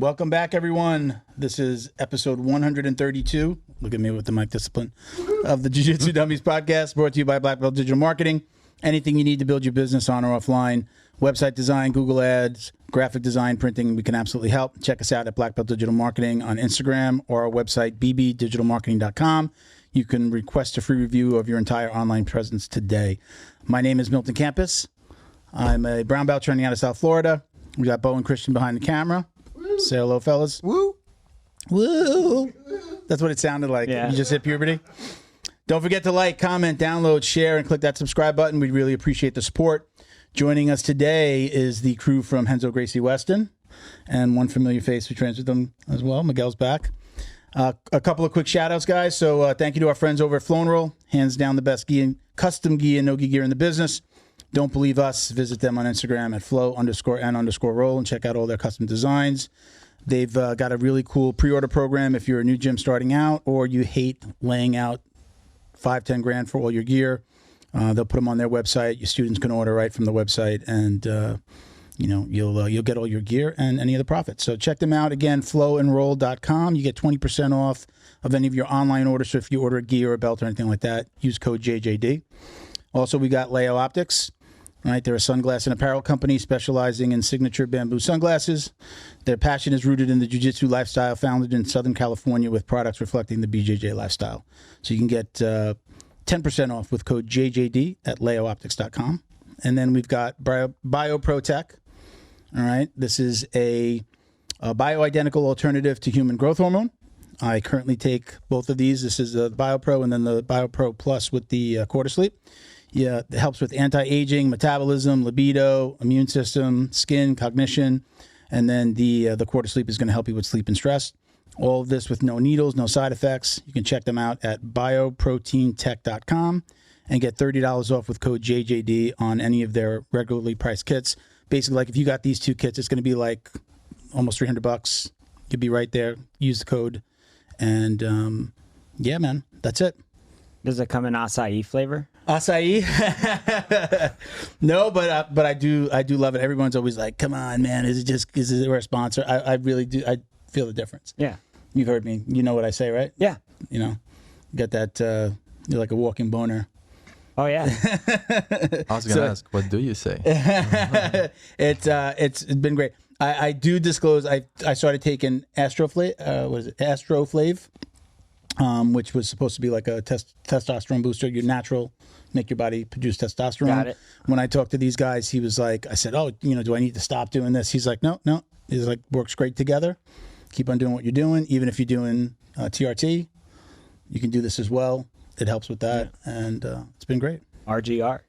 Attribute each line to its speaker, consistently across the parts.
Speaker 1: Welcome back, everyone. This is episode 132. Look at me with the mic discipline of the Jiu-Jitsu Dummies podcast, brought to you by Black Belt Digital Marketing. Anything you need to build your business on or offline, website design, Google Ads, graphic design, printing, we can absolutely help. Check us out at Black Belt Digital Marketing on Instagram or our website, bbdigitalmarketing.com. You can request a free review of your entire online presence today. My name is Milton Campus. I'm a brown belt training out of South Florida. We got Bo and Christian behind the camera. Say hello, fellas.
Speaker 2: Woo.
Speaker 1: Woo. That's what it sounded like. Yeah. You just hit puberty. Don't forget to like, comment, download, share, and click that subscribe button. We'd really appreciate the support. Joining us today is the crew from Renzo Gracie Weston, and one familiar face who trains with them as well. Miguel's back. A couple of quick shout-outs, guys. So thank you to our friends over at Flow and Roll. Hands down the best gi and custom gi and no-gi gear in the business. Don't believe us? Visit them on Instagram at flow_and_roll and check out all their custom designs. They've got a really cool pre-order program if you're a new gym starting out or you hate laying out $5-10 grand for all your gear. They'll put them on their website. Your students can order right from the website, and you'll get all your gear and any of the profits. So check them out again. Flowandroll.com. You get 20% off of any of your online orders. So if you order a gear or a belt or anything like that, use code JJD. Also, we got Leo Optics. Right, they're a sunglass and apparel company specializing in signature bamboo sunglasses. Their passion is rooted in the jiu-jitsu lifestyle, founded in Southern California with products reflecting the BJJ lifestyle. So you can get 10% off with code JJD at leooptics.com. And then we've got BioProTech. All right, this is a bioidentical alternative to human growth hormone. I currently take both of these. This is the BioPro and then the BioPro Plus with the Quarter Sleep. Yeah, it helps with anti-aging, metabolism, libido, immune system, skin, cognition, and then the Quarter Sleep is going to help you with sleep and stress. All of this with no needles, no side effects. You can check them out at bioproteintech.com and get $30 off with code JJD on any of their regularly priced kits. Basically, like if you got these two kits, it's going to be like almost $300. You'll be right there. Use the code, and yeah, man, that's it.
Speaker 3: Does it come in acai flavor?
Speaker 1: Acai? No, but I do love it. Everyone's always like, "Come on, man! Is it a sponsor?" I really do. I feel the difference.
Speaker 3: Yeah,
Speaker 1: you've heard me. You know what I say, right?
Speaker 3: Yeah.
Speaker 1: You know, get that. You're like a walking boner.
Speaker 3: Oh yeah.
Speaker 2: I was gonna ask, what do you say?
Speaker 1: It's been great. I do disclose. I started taking Astroflave. Which was supposed to be like a testosterone booster, your natural, make your body produce testosterone.
Speaker 3: Got it.
Speaker 1: When I talked to these guys, he was like, I said, oh, do I need to stop doing this? He's like, no. He's like, works great together. Keep on doing what you're doing. Even if you're doing TRT, you can do this as well. It helps with that. Yeah. And it's been great.
Speaker 3: RGR.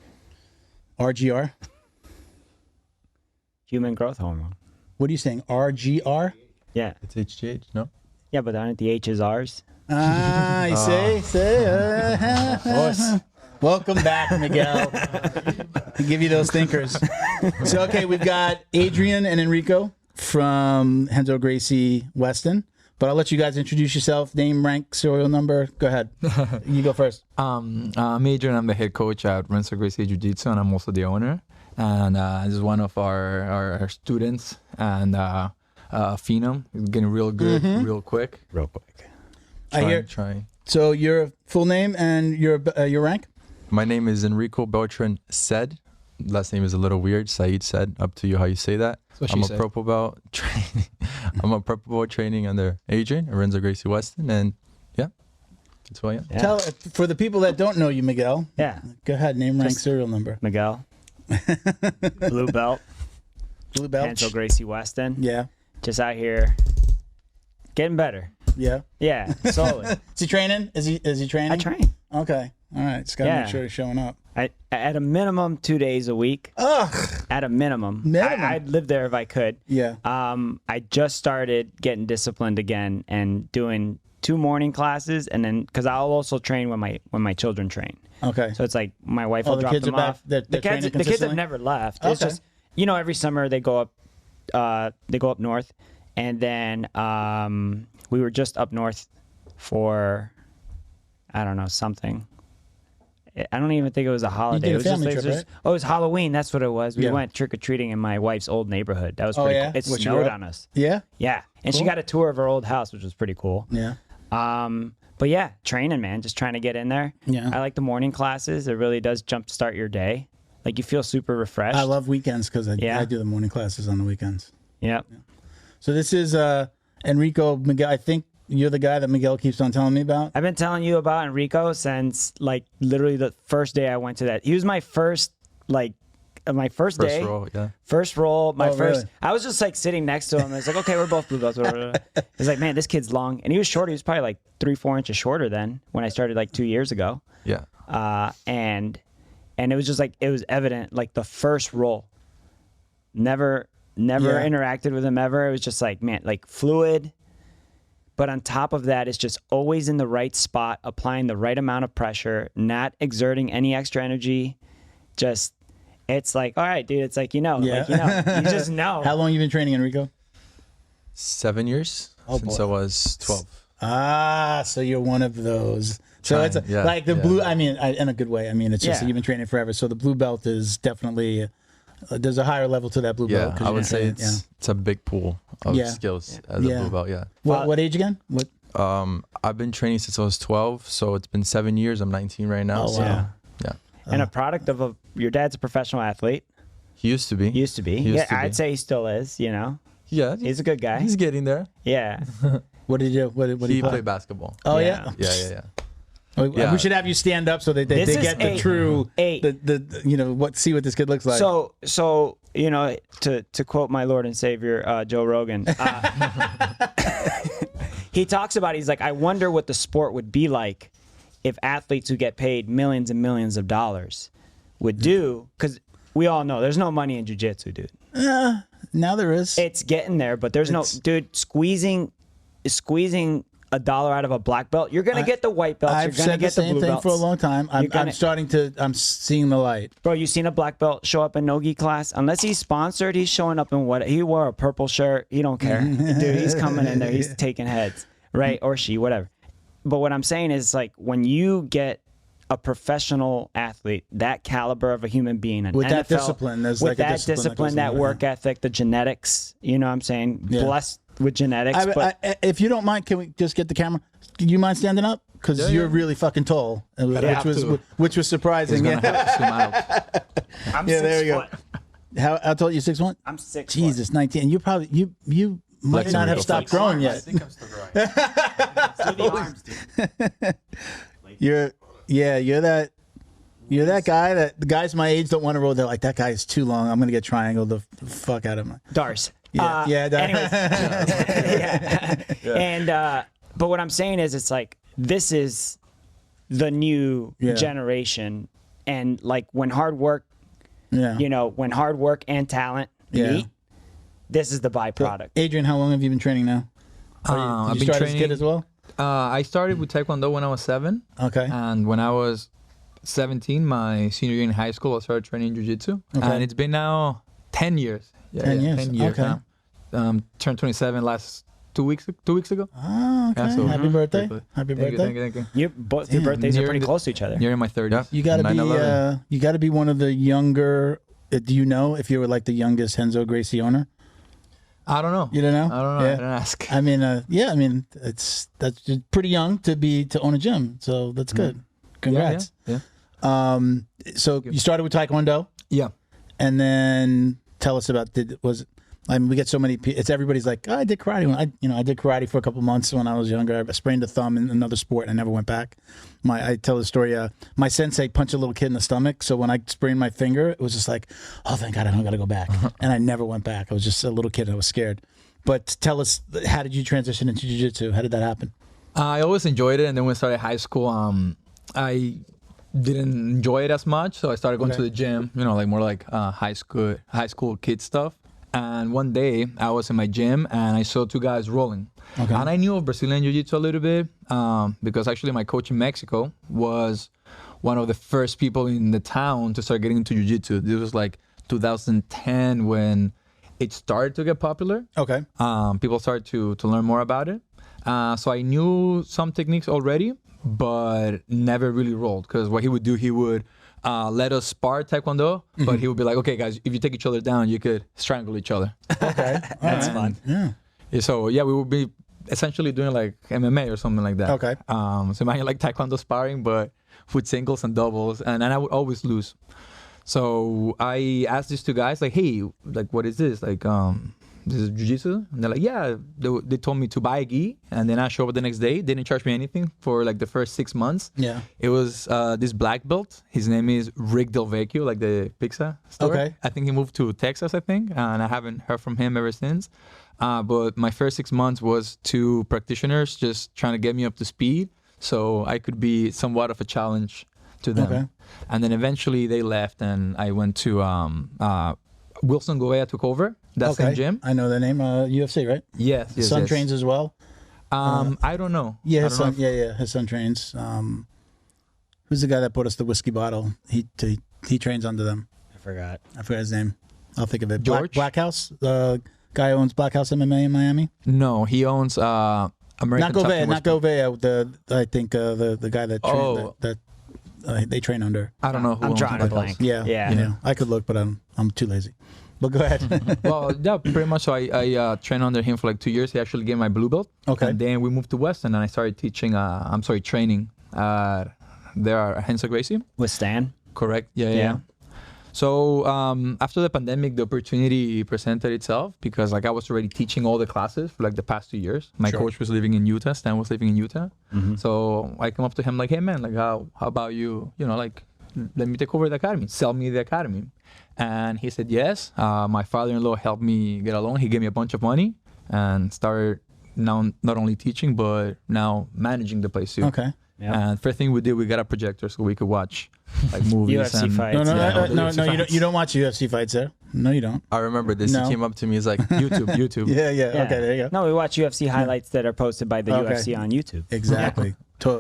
Speaker 3: Human growth hormone.
Speaker 1: What are you saying? RGR?
Speaker 3: Yeah.
Speaker 2: It's HGH, no?
Speaker 3: Yeah, but aren't the H's R's?
Speaker 1: You see? Welcome back, Miguel. To give you those thinkers. So, okay, we've got Adrian and Enrico from Renzo Gracie Weston. But I'll let you guys introduce yourself, name, rank, serial number. Go ahead. You go first. I'm
Speaker 4: Adrian. I'm the head coach at Renzo Gracie Jiu-Jitsu, and I'm also the owner. And this is one of our students, and Phenom. He's getting real good, real quick. Try.
Speaker 1: So your full name and your rank?
Speaker 2: My name is Enrico Beltran Said. Last name is a little weird. Said Said. Up to you how you say that. I'm a purple belt training. I'm a purple belt training under Adrian, Renzo Gracie Weston, and yeah, that's who I am.
Speaker 1: Yeah. Tell for the people that don't know you, Miguel.
Speaker 3: Yeah.
Speaker 1: Go ahead. Name, rank, serial number.
Speaker 3: Miguel. Blue belt.
Speaker 1: Blue belt.
Speaker 3: Renzo Gracie Weston.
Speaker 1: Yeah.
Speaker 3: Just out here, getting better.
Speaker 1: Yeah.
Speaker 3: Yeah. Slowly.
Speaker 1: Is he training? Is he training?
Speaker 3: I train.
Speaker 1: Okay. All right. Just gotta make sure he's showing up.
Speaker 3: At a minimum 2 days a week.
Speaker 1: Ugh.
Speaker 3: At a minimum. I'd live there if I could.
Speaker 1: Yeah.
Speaker 3: I just started getting disciplined again and doing 2 morning classes, and then because I'll also train when my children train.
Speaker 1: Okay.
Speaker 3: So it's like my wife will drop them off.
Speaker 1: The
Speaker 3: kids have never left.
Speaker 1: Okay.
Speaker 3: It's just every summer they go up north, and then we were just up north for I don't know something. I don't even think it was a holiday.
Speaker 1: You
Speaker 3: It
Speaker 1: did a
Speaker 3: was
Speaker 1: family
Speaker 3: just,
Speaker 1: trip, right?
Speaker 3: Oh, it was Halloween. That's what it was. We
Speaker 1: Yeah.
Speaker 3: went trick-or-treating in my wife's old neighborhood. That was pretty cool. It
Speaker 1: What, you
Speaker 3: snowed
Speaker 1: grew up?
Speaker 3: on us.
Speaker 1: Yeah?
Speaker 3: Yeah. And she
Speaker 1: Cool.
Speaker 3: got a tour of her old house, which was pretty cool.
Speaker 1: Yeah.
Speaker 3: But yeah, training, man, just trying to get in there.
Speaker 1: Yeah.
Speaker 3: I like the morning classes. It really does jumpstart your day. Like you feel super refreshed.
Speaker 1: I love weekends because I
Speaker 3: Yeah.
Speaker 1: do the morning classes on the weekends.
Speaker 3: Yep.
Speaker 1: So this is Enrico Miguel. I think you're the guy that Miguel keeps on telling me about.
Speaker 3: I've been telling you about Enrico since like literally the first day I went to that. He was my first my first day.
Speaker 2: Roll, yeah.
Speaker 3: First roll, my
Speaker 1: Oh,
Speaker 3: first.
Speaker 1: really?
Speaker 3: I was just like sitting next to him. It's like, okay, we're both blue belts. It's like, man, this kid's long, and he was short. He was probably like 3-4 inches shorter than when I started like 2 years ago.
Speaker 2: Yeah.
Speaker 3: And it was just like it was evident like the first roll. Never
Speaker 1: Yeah.
Speaker 3: interacted with him ever. It was just like, man, like fluid. But on top of that, it's just always in the right spot, applying the right amount of pressure, not exerting any extra energy. Just, it's like, all right, dude. It's like,
Speaker 1: Yeah.
Speaker 3: you just know.
Speaker 1: How long you been training, Enrico?
Speaker 2: 7 years since
Speaker 1: boy.
Speaker 2: I was 12.
Speaker 1: Ah, so you're one of those. So
Speaker 2: Trying,
Speaker 1: it's
Speaker 2: yeah,
Speaker 1: like the
Speaker 2: yeah.
Speaker 1: blue. I mean, in a good way. I mean, it's just
Speaker 3: Yeah.
Speaker 1: that you've been training forever. So the blue belt is definitely there's a higher level to that blue belt.
Speaker 2: Yeah,
Speaker 1: 'cause
Speaker 2: I
Speaker 1: you've
Speaker 2: would
Speaker 1: been
Speaker 2: say
Speaker 1: training-
Speaker 2: it's a big pool of
Speaker 1: Yeah.
Speaker 2: skills as
Speaker 1: Yeah.
Speaker 2: a blue belt. Yeah.
Speaker 1: What age again? What?
Speaker 2: I've been training since I was 12, so it's been 7 years. I'm 19 right now.
Speaker 1: Oh,
Speaker 2: so,
Speaker 1: wow.
Speaker 2: yeah.
Speaker 3: And a product of your dad's a professional athlete.
Speaker 2: He used to be.
Speaker 3: Used to be.
Speaker 2: He used
Speaker 3: Yeah,
Speaker 2: to be.
Speaker 3: I'd say he still is,
Speaker 2: Yeah.
Speaker 3: He's a good guy.
Speaker 2: He's getting there.
Speaker 3: Yeah.
Speaker 1: What did you? What did
Speaker 2: He
Speaker 1: you play?
Speaker 2: played basketball.
Speaker 1: Oh
Speaker 3: Yeah.
Speaker 1: yeah.
Speaker 2: Yeah.
Speaker 1: We should have you stand up so that they
Speaker 3: This is
Speaker 1: get the
Speaker 3: eight.
Speaker 1: true
Speaker 3: Eight.
Speaker 1: see what this kid looks like.
Speaker 3: So to quote my Lord and Savior Joe Rogan, he talks about, he's like, I wonder what the sport would be like if athletes who get paid millions and millions of dollars would do, because we all know there's no money in jiu-jitsu, dude.
Speaker 1: now there is.
Speaker 3: It's getting there, but there's no, dude, squeezing $1 out of a black belt, you're gonna get the white belts.
Speaker 1: I've
Speaker 3: You're gonna
Speaker 1: said the
Speaker 3: get the
Speaker 1: same
Speaker 3: blue
Speaker 1: thing
Speaker 3: belts
Speaker 1: for a long time. I'm seeing the light.
Speaker 3: Bro, you seen a black belt show up in no-gi class? Unless he's sponsored, he's showing up in what? He wore a purple shirt. He don't care. Dude, he's coming in there. He's taking heads, right? Or she, whatever. But what I'm saying is, like, when you get a professional athlete, that caliber of a human being, an
Speaker 1: With that
Speaker 3: NFL,
Speaker 1: discipline, there's
Speaker 3: with
Speaker 1: like a
Speaker 3: that
Speaker 1: discipline that
Speaker 3: discipline,
Speaker 1: goes
Speaker 3: that
Speaker 1: along with
Speaker 3: work ethic, the genetics, you know what I'm saying?
Speaker 1: Yeah.
Speaker 3: Blessed with genetics. But
Speaker 1: if you don't mind, can we just get the camera? Do you mind standing up? Because you're really fucking tall, which was surprising.
Speaker 4: He's gonna have to zoom out.
Speaker 3: I'm
Speaker 1: Yeah,
Speaker 3: 6
Speaker 1: there you go.
Speaker 3: foot.
Speaker 1: How tall are you? 6'1"?
Speaker 3: I'm 6
Speaker 1: Jesus, 19. You probably you might
Speaker 2: Flex
Speaker 1: not
Speaker 2: your
Speaker 1: have
Speaker 2: muscles.
Speaker 1: stopped growing yet.
Speaker 2: think I'm still growing.
Speaker 3: foot. The arms, dude.
Speaker 1: You're that guy that the guys my age don't want to roll. They're like, that guy is too long. I'm gonna get triangled the fuck out of him.
Speaker 3: Dars.
Speaker 1: Yeah,
Speaker 3: Anyways. Yeah. And but what I'm saying is, it's like, this is the new generation, and like when hard work,
Speaker 1: Yeah.
Speaker 3: when hard work and talent meet, this is the byproduct.
Speaker 1: Adrian, how long have you been training now? Did
Speaker 4: I've
Speaker 1: you
Speaker 4: been
Speaker 1: start
Speaker 4: training
Speaker 1: as a kid as well?
Speaker 4: I started with Taekwondo when I was 7.
Speaker 1: Okay.
Speaker 4: And when I was 17, my senior year in high school, I started training jiu-jitsu.
Speaker 1: Okay.
Speaker 4: And it's been now 10 years.
Speaker 1: 10 years.
Speaker 4: 10 years
Speaker 1: Okay.
Speaker 4: now. Turned 27 last 2 weeks ago.
Speaker 1: Oh, okay.
Speaker 4: Yeah, so-
Speaker 1: Happy birthday.
Speaker 4: Thank you,
Speaker 1: Happy
Speaker 4: Thank you,
Speaker 1: birthday.
Speaker 4: thank you.
Speaker 3: Both your
Speaker 1: Damn,
Speaker 3: birthdays are
Speaker 4: near
Speaker 3: pretty
Speaker 4: the-
Speaker 3: close to each other.
Speaker 4: You're in my 30s.
Speaker 2: Yeah.
Speaker 1: You gotta
Speaker 2: 9/11.
Speaker 1: be you gotta be one of the younger do you know if you were like the youngest Renzo Gracie owner?
Speaker 4: I don't know.
Speaker 1: You don't know?
Speaker 4: I don't know.
Speaker 1: Yeah.
Speaker 4: I didn't ask.
Speaker 1: I mean, that's pretty young to own a gym, so that's good. Congrats.
Speaker 4: Yeah.
Speaker 1: So you started with Taekwondo,
Speaker 4: Yeah.
Speaker 1: and then tell us about we get so many. It's everybody's like, oh, I did karate. I did karate for a couple months when I was younger. I sprained a thumb in another sport, and I never went back. I tell the story. My sensei punched a little kid in the stomach, so when I sprained my finger, it was just like, oh, thank God, I don't got to go back. And I never went back. I was just a little kid. And I was scared. But tell us, how did you transition into jiu-jitsu? How did that happen?
Speaker 4: I always enjoyed it, and then when I started high school, I didn't enjoy it as much, so I started going to the gym. More like high school kid stuff. And one day I was in my gym and I saw 2 guys rolling.
Speaker 1: Okay.
Speaker 4: And I knew of Brazilian Jiu-Jitsu a little bit because actually my coach in Mexico was one of the first people in the town to start getting into Jiu-Jitsu. This was like 2010 when it started to get popular.
Speaker 1: Okay.
Speaker 4: People started to learn more about it. So I knew some techniques already, but never really rolled. Because what he would do, he would let us spar Taekwondo, but he would be like, okay, guys, if you take each other down, you could strangle each other.
Speaker 1: Okay.
Speaker 3: That's fun.
Speaker 1: Yeah.
Speaker 4: So, yeah, we would be essentially doing like MMA or something like that.
Speaker 1: Okay.
Speaker 4: So imagine like Taekwondo sparring, but with singles and doubles, and I would always lose. So I asked these two guys, like, hey, like, what is this? Like, this is jiu-jitsu? And they're like, yeah. They told me to buy a gi, and then I show up the next day. They didn't charge me anything for like the first 6 months.
Speaker 1: Yeah.
Speaker 4: It was this black belt. His name is Rick Del Vecchio, like the pizza store.
Speaker 1: Okay.
Speaker 4: I think he moved to Texas, I think, and I haven't heard from him ever since. But my first 6 months was two practitioners just trying to get me up to speed so I could be somewhat of a challenge to them.
Speaker 1: Okay.
Speaker 4: And then eventually they left, and I went to Wilson Govea took over that same gym.
Speaker 1: I know the name. UFC, right?
Speaker 4: Yes.
Speaker 1: His son trains as well.
Speaker 4: I don't know.
Speaker 1: Yeah, his son. Yeah. His son trains. Who's the guy that bought us the whiskey bottle? He trains under them.
Speaker 3: I forgot
Speaker 1: his name. I'll think of it.
Speaker 4: George?
Speaker 1: Black House. Guy who owns Black House MMA in Miami.
Speaker 4: No, he owns American.
Speaker 1: Not Govea.
Speaker 4: Top
Speaker 1: Not Govea. I think the guy that they train under.
Speaker 4: I don't know who
Speaker 3: I'm
Speaker 4: owns
Speaker 3: drawing a
Speaker 4: Black
Speaker 3: blank.
Speaker 4: House.
Speaker 1: Yeah. I could look, but I'm too lazy. But go ahead.
Speaker 4: Well, yeah, pretty much. So I trained under him for like 2 years. He actually gave my blue belt.
Speaker 1: Okay.
Speaker 4: And then we moved to Weston, and I started teaching. Training. There are Renzo Gracie.
Speaker 3: With Stan.
Speaker 4: Correct. Yeah. So after the pandemic, the opportunity presented itself because like I was already teaching all the classes for like the past 2 years. My coach was living in Utah. Stan was living in Utah.
Speaker 3: Mm-hmm.
Speaker 4: So I come up to him like, hey man, like how about you like let me take over the academy, sell me the academy. And he said yes. My father-in-law helped me get a loan. He gave me a bunch of money and started now not only teaching but now managing the place too.
Speaker 1: Okay.
Speaker 3: Yep.
Speaker 4: And first thing we did, we got a projector so we could watch like movies.
Speaker 3: UFC
Speaker 4: and
Speaker 3: fights.
Speaker 1: No. You don't watch UFC fights there. No, you don't.
Speaker 2: I remember this.
Speaker 1: No.
Speaker 2: He came up to me. He's like,
Speaker 4: YouTube.
Speaker 1: Yeah. Okay, there you go.
Speaker 3: No, we watch UFC highlights that are posted by the UFC on YouTube.
Speaker 1: Exactly.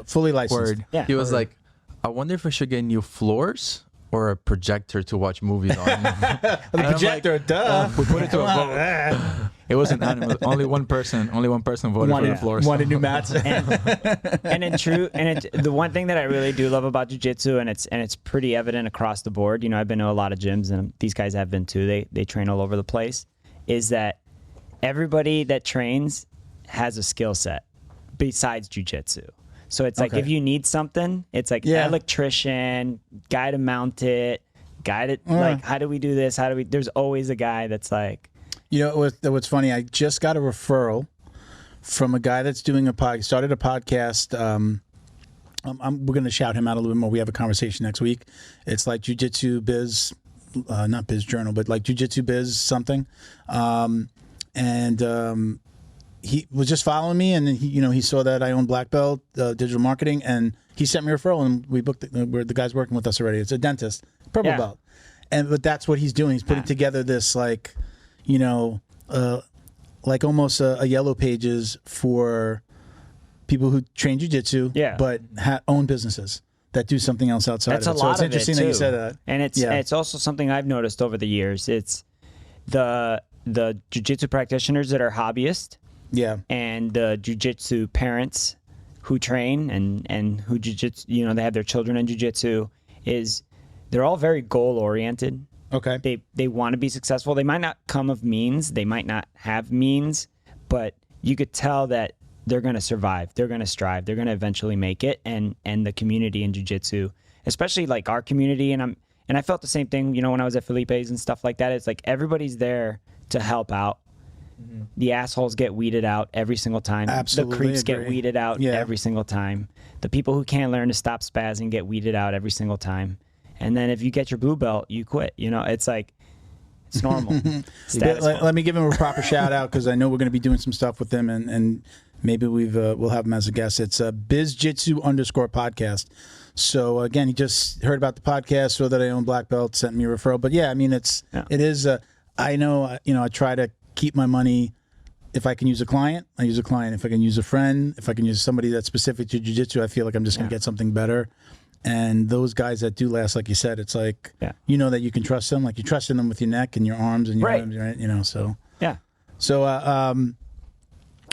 Speaker 1: Fully licensed.
Speaker 4: Word.
Speaker 3: Yeah.
Speaker 2: he was like, I wonder if I should get new floors or a projector to watch movies on.
Speaker 1: The projector, duh.
Speaker 4: We put it to a vote. It was unanimous. Only one person voted for the floors.
Speaker 1: Wanted new mats.
Speaker 3: The one thing that I really do love about jiu-jitsu, and it's pretty evident across the board, I've been to a lot of gyms, and these guys have been too, they train all over the place, is that everybody that trains has a skill set besides jiu-jitsu. So it's like if you need something, it's like electrician, guy to mount it, guy to like, how do we do this? There's always a guy that's like.
Speaker 1: What's funny, I just got a referral from a guy that's doing started a podcast. We're going to shout him out a little bit more. We have a conversation next week. It's like Jiu-Jitsu Biz, not Biz Journal, but like Jiu-Jitsu Biz something. He was just following me, and he saw that I own Black Belt digital marketing, and he sent me a referral, and we booked where the guy's working with us already. It's a dentist, purple belt, but that's what he's doing. He's putting together this like almost a yellow pages for people who train jiu-jitsu, but own businesses that do something else outside
Speaker 3: That's
Speaker 1: of it.
Speaker 3: a lot
Speaker 1: So it's interesting that you said that.
Speaker 3: And it's also something I've noticed over the years. It's the jiu-jitsu practitioners that are hobbyists.
Speaker 1: Yeah.
Speaker 3: And the jiu-jitsu parents who train and who jiu-jitsu, they have their children in jiu-jitsu, they're all very goal-oriented.
Speaker 1: Okay.
Speaker 3: They want to be successful. They might not come of means. They might not have means, but you could tell that they're going to survive. They're going to strive. They're going to eventually make it. And the community in jiu-jitsu, especially like our community, and I felt the same thing, when I was at Felipe's and stuff like that. It's like everybody's there to help out. Mm-hmm. The assholes get weeded out every single time.
Speaker 1: Absolutely.
Speaker 3: The creeps get weeded out every single time. The people who can't learn to stop spazzing get weeded out every single time. And then if you get your blue belt, you quit. It's like, it's normal.
Speaker 1: Let me give him a proper shout out because I know we're going to be doing some stuff with him, and maybe we'll have him as a guest. It's BizJitsu_podcast. So again, he just heard about the podcast, saw that I own Black Belt, sent me a referral. But yeah, I mean, it is. I know, I try to keep my money. If I can use a client, I use a client. If I can use a friend, if I can use somebody that's specific to jiu-jitsu, I feel like I'm just going to get something better. And those guys that do last, like you said, it's like, that you can trust them. Like you trust in them with your neck and your arms and your arms, right? So.
Speaker 3: Yeah.
Speaker 1: So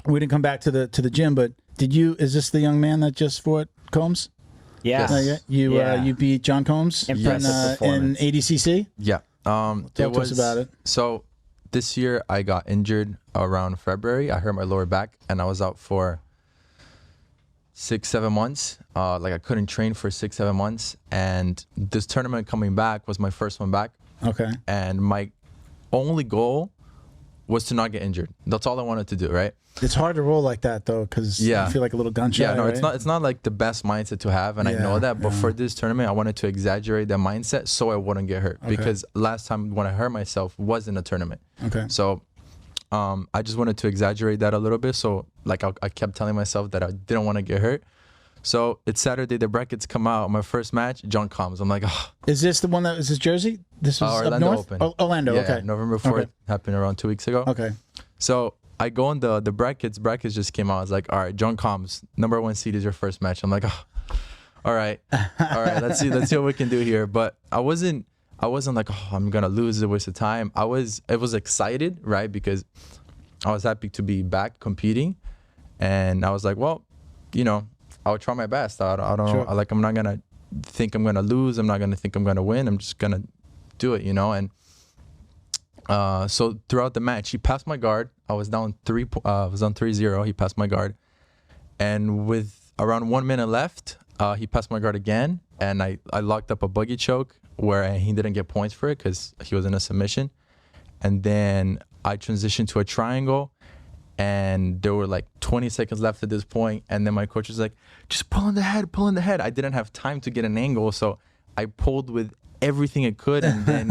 Speaker 1: we didn't come back to the gym, but is this the young man that just fought Combs?
Speaker 3: Yeah.
Speaker 1: You beat John Combs
Speaker 3: Impressive
Speaker 1: in ADCC?
Speaker 2: Yeah.
Speaker 1: Talk to us about it.
Speaker 2: So this year I got injured around February. I hurt my lower back and I was out for 6-7 months. Like I couldn't train for 6-7 months. And this tournament coming back was my first one back.
Speaker 1: Okay.
Speaker 2: And my only goal was to not get injured. That's all I wanted to do, right?
Speaker 1: It's hard to roll like that though, because you feel like a little gun shy.
Speaker 2: Yeah, no,
Speaker 1: right?
Speaker 2: it's not like the best mindset to have, and I know that. But for this tournament, I wanted to exaggerate that mindset so I wouldn't get hurt. Because last time when I hurt myself was in a tournament.
Speaker 1: Okay.
Speaker 2: So I just wanted to exaggerate that a little bit. So like I kept telling myself that I didn't want to get hurt. So it's Saturday, the brackets come out. My first match, John Combs. I'm like, oh.
Speaker 1: Is this the one that is this Jersey? This was
Speaker 2: Orlando
Speaker 1: up north?
Speaker 2: Open.
Speaker 1: Oh, Orlando,
Speaker 2: Yeah,
Speaker 1: okay.
Speaker 2: November 4th happened around 2 weeks ago.
Speaker 1: Okay.
Speaker 2: So I go on the brackets. Brackets just came out. I was like, all right, John Combs, #1 seed is your first match. I'm like, oh, all right. Let's see what we can do here. But I wasn't like, oh, I'm gonna lose. It's a waste of time. I was excited, right? Because I was happy to be back competing, and I was like, well, I'll try my best. I don't know. Like I'm not gonna think I'm gonna lose. I'm not gonna think I'm gonna win. I'm just gonna do it, And so throughout the match, he passed my guard. I was down 3-0. He passed my guard, and with around 1 minute left, he passed my guard again, and I locked up a buggy choke where he didn't get points for it because he was in a submission, and then I transitioned to a triangle. And there were like 20 seconds left at this point, and then my coach was like, just pull in the head. I didn't have time to get an angle, so I pulled with everything I could, and then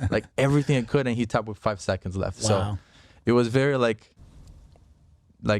Speaker 2: like everything I could, and he tapped with 5 seconds left.
Speaker 1: Wow.
Speaker 2: So it was very like I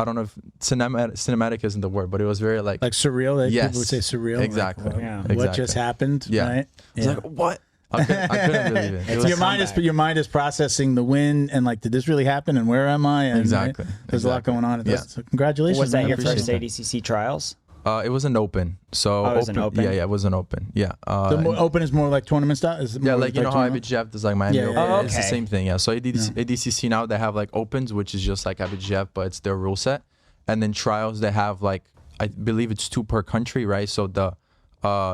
Speaker 2: don't know if cinematic isn't the word, but it was very like
Speaker 1: surreal.
Speaker 2: Yes,
Speaker 1: people would say surreal.
Speaker 2: exactly.
Speaker 1: Like,
Speaker 2: Exactly.
Speaker 1: What just happened?
Speaker 2: Yeah.
Speaker 1: Right?
Speaker 2: It's like, what? I couldn't believe it. It was
Speaker 1: Your mind is processing the win and like, did this really happen? And where am I? And,
Speaker 2: Exactly.
Speaker 1: Right? There's a lot going on.
Speaker 2: Yeah.
Speaker 1: So congratulations.
Speaker 3: Was that
Speaker 1: man.
Speaker 3: your first
Speaker 1: Appreciate
Speaker 3: ADCC trials?
Speaker 2: It was an open. So
Speaker 3: it was an open?
Speaker 2: Yeah, it was an open. Yeah.
Speaker 1: The open is more like tournament style? Is it more
Speaker 2: like how
Speaker 1: tournament?
Speaker 2: IBJJF does like Miami Open.
Speaker 3: yeah.
Speaker 2: It's the same thing. Yeah. So ADCC now they have like opens, which is just like IBJJF, but it's their rule set. And then trials they have like, I believe it's 2 per country, right? So the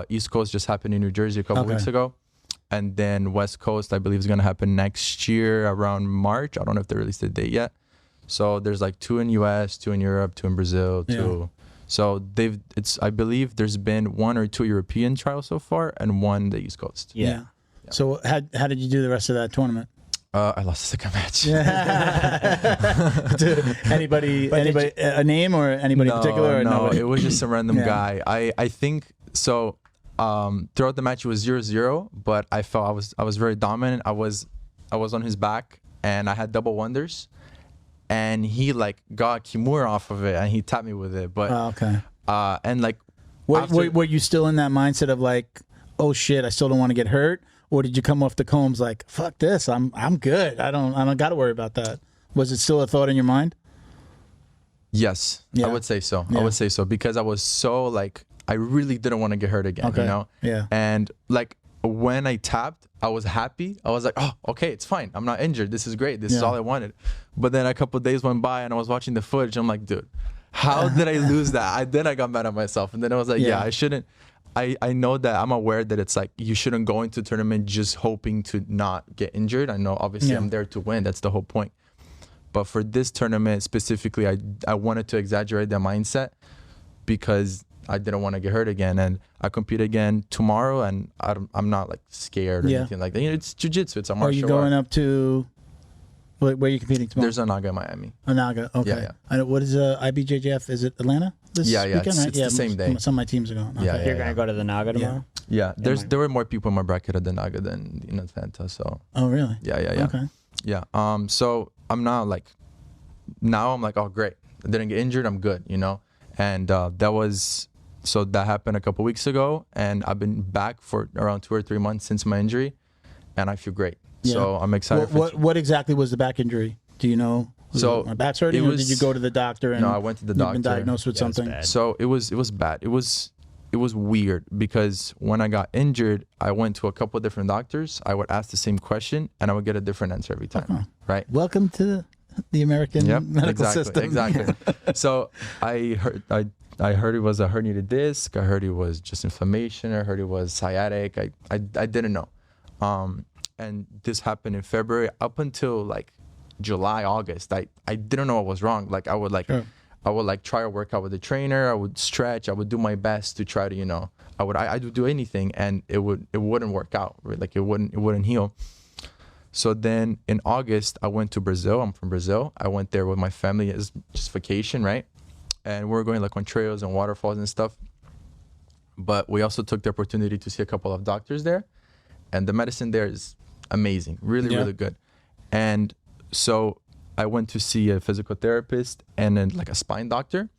Speaker 2: East Coast just happened in New Jersey a couple weeks ago. And then West Coast, I believe, is going to happen next year around March. I don't know if they released the date yet. So there's like 2 in US, 2 in Europe, 2 in Brazil, 2. So I believe there's been 1 or 2 European trials so far and 1 the East Coast.
Speaker 1: Yeah. So how did you do the rest of that tournament?
Speaker 2: I lost the second match.
Speaker 1: Anybody, a name or anybody in particular? Or
Speaker 2: no,
Speaker 1: nobody?
Speaker 2: it was just a random guy. I think so. Throughout the match it was 0-0, but I felt I was very dominant. I was on his back and I had double wonders, and he like got Kimura off of it and he tapped me with it. But and like
Speaker 1: were you still in that mindset of like, oh shit, I still don't want to get hurt, or did you come off the combs like, fuck this, I'm good, I don't got to worry about that? Was it still a thought in your mind?
Speaker 2: Yes, I would say so. I would say so because I was so like, I really didn't want to get hurt again,
Speaker 1: Yeah.
Speaker 2: And like when I tapped, I was happy. I was like, oh, okay, it's fine. I'm not injured. This is great. This is all I wanted. But then a couple of days went by and I was watching the footage. I'm like, dude, how did I lose that? Then I got mad at myself. And then I was like, I shouldn't. I know that I'm aware that it's like you shouldn't go into a tournament just hoping to not get injured. I know obviously I'm there to win. That's the whole point. But for this tournament specifically, I wanted to exaggerate that mindset because I didn't want to get hurt again, and I compete again tomorrow, and I'm not like scared or anything like that. It's jiu-jitsu. It's a martial art.
Speaker 1: Are you going up to where are you competing tomorrow?
Speaker 2: There's Onaga in Miami.
Speaker 1: Onaga, okay.
Speaker 2: Yeah.
Speaker 1: And what is IBJJF? Is it Atlanta this weekend?
Speaker 2: It's the same day.
Speaker 1: Some of my teams are going. Okay.
Speaker 3: You're going to go to the Naga tomorrow?
Speaker 2: Yeah. There were more people in my bracket at the Naga than in Atlanta. So.
Speaker 1: Oh really?
Speaker 2: Yeah.
Speaker 1: Okay.
Speaker 2: Yeah. So I'm not like. Now I'm like, oh great, I didn't get injured. I'm good. And that happened a couple weeks ago, and I've been back for around 2 or 3 months since my injury, and I feel great. Yeah. So I'm excited.
Speaker 1: What exactly was the back injury? Do you know? My back's hurting, or did you go to the doctor? And
Speaker 2: no, I went to the doctor.
Speaker 1: You've been diagnosed with something.
Speaker 2: So it was bad. It was weird because when I got injured, I went to a couple of different doctors. I would ask the same question, and I would get a different answer every time. Right?
Speaker 1: Welcome to the American medical system.
Speaker 2: Exactly. So I heard it was a herniated disc. I heard it was just inflammation. I heard it was sciatic. I didn't know. And this happened in February up until like July, August. I didn't know what was wrong. Like I would try to work out with the trainer. I would stretch. I would do my best to try to, I would do anything, and it wouldn't work out. Right? Like it wouldn't heal. So then in August, I went to Brazil. I'm from Brazil. I went there with my family as just vacation, right? And we were going like on trails and waterfalls and stuff. But we also took the opportunity to see a couple of doctors there. And the medicine there is amazing, really, really good. And so I went to see a physical therapist and then like a spine doctor.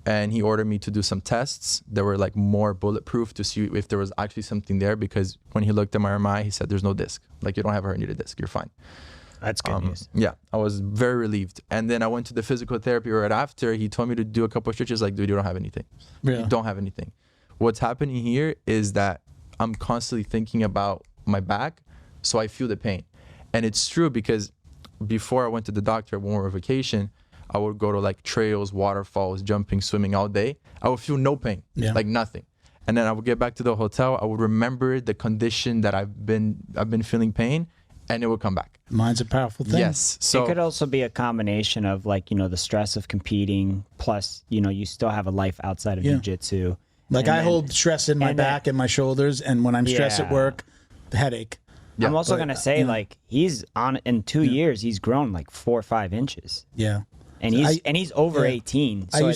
Speaker 2: And he ordered me to do some tests that were like more bulletproof to see if there was actually something there. Because when he looked at my MRI, he said, there's no disc. Like you don't have a herniated disc, you're fine.
Speaker 3: That's good news.
Speaker 2: Yeah, I was very relieved. And then I went to the physical therapy right after. He told me to do a couple of stretches like, dude, you don't have anything. Really? You don't have anything. What's happening here is that I'm constantly thinking about my back, so I feel the pain. And it's true because before I went to the doctor when we were on vacation, I would go to like trails, waterfalls, jumping, swimming all day. I would feel no pain, like nothing. And then I would get back to the hotel. I would remember the condition that I've been feeling pain, and it would come back.
Speaker 1: Mind's a powerful thing.
Speaker 2: Yes. So
Speaker 3: it could also be a combination of like, the stress of competing, plus, you still have a life outside of jiu-jitsu.
Speaker 1: Like I hold stress in my back and my shoulders, and when I'm stressed at work, the headache.
Speaker 3: I'm also going to say, like, he's in 2 years, he's grown like 4 or 5 inches.
Speaker 1: Yeah.
Speaker 3: And he's over 18. So
Speaker 1: I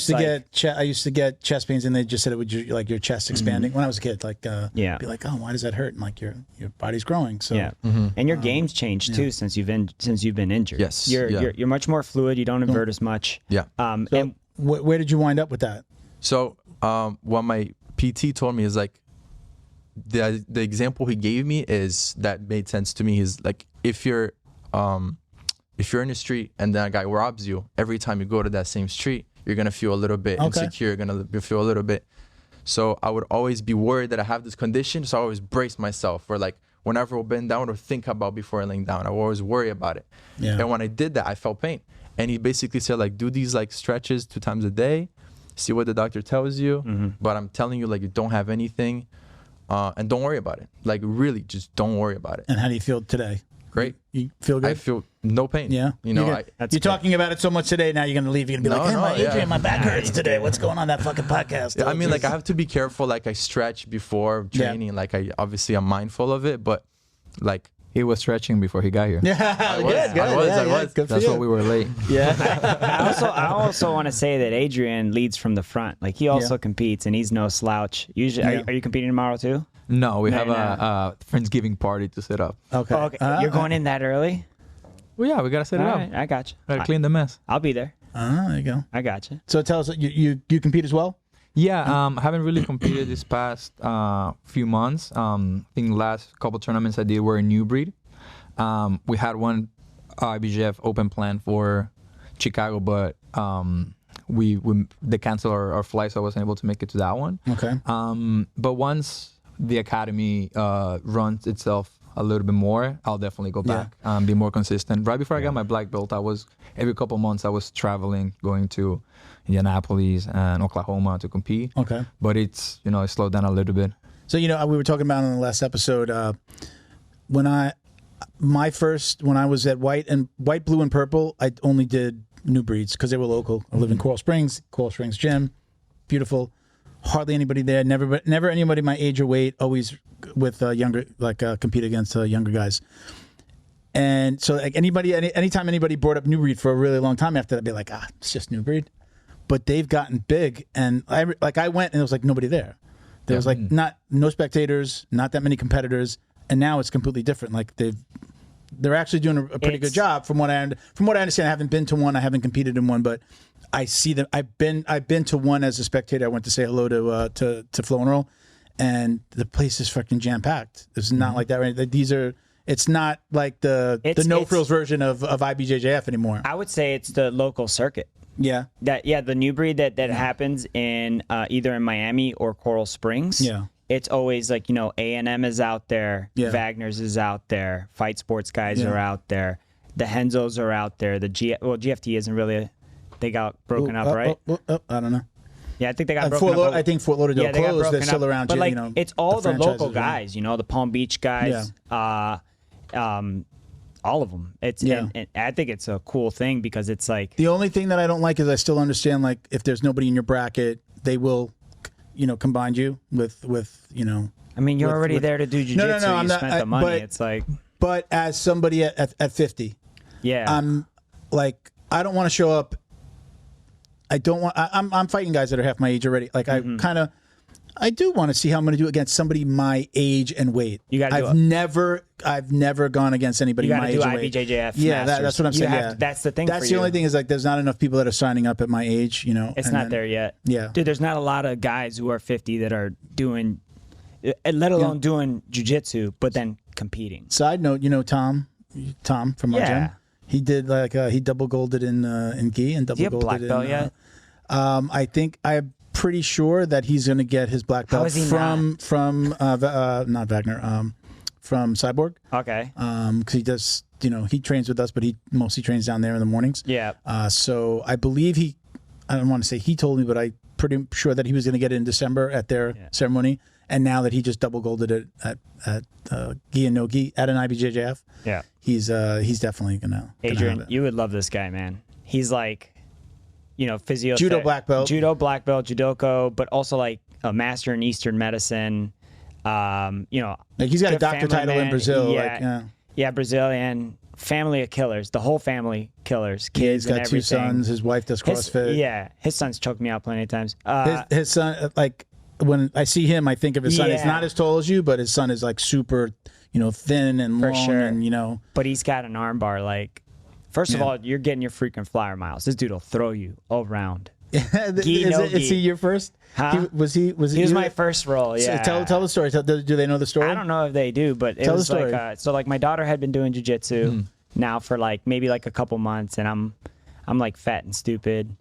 Speaker 1: used to get chest pains, and they just said it would like your chest expanding when I was a kid. Like, be like, oh, why does that hurt? And like your body's growing. So
Speaker 3: and your game's changed too since you've been injured.
Speaker 2: Yes.
Speaker 3: You're much more fluid. You don't invert as much.
Speaker 2: Yeah.
Speaker 1: So and where did you wind up with that?
Speaker 2: So what my PT told me is like the example he gave me is that made sense to me. Is like if you're in the street and then a guy robs you, every time you go to that same street, you're going to feel a little bit insecure. You're going to feel a little bit. So I would always be worried that I have this condition. So I always brace myself, or like whenever I bend down or think about before I lay down, I would always worry about it. Yeah. And when I did that, I felt pain. And he basically said like, do these like stretches 2 times a day, see what the doctor tells you. But I'm telling you, like, you don't have anything, and don't worry about it. Like really, just don't worry about it.
Speaker 1: And how do you feel today?
Speaker 2: Great.
Speaker 1: You feel good?
Speaker 2: I feel no pain.
Speaker 1: Yeah.
Speaker 2: You're
Speaker 1: talking about it so much today. Now you're going to leave. You're going to be like, hey, Adrian, my back hurts today. What's going on that fucking podcast?
Speaker 2: Yeah, I mean, like I have to be careful. Like I stretch before training. Yeah. Like I'm mindful of it, but like
Speaker 4: he was stretching before he got here.
Speaker 1: Yeah. I was. Good
Speaker 4: That's why we were late.
Speaker 1: Yeah.
Speaker 3: I also want to say that Adrian leads from the front. Like he also competes, and he's no slouch. Usually, are you competing tomorrow too?
Speaker 4: No, we have a Friendsgiving party to set up.
Speaker 3: Okay. You're going in that early?
Speaker 4: Well, yeah, we got to set it up.
Speaker 3: Right, I got you.
Speaker 4: Got to clean the mess.
Speaker 3: I'll be there.
Speaker 1: There you go.
Speaker 3: I got you.
Speaker 1: So tell us, you compete as well?
Speaker 4: Yeah, I haven't really competed this past few months. I think last couple tournaments I did were in New Breed. We had one IBJJF open plan for Chicago, but they canceled our flight, so I wasn't able to make it to that one.
Speaker 1: Okay.
Speaker 4: But once the academy runs itself a little bit more, I'll definitely go back, be more consistent. Right before I got my black belt, every couple months I was traveling, going to Indianapolis and Oklahoma to compete. Okay. But it's, it slowed down a little bit.
Speaker 1: So, we were talking about in the last episode, when I was at white, blue, and purple, I only did new breeds because they were local. I live in Coral Springs gym, beautiful. Hardly anybody there. Never anybody my age or weight. Always with younger, compete against younger guys. And so, like anytime anybody brought up new breed for a really long time after that, I'd be like, it's just new breed. But they've gotten big, and I went and there was like nobody there. There was like no spectators, not that many competitors, and now it's completely different. Like they're actually doing a pretty good job from what I understand. I haven't been to one. I haven't competed in one, but I see them. I've been to one as a spectator. I went to say hello to Flo and Roll, and the place is fucking jam packed. It's not like that. Right? It's not like the no frills version of IBJJF anymore.
Speaker 3: I would say it's the local circuit.
Speaker 1: Yeah.
Speaker 3: The new breed that happens in either in Miami or Coral Springs.
Speaker 1: Yeah.
Speaker 3: It's always like, A&M is out there, Wagner's is out there, Fight Sports guys are out there. The Henzos are out there. GFT isn't really. They got broken up, right?
Speaker 1: I don't know.
Speaker 3: Yeah, I think they got broken up.
Speaker 1: I think Fort Lauderdale closed. They're still around.
Speaker 3: But it's all the local guys. The Palm Beach guys. Yeah. All of them. And I think it's a cool thing because it's like
Speaker 1: the only thing that I don't like is I still understand like if there's nobody in your bracket, they will, combine you with.
Speaker 3: I mean, you're already there to do jiu-jitsu. No, you spent the money. It's like.
Speaker 1: But as somebody at 50, I'm like I don't want to show up. I don't want. I'm fighting guys that are half my age already. Like I do want to see how I'm going to do against somebody my age and weight.
Speaker 3: You got to.
Speaker 1: I've never gone against anybody my age and weight.
Speaker 3: IBJJF.
Speaker 1: Yeah, that's what I'm saying.
Speaker 3: That's the thing.
Speaker 1: That's the only thing is like there's not enough people that are signing up at my age.
Speaker 3: It's not there yet.
Speaker 1: Yeah,
Speaker 3: dude, there's not a lot of guys who are 50 that are doing, let alone doing jiu-jitsu, but then competing.
Speaker 1: Side note, Tom from our gym. He did he double golded in gi and double golded in.
Speaker 3: Belt yet?
Speaker 1: I think I'm pretty sure that he's going to get his black belt from not Wagner, from Cyborg.
Speaker 3: Okay.
Speaker 1: Because he does, he trains with us, but he mostly trains down there in the mornings.
Speaker 3: Yeah.
Speaker 1: So I believe I don't want to say he told me, but I'm pretty sure that he was going to get it in December at their ceremony. And now that he just double golded it at gi and no gi at an IBJJF, he's definitely gonna.
Speaker 3: Adrian, you would love this guy, man. He's like, physio,
Speaker 1: judo black belt,
Speaker 3: judoka, but also like a master in Eastern medicine.
Speaker 1: Like he's got a doctor title in Brazil.
Speaker 3: Brazilian family of killers. The whole family killers. Kids.
Speaker 1: He's got
Speaker 3: and
Speaker 1: 2 sons. His wife does CrossFit.
Speaker 3: His son's choked me out plenty of times.
Speaker 1: His son, like. When I see him, I think of his son. He's not as tall as you, but his son is like super, thin and long. And,
Speaker 3: But he's got an arm bar. Like, first of all, you're getting your freaking flyer miles. This dude will throw you all around.
Speaker 1: Is he your first?
Speaker 3: Huh?
Speaker 1: He was my
Speaker 3: first role. Yeah.
Speaker 1: So tell the story. Do they know the story?
Speaker 3: I don't know if they do, but it was like so. Like my daughter had been doing jiu-jitsu now for maybe a couple months, and I'm like fat and stupid.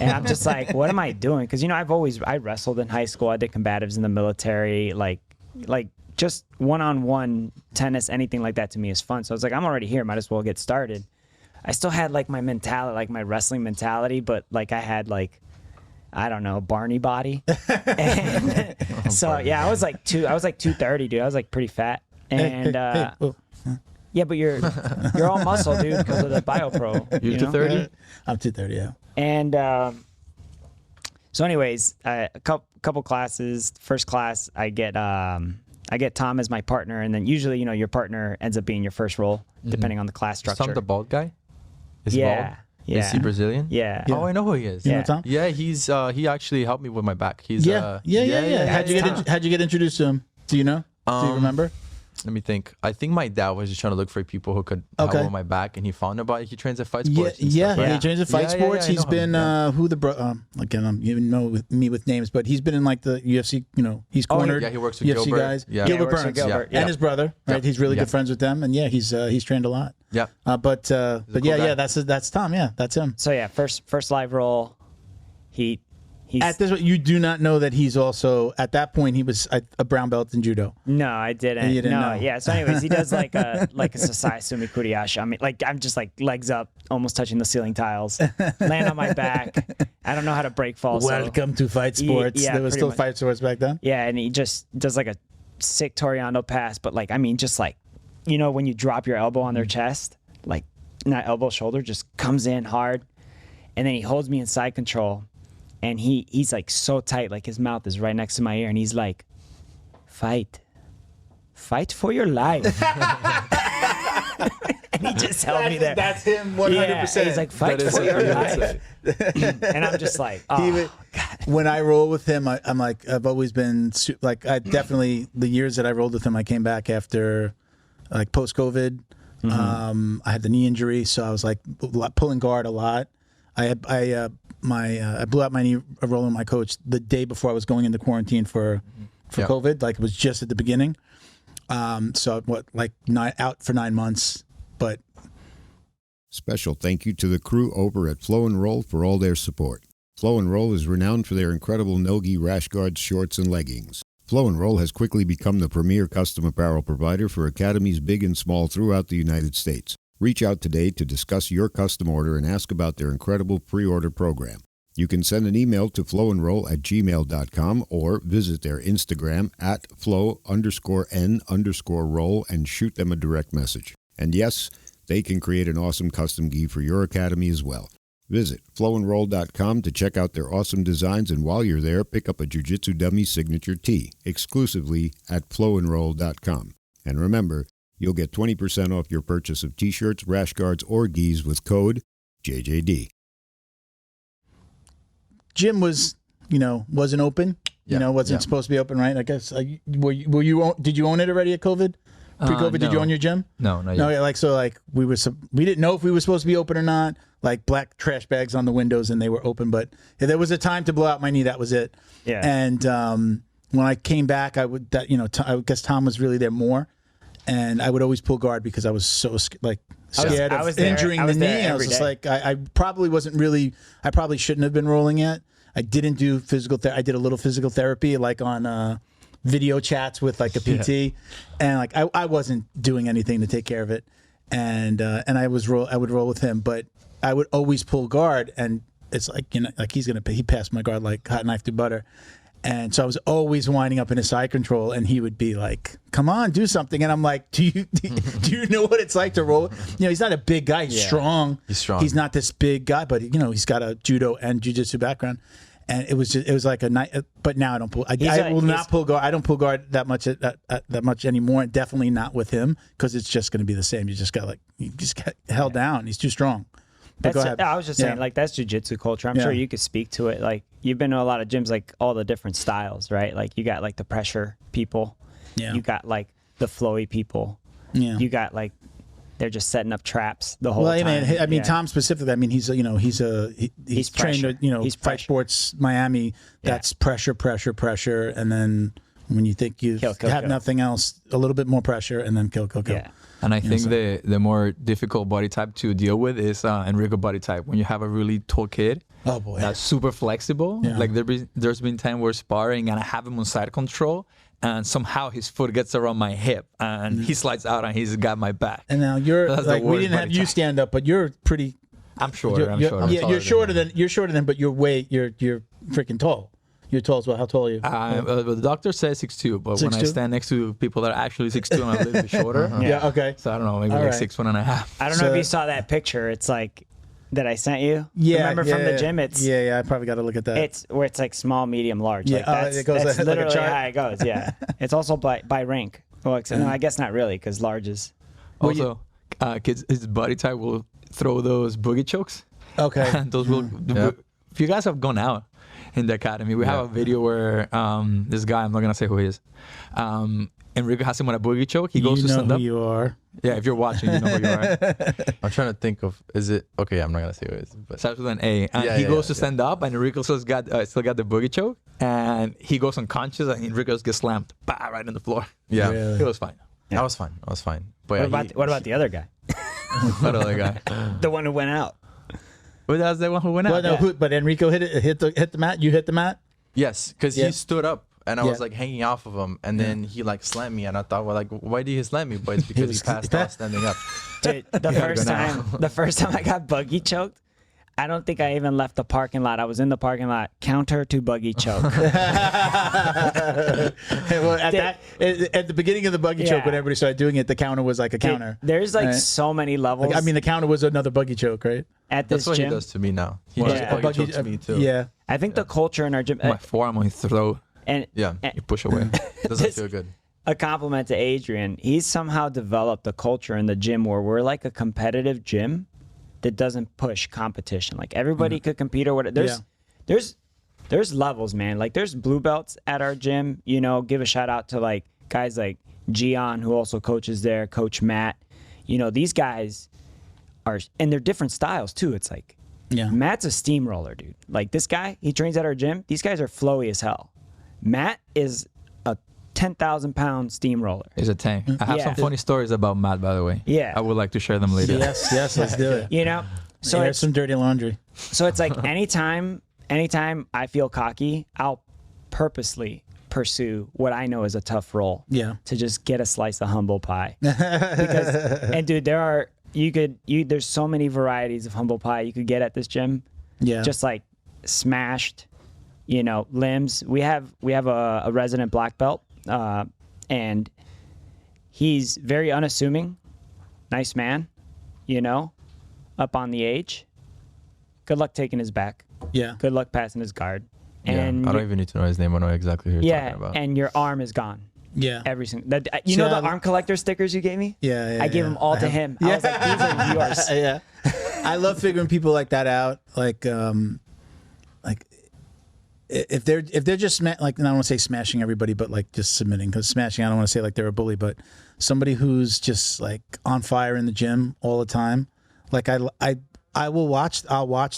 Speaker 3: And I'm just like, what am I doing? Because I wrestled in high school. I did combatives in the military. Like just one-on-one tennis, anything like that to me is fun. So I was like, I'm already here. Might as well get started. I still had my mentality, my wrestling mentality, but I had I don't know, Barney body. And so I was like 230, dude. I was pretty fat. And yeah, but you're all muscle, dude, because of the BioPro.
Speaker 4: You're 230?
Speaker 1: I'm 230, yeah.
Speaker 3: And so anyways, a couple classes. First class, I get Tom as my partner, and then usually, your partner ends up being your first role, depending on the class structure.
Speaker 2: Is Tom the bald guy? Is he bald?
Speaker 3: Yeah.
Speaker 2: Is he Brazilian?
Speaker 3: Yeah.
Speaker 2: Oh, I know who he is.
Speaker 1: You know Tom?
Speaker 2: Yeah, he's he actually helped me with my back. He's
Speaker 1: yeah. How'd you get introduced to him? Do you know? Do you remember?
Speaker 2: Let me think. I think my dad was just trying to look for people who could help with my back, and he found about it. He trains at Fight Sports.
Speaker 1: He trains at Fight Sports. He's been again, you know with names, but he's been in the UFC. He's cornered.
Speaker 2: He works with
Speaker 1: UFC
Speaker 2: Gilbert.
Speaker 1: guys.
Speaker 2: Yeah.
Speaker 1: Gilbert Burns and his brother. Right, he's really good friends with them, and he's trained a lot.
Speaker 2: Yeah.
Speaker 1: But that's Tom. Yeah, that's him.
Speaker 3: So first live roll, he's
Speaker 1: at this, you do not know that he's also at that point he was a brown belt in judo.
Speaker 3: No, I didn't.
Speaker 1: You didn't know.
Speaker 3: Yeah. So, anyways, he does a Sasai Sumi Kuriyashi. I mean, I'm just legs up, almost touching the ceiling tiles, land on my back. I don't know how to break fall.
Speaker 1: Welcome to Fight Sports. There was still Fight Sports back then.
Speaker 3: Yeah, and he just does a sick Toriano pass, but when you drop your elbow on their chest, not elbow shoulder, just comes in hard, and then he holds me in side control. And he's so tight, his mouth is right next to my ear, and he's like, fight for your life. And he just held me there.
Speaker 1: That's him 100%.
Speaker 3: Yeah, he's like, fight for your life. And I'm just like, oh, God.
Speaker 1: When I roll with him, I'm I've always been I definitely, the years that I rolled with him, I came back after post-COVID. I had the knee injury, so I was pulling guard a lot. I blew out my knee rolling my coach the day before I was going into quarantine for COVID. It was just at the beginning. So out for 9 months, but.
Speaker 5: Special thank you to the crew over at Flow and Roll for all their support. Flow and Roll is renowned for their incredible no-gi rash guards, shorts, and leggings. Flow and Roll has quickly become the premier custom apparel provider for academies big and small throughout the United States. Reach out today to discuss your custom order and ask about their incredible pre-order program. You can send an email to flowandroll@gmail.com or visit their Instagram at flow_n_roll and shoot them a direct message. And yes, they can create an awesome custom gi for your academy as well. Visit flowandroll.com to check out their awesome designs, and while you're there, pick up a Jiu-Jitsu Dummy signature tee exclusively at flowandroll.com. And remember, you'll get 20% off your purchase of t-shirts, rash guards, or gis with code JJD.
Speaker 1: Gym was, wasn't open. Wasn't supposed to be open, right? I guess. Did you own it already at COVID? Pre-COVID,
Speaker 4: No.
Speaker 1: Did you own your gym?
Speaker 4: No, not
Speaker 1: No,
Speaker 4: yet.
Speaker 1: we didn't know if we were supposed to be open or not. Like black trash bags on the windows, and they were open. But if there was a time to blow out my knee, that was it.
Speaker 3: Yeah.
Speaker 1: And when I came back, I guess Tom was really there more, and I would always pull guard because I was so scared of injuring the knee. I was just like, I probably wasn't really. I probably shouldn't have been rolling it. I didn't do physical therapy. I did a little physical therapy, like on video chats with like a PT, and like I wasn't doing anything to take care of it, and I would roll with him, but I would always pull guard, and it's like he passed my guard like hot knife through butter. And so I was always winding up in his side control, and he would be like, "Come on, do something." And I'm like, "Do you know what it's like to roll?" He's not a big guy. He's strong.
Speaker 2: He's strong.
Speaker 1: He's not this big guy, but he's got a judo and jiu-jitsu background. And it was like a night. But now I don't pull. I will not pull guard. I don't pull guard that much anymore. Definitely not with him, because it's just going to be the same. You just got held down. He's too strong.
Speaker 3: I was just saying, like, that's jiu-jitsu culture. I'm sure you could speak to it. Like, you've been to a lot of gyms, like all the different styles, right? Like, you got like the pressure people.
Speaker 1: Yeah.
Speaker 3: You got like the flowy people.
Speaker 1: Yeah.
Speaker 3: You got like they're just setting up traps the whole time.
Speaker 1: I mean, Tom specifically. I mean, he's trained
Speaker 3: pressure.
Speaker 1: at
Speaker 3: He's
Speaker 1: Fight
Speaker 3: pressure.
Speaker 1: Sports Miami. That's pressure, and then when you think you
Speaker 3: Kill,
Speaker 1: have
Speaker 3: kill.
Speaker 1: nothing else, a little bit more pressure, and then kill.
Speaker 3: Yeah.
Speaker 4: And I think the more difficult body type to deal with is Enrico body type. When you have a really tall kid,
Speaker 1: Oh boy.
Speaker 4: that's super flexible.
Speaker 1: Yeah.
Speaker 4: Like there's been time we're sparring and I have him on side control, and somehow his foot gets around my hip and he slides out and he's got my back.
Speaker 1: And now you're
Speaker 4: That's the
Speaker 1: like, we
Speaker 4: worst
Speaker 1: didn't have
Speaker 4: body
Speaker 1: you
Speaker 4: type.
Speaker 1: stand up, but you're pretty.
Speaker 4: I'm shorter. I'm
Speaker 1: You're
Speaker 4: shorter.
Speaker 1: you're shorter than, but you're freaking tall. You're tall as well. How tall are you?
Speaker 4: The doctor says 6'2", but when I
Speaker 1: 6'2"? stand
Speaker 4: next to people that are actually 6'2", I'm a little bit shorter.
Speaker 1: Yeah. Okay.
Speaker 4: So I don't know, maybe
Speaker 1: All
Speaker 4: like
Speaker 1: right.
Speaker 4: 6'1.5".
Speaker 3: I don't know if you saw that picture. It's like that I sent you.
Speaker 1: Yeah.
Speaker 3: Remember from the gym? It's
Speaker 1: I probably got to look at that.
Speaker 3: it's where it's like small, medium, large.
Speaker 1: Yeah,
Speaker 3: Like that's,
Speaker 1: it goes
Speaker 3: that's
Speaker 1: like a
Speaker 3: literally
Speaker 1: chart.
Speaker 3: how it goes. Yeah. It's also by rank. Well, no, I guess not really, because large is.
Speaker 4: Also, kids, his body type will throw those boogie chokes.
Speaker 1: Okay.
Speaker 4: And those will. If you guys have gone out in the academy, we have a video where this guy, I'm not gonna say who he is, Enrico has him on a boogie choke. He goes to stand up.
Speaker 1: You are.
Speaker 4: Yeah, if you're watching, you know who you are.
Speaker 2: I'm trying to think of, is it, okay, I'm not going to say who it is. But
Speaker 4: Starts with an A. And he goes to stand up, and Enrico still got the boogie choke, and he goes unconscious, and Enrico gets slammed, right on the floor.
Speaker 2: yeah,
Speaker 1: Really?
Speaker 4: It was fine.
Speaker 2: I was fine. But
Speaker 3: What about the other guy?
Speaker 4: What other guy?
Speaker 3: The one who went out.
Speaker 4: Well, that was the one who went out.
Speaker 1: Well, no, but Enrico hit the mat. You hit the mat.
Speaker 2: Yes, because
Speaker 1: Yeah.
Speaker 2: he stood up and I was
Speaker 1: Yeah.
Speaker 2: like hanging off of him, and then he like slammed me, and I thought, well, like, why did he slam me? But it's because he passed out standing up.
Speaker 3: Dude, the first time I got buggy choked, I don't think I even left the parking lot. I was in the parking lot. Counter to buggy choke.
Speaker 1: Well, at the beginning of the buggy choke, when everybody started doing it, the counter was like a counter.
Speaker 3: There's like
Speaker 1: Right.
Speaker 3: so many levels.
Speaker 1: Like, I mean, the counter was another buggy choke, right?
Speaker 3: at this
Speaker 2: That's what
Speaker 3: gym.
Speaker 2: he does to me now. He
Speaker 3: Yeah.
Speaker 2: just
Speaker 3: A
Speaker 2: buggy chokes me too.
Speaker 1: Yeah.
Speaker 3: I think the culture in our gym,
Speaker 4: My forearm on his throat.
Speaker 3: and
Speaker 2: Yeah.
Speaker 4: You push away.
Speaker 2: Doesn't
Speaker 3: This-
Speaker 2: feel good.
Speaker 3: a compliment to Adrian. He's somehow developed a culture in the gym where we're like a competitive gym that doesn't push competition. Like everybody could compete or whatever. There's levels, man. Like there's blue belts at our gym. You know, give a shout out to like guys like Gian, who also coaches there, Coach Matt. You know, these guys are, and they're different styles too. It's like,
Speaker 1: Yeah.
Speaker 3: Matt's a steamroller, dude. Like this guy, he trains at our gym. These guys are flowy as hell. Matt is a 10,000-pound steamroller.
Speaker 4: He's a tank. I have
Speaker 3: Yeah.
Speaker 4: some funny stories about Matt, by the way.
Speaker 3: Yeah.
Speaker 4: I would like to share them later.
Speaker 1: Yes, let's do it.
Speaker 3: You know, so
Speaker 1: Here's
Speaker 3: it's
Speaker 1: some dirty laundry.
Speaker 3: so it's like anytime I feel cocky, I'll purposely pursue what I know is a tough role.
Speaker 1: Yeah.
Speaker 3: To just get a slice of humble pie. And dude, there are there's so many varieties of humble pie you could get at this gym.
Speaker 1: Yeah.
Speaker 3: Just like smashed, limbs. We have a resident black belt, and he's very unassuming, nice man, up on the age. Good luck taking his back.
Speaker 1: Yeah.
Speaker 3: Good luck passing his guard.
Speaker 2: Yeah,
Speaker 3: And
Speaker 2: I don't even need to know his name. I know exactly who you're talking about.
Speaker 3: and your arm is gone.
Speaker 1: Yeah.
Speaker 3: Every single. The arm collector stickers you gave me?
Speaker 1: Yeah.
Speaker 3: I gave them all to him. I was like, these are yours.
Speaker 1: Yeah. I love figuring people like that out. Like if they're just and I don't want to say smashing everybody, but like just submitting, because smashing, I don't want to say like they're a bully, but somebody who's just like on fire in the gym all the time. Like I'll watch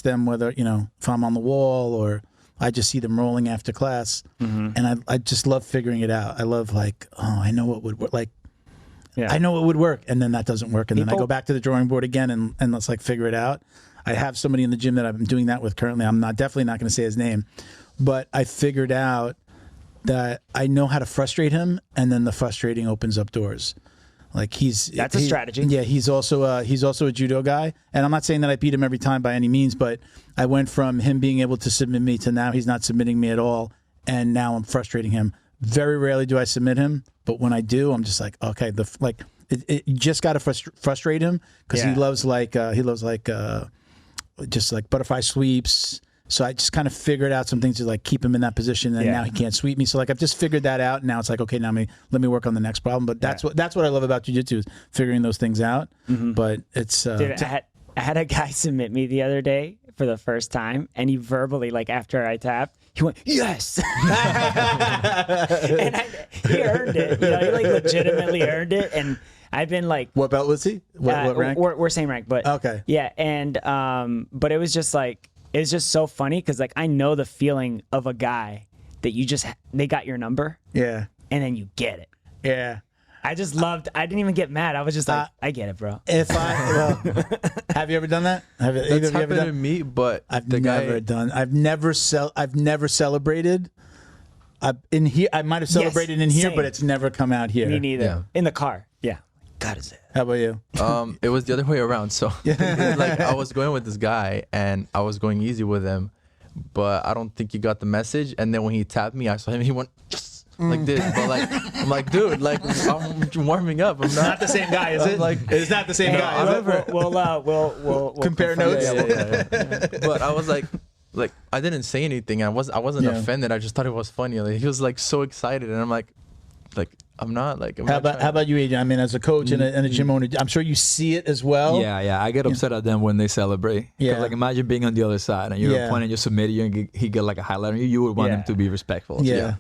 Speaker 1: them, whether, if I'm on the wall or I just see them rolling after class, and I just love figuring it out. I love I know what would work. I know what would work, and then that doesn't work, and then I go back to the drawing board again and let's figure it out. I have somebody in the gym that I'm doing that with currently. I'm definitely not going to say his name, but I figured out that I know how to frustrate him, and then the frustrating opens up doors. That's a strategy. Yeah, he's also a judo guy, and I'm not saying that I beat him every time by any means, but I went from him being able to submit me to now he's not submitting me at all, and now I'm frustrating him. Very rarely do I submit him, but when I do, I'm just like, okay, you just got to frustrate him, because he loves just like butterfly sweeps. So I just kind of figured out some things to keep him in that position, and now he can't sweep me. So I've just figured that out. And now it's okay, now let me work on the next problem. But that's what I love about jiu-jitsu, is figuring those things out. But it's
Speaker 3: dude, I had a guy submit me the other day for the first time, and he verbally, after I tapped, he went, yes. And he earned it. He legitimately earned it. And I've been
Speaker 1: what belt was he? What rank?
Speaker 3: We're same rank, but
Speaker 1: okay.
Speaker 3: Yeah, and but it was just it's just so funny, because I know the feeling of a guy that they got your number. Yeah. And then you get it. Yeah. I didn't even get mad. I was just I get it, bro.
Speaker 1: Have you ever done that?
Speaker 2: That's happened to me, but
Speaker 1: I've never celebrated. I might have celebrated in here,
Speaker 3: same.
Speaker 1: but it's never come out here.
Speaker 3: Me neither. Yeah. In the car. Yeah. God is it.
Speaker 1: How about you?
Speaker 2: It was the other way around. So I was going with this guy, and I was going easy with him, but I don't think he got the message. And then when he tapped me, I saw him. He went just like this. But I'm like, dude, I'm warming up. I'm not
Speaker 1: the same guy, is it? It's not the same guy.
Speaker 3: We'll
Speaker 1: compare notes.
Speaker 2: Yeah. But I was like I didn't say anything. I wasn't offended. I just thought it was funny. He was so excited, and I'm like. I'm not
Speaker 1: how about you, Adrian? I mean, as a coach and a gym owner, I'm sure you see it as well.
Speaker 4: Yeah. I get upset at them when they celebrate. Yeah. Imagine being on the other side and your opponent just submitted you and he get a highlight on you. You would want him to be respectful.
Speaker 3: Yeah.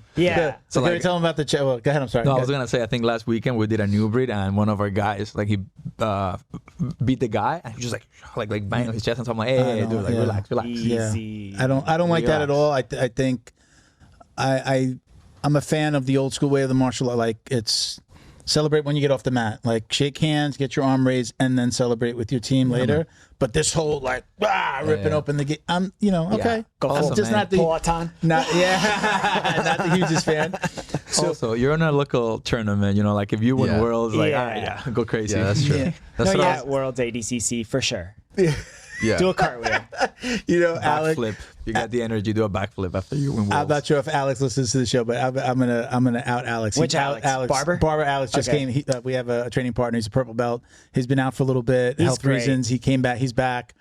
Speaker 1: So can we tell him about the Well, go ahead. I'm sorry.
Speaker 4: No, I was gonna say, I think last weekend we did a new breed, and one of our guys he beat the guy, and he was just bang on his chest, and so I'm like, hey, dude, relax.
Speaker 3: Easy.
Speaker 1: Yeah. I don't like that at all. I think I'm a fan of the old school way of the martial art. It's celebrate when you get off the mat. Shake hands, get your arm raised, and then celebrate with your team later. Man. But this whole ripping open the game, I'm okay.
Speaker 3: Go
Speaker 1: just not the not the hugest fan.
Speaker 4: So also, you're in a local tournament. If you win worlds, go crazy.
Speaker 2: Yeah, that's true.
Speaker 3: That's Worlds ADCC for sure.
Speaker 2: Yeah.
Speaker 3: Do a cartwheel.
Speaker 1: Alex.
Speaker 4: Backflip. You got the energy. Do a backflip after you win worlds. I'm
Speaker 1: not sure if Alex listens to the show, but I'm gonna out Alex.
Speaker 3: Which Alex? Barber
Speaker 1: Alex just came. We have a training partner. He's a purple belt. He's been out for a little bit, health
Speaker 3: great.
Speaker 1: reasons. He came back. He's back.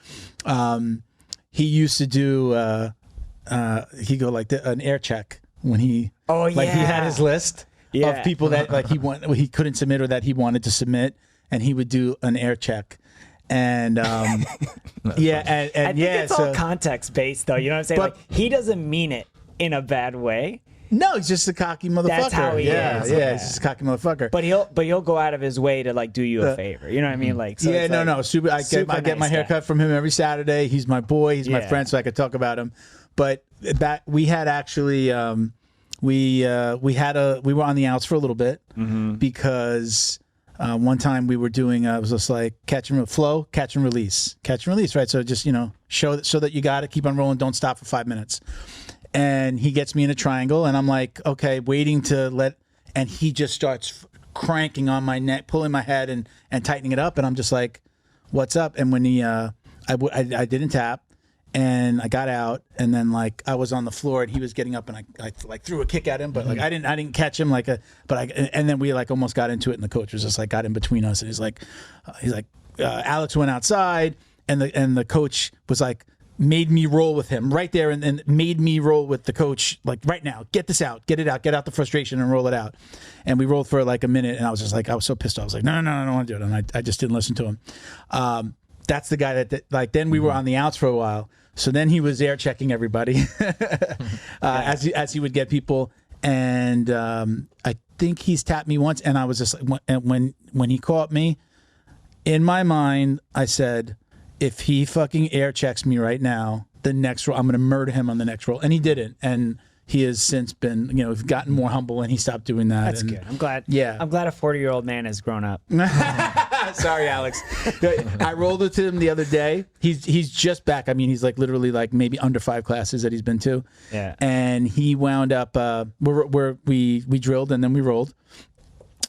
Speaker 1: He used to do. He go an air check when he.
Speaker 3: Oh yeah.
Speaker 1: He had his list of people that he couldn't submit or that he wanted to submit, and he would do an air check. And I think
Speaker 3: it's all context based, though. You know what I'm saying?
Speaker 1: But,
Speaker 3: he doesn't mean it in a bad way.
Speaker 1: No, he's just a cocky motherfucker. That's
Speaker 3: how he is.
Speaker 1: Yeah, he's just a cocky motherfucker.
Speaker 3: But he'll go out of his way to do you a favor. You know what I mean?
Speaker 1: Super. I get my haircut from him every Saturday. He's my boy. He's my friend, so I could talk about him. But we had actually we were on the outs for a little bit because. One time we were doing, it was just catch and release, right? So just, show so that you got to keep on rolling, don't stop for 5 minutes. And he gets me in a triangle, and I'm like, okay, waiting to and he just starts cranking on my neck, pulling my head and tightening it up. And I'm just like, what's up? And when he, I didn't tap. And I got out, and then like I was on the floor, and he was getting up, and I like threw a kick at him, but like I didn't catch him and then we like almost got into it, and the coach was just like got in between us, and he's like, Alex went outside, and the coach was like made me roll with him right there, and made me roll with the coach like right now, get this out, get out the frustration and roll it out, and we rolled for like a minute, and I was just like I was so pissed off, I was like no, I don't want to do it, and I just didn't listen to him. That's the guy that like then we were on the outs for a while. So then he was air checking everybody as he would get people, and I think he's tapped me once, and I was just like, when he caught me, in my mind I said, if he fucking air checks me right now, the next roll I'm going to murder him on the next roll, and he didn't, and he has since been gotten more humble, and he stopped doing that.
Speaker 3: That's good. I'm glad.
Speaker 1: Yeah,
Speaker 3: I'm glad a 40-year-old man has grown up.
Speaker 1: Sorry, Alex. I rolled with him the other day. He's just back. I mean, he's like literally like maybe under 5 classes that he's been to.
Speaker 3: Yeah.
Speaker 1: And he wound up. We drilled and then we rolled,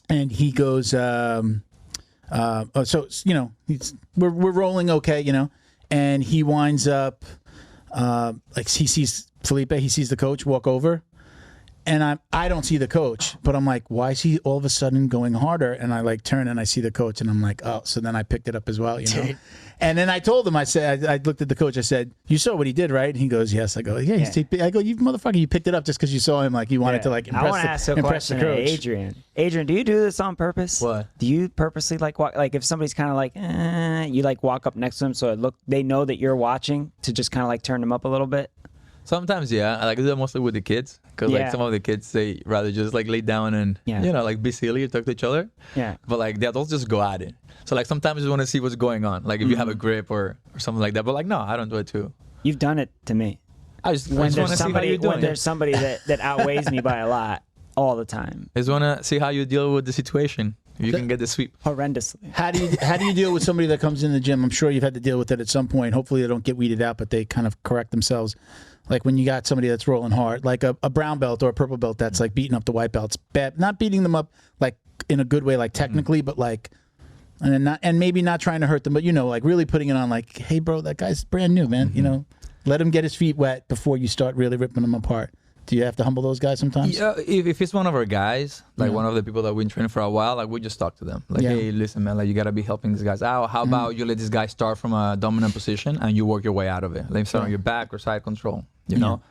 Speaker 1: and he goes. So we're rolling okay, and he winds up like he sees Felipe. He sees the coach walk over. And I don't see the coach, but I'm like, why is he all of a sudden going harder? And I like turn and I see the coach, and I'm like, oh. So then I picked it up as well, And then I told him, I said, I looked at the coach, I said, you saw what he did, right? And he goes, yes. I go, yeah. I go, you motherfucker, you picked it up just because you saw him, like you wanted to like impress.
Speaker 3: I want to ask a question to Adrian. Adrian, do you do this on purpose?
Speaker 4: What?
Speaker 3: Do you purposely like walk, like if somebody's kind of like, you like walk up next to them so they know that you're watching to just kind of like turn them up a little bit?
Speaker 4: Sometimes, yeah. I like do that mostly with the kids, because like some of the kids, they rather just like lay down and like be silly or talk to each other.
Speaker 3: Yeah.
Speaker 4: But like the adults just go at it. So like sometimes you want to see what's going on, like if you have a grip or something like that. But like no, I don't do it too.
Speaker 3: You've done it to me.
Speaker 4: I just want to see how you're doing.
Speaker 3: When there's somebody that outweighs me by a lot all the time.
Speaker 4: I just want to see how you deal with the situation. If you can get the sweep.
Speaker 3: Horrendously.
Speaker 1: How do you deal with somebody that comes in the gym? I'm sure you've had to deal with it at some point. Hopefully they don't get weeded out, but they kind of correct themselves. Like when you got somebody that's rolling hard, like a brown belt or a purple belt that's like beating up the white belts, bad, not beating them up like in a good way, like technically, but like, and maybe not trying to hurt them, but like really putting it on like, hey bro, that guy's brand new, man. Let him get his feet wet before you start really ripping them apart. Do you have to humble those guys sometimes?
Speaker 4: Yeah, if it's one of our guys, like one of the people that we've been training for a while, like we just talk to them. Like, hey, listen, man, like you gotta be helping these guys out. How about you let this guy start from a dominant position and you work your way out of it? Let him start on your back or side control. You know,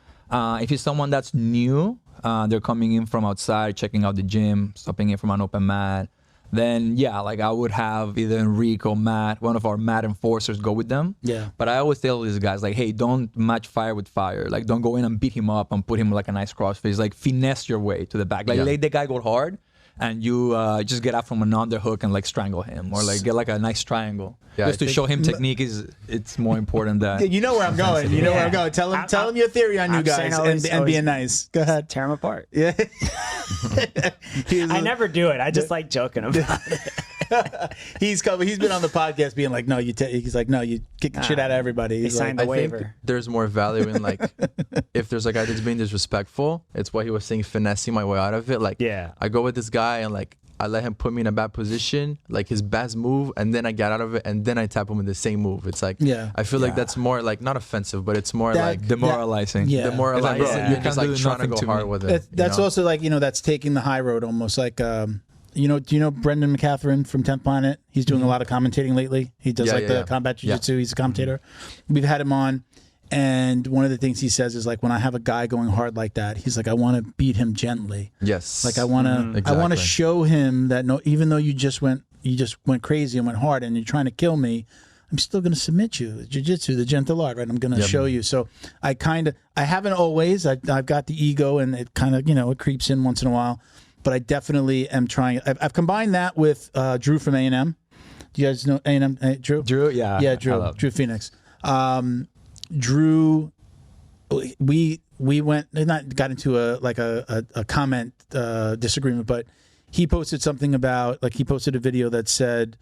Speaker 4: if it's someone that's new, they're coming in from outside, checking out the gym, stopping in from an open mat. Then like I would have either Enrico, Matt, one of our mat enforcers go with them. Yeah. But I always tell these guys like, hey, don't match fire with fire. Like don't go in and beat him up and put him like a nice crossface. Like finesse your way to the back. Like let the guy go hard, and you just get out from an underhook and like strangle him, or like get like a nice triangle. Yeah, just to show him technique it's more important than
Speaker 1: you know where I'm going. You know where I'm going. Tell him your theory on you guys and being nice. Go ahead.
Speaker 3: Tear him apart.
Speaker 1: Yeah.
Speaker 3: I never do it. I just like joking about it.
Speaker 1: He's been on the podcast being like, no, he's like, no, you kick the shit out of everybody.
Speaker 3: He signed the waiver.
Speaker 2: I think there's more value in like, if there's a guy that's being disrespectful, it's what he was saying, finessing my way out of it. Like, I go with this guy and like, I let him put me in a bad position, like his best move, and then I get out of it, and then I tap him with the same move. It's like, I feel like that's more like not offensive, but it's more like
Speaker 4: demoralizing.
Speaker 2: Demoralizing.
Speaker 4: Like,
Speaker 2: you're just like trying to go hard with it.
Speaker 1: That's also like, that's taking the high road almost. Like, do you know Brendan McCatherine from 10th Planet? He's doing a lot of commentating lately. He does the combat jiu-jitsu. He's a commentator. We've had him on. And one of the things he says is like, when I have a guy going hard like that, he's like, I want to beat him gently.
Speaker 2: Yes.
Speaker 1: Like I want to show him that even though you just went crazy and went hard and you're trying to kill me, I'm still going to submit you. Jiu-jitsu, the gentle art, right? I'm going to show you. So I haven't always. I've got the ego, and it kind of it creeps in once in a while. But I definitely am trying. I've combined that with Drew from A&M. Do you guys know A&M? Drew?
Speaker 4: Drew, yeah.
Speaker 1: Yeah, Drew Phoenix. Drew, we got into a comment disagreement, but he posted something about, like, he posted a video that said,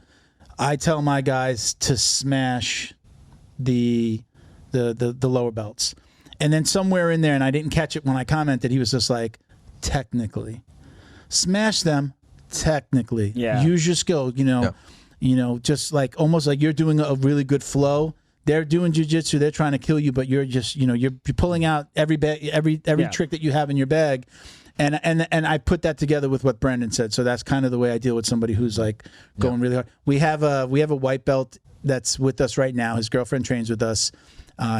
Speaker 1: I tell my guys to smash the lower belts, and then somewhere in there, and I didn't catch it when I commented, he was just like, technically smash them, technically use your skill, you know, just like almost like you're doing a really good flow. They're doing jiu-jitsu, they're trying to kill you, but you're just, you know, you're pulling out every trick that you have in your bag. And I put that together with what Brendan said. So that's kind of the way I deal with somebody who's like going really hard. We have a white belt that's with us right now. His girlfriend trains with us.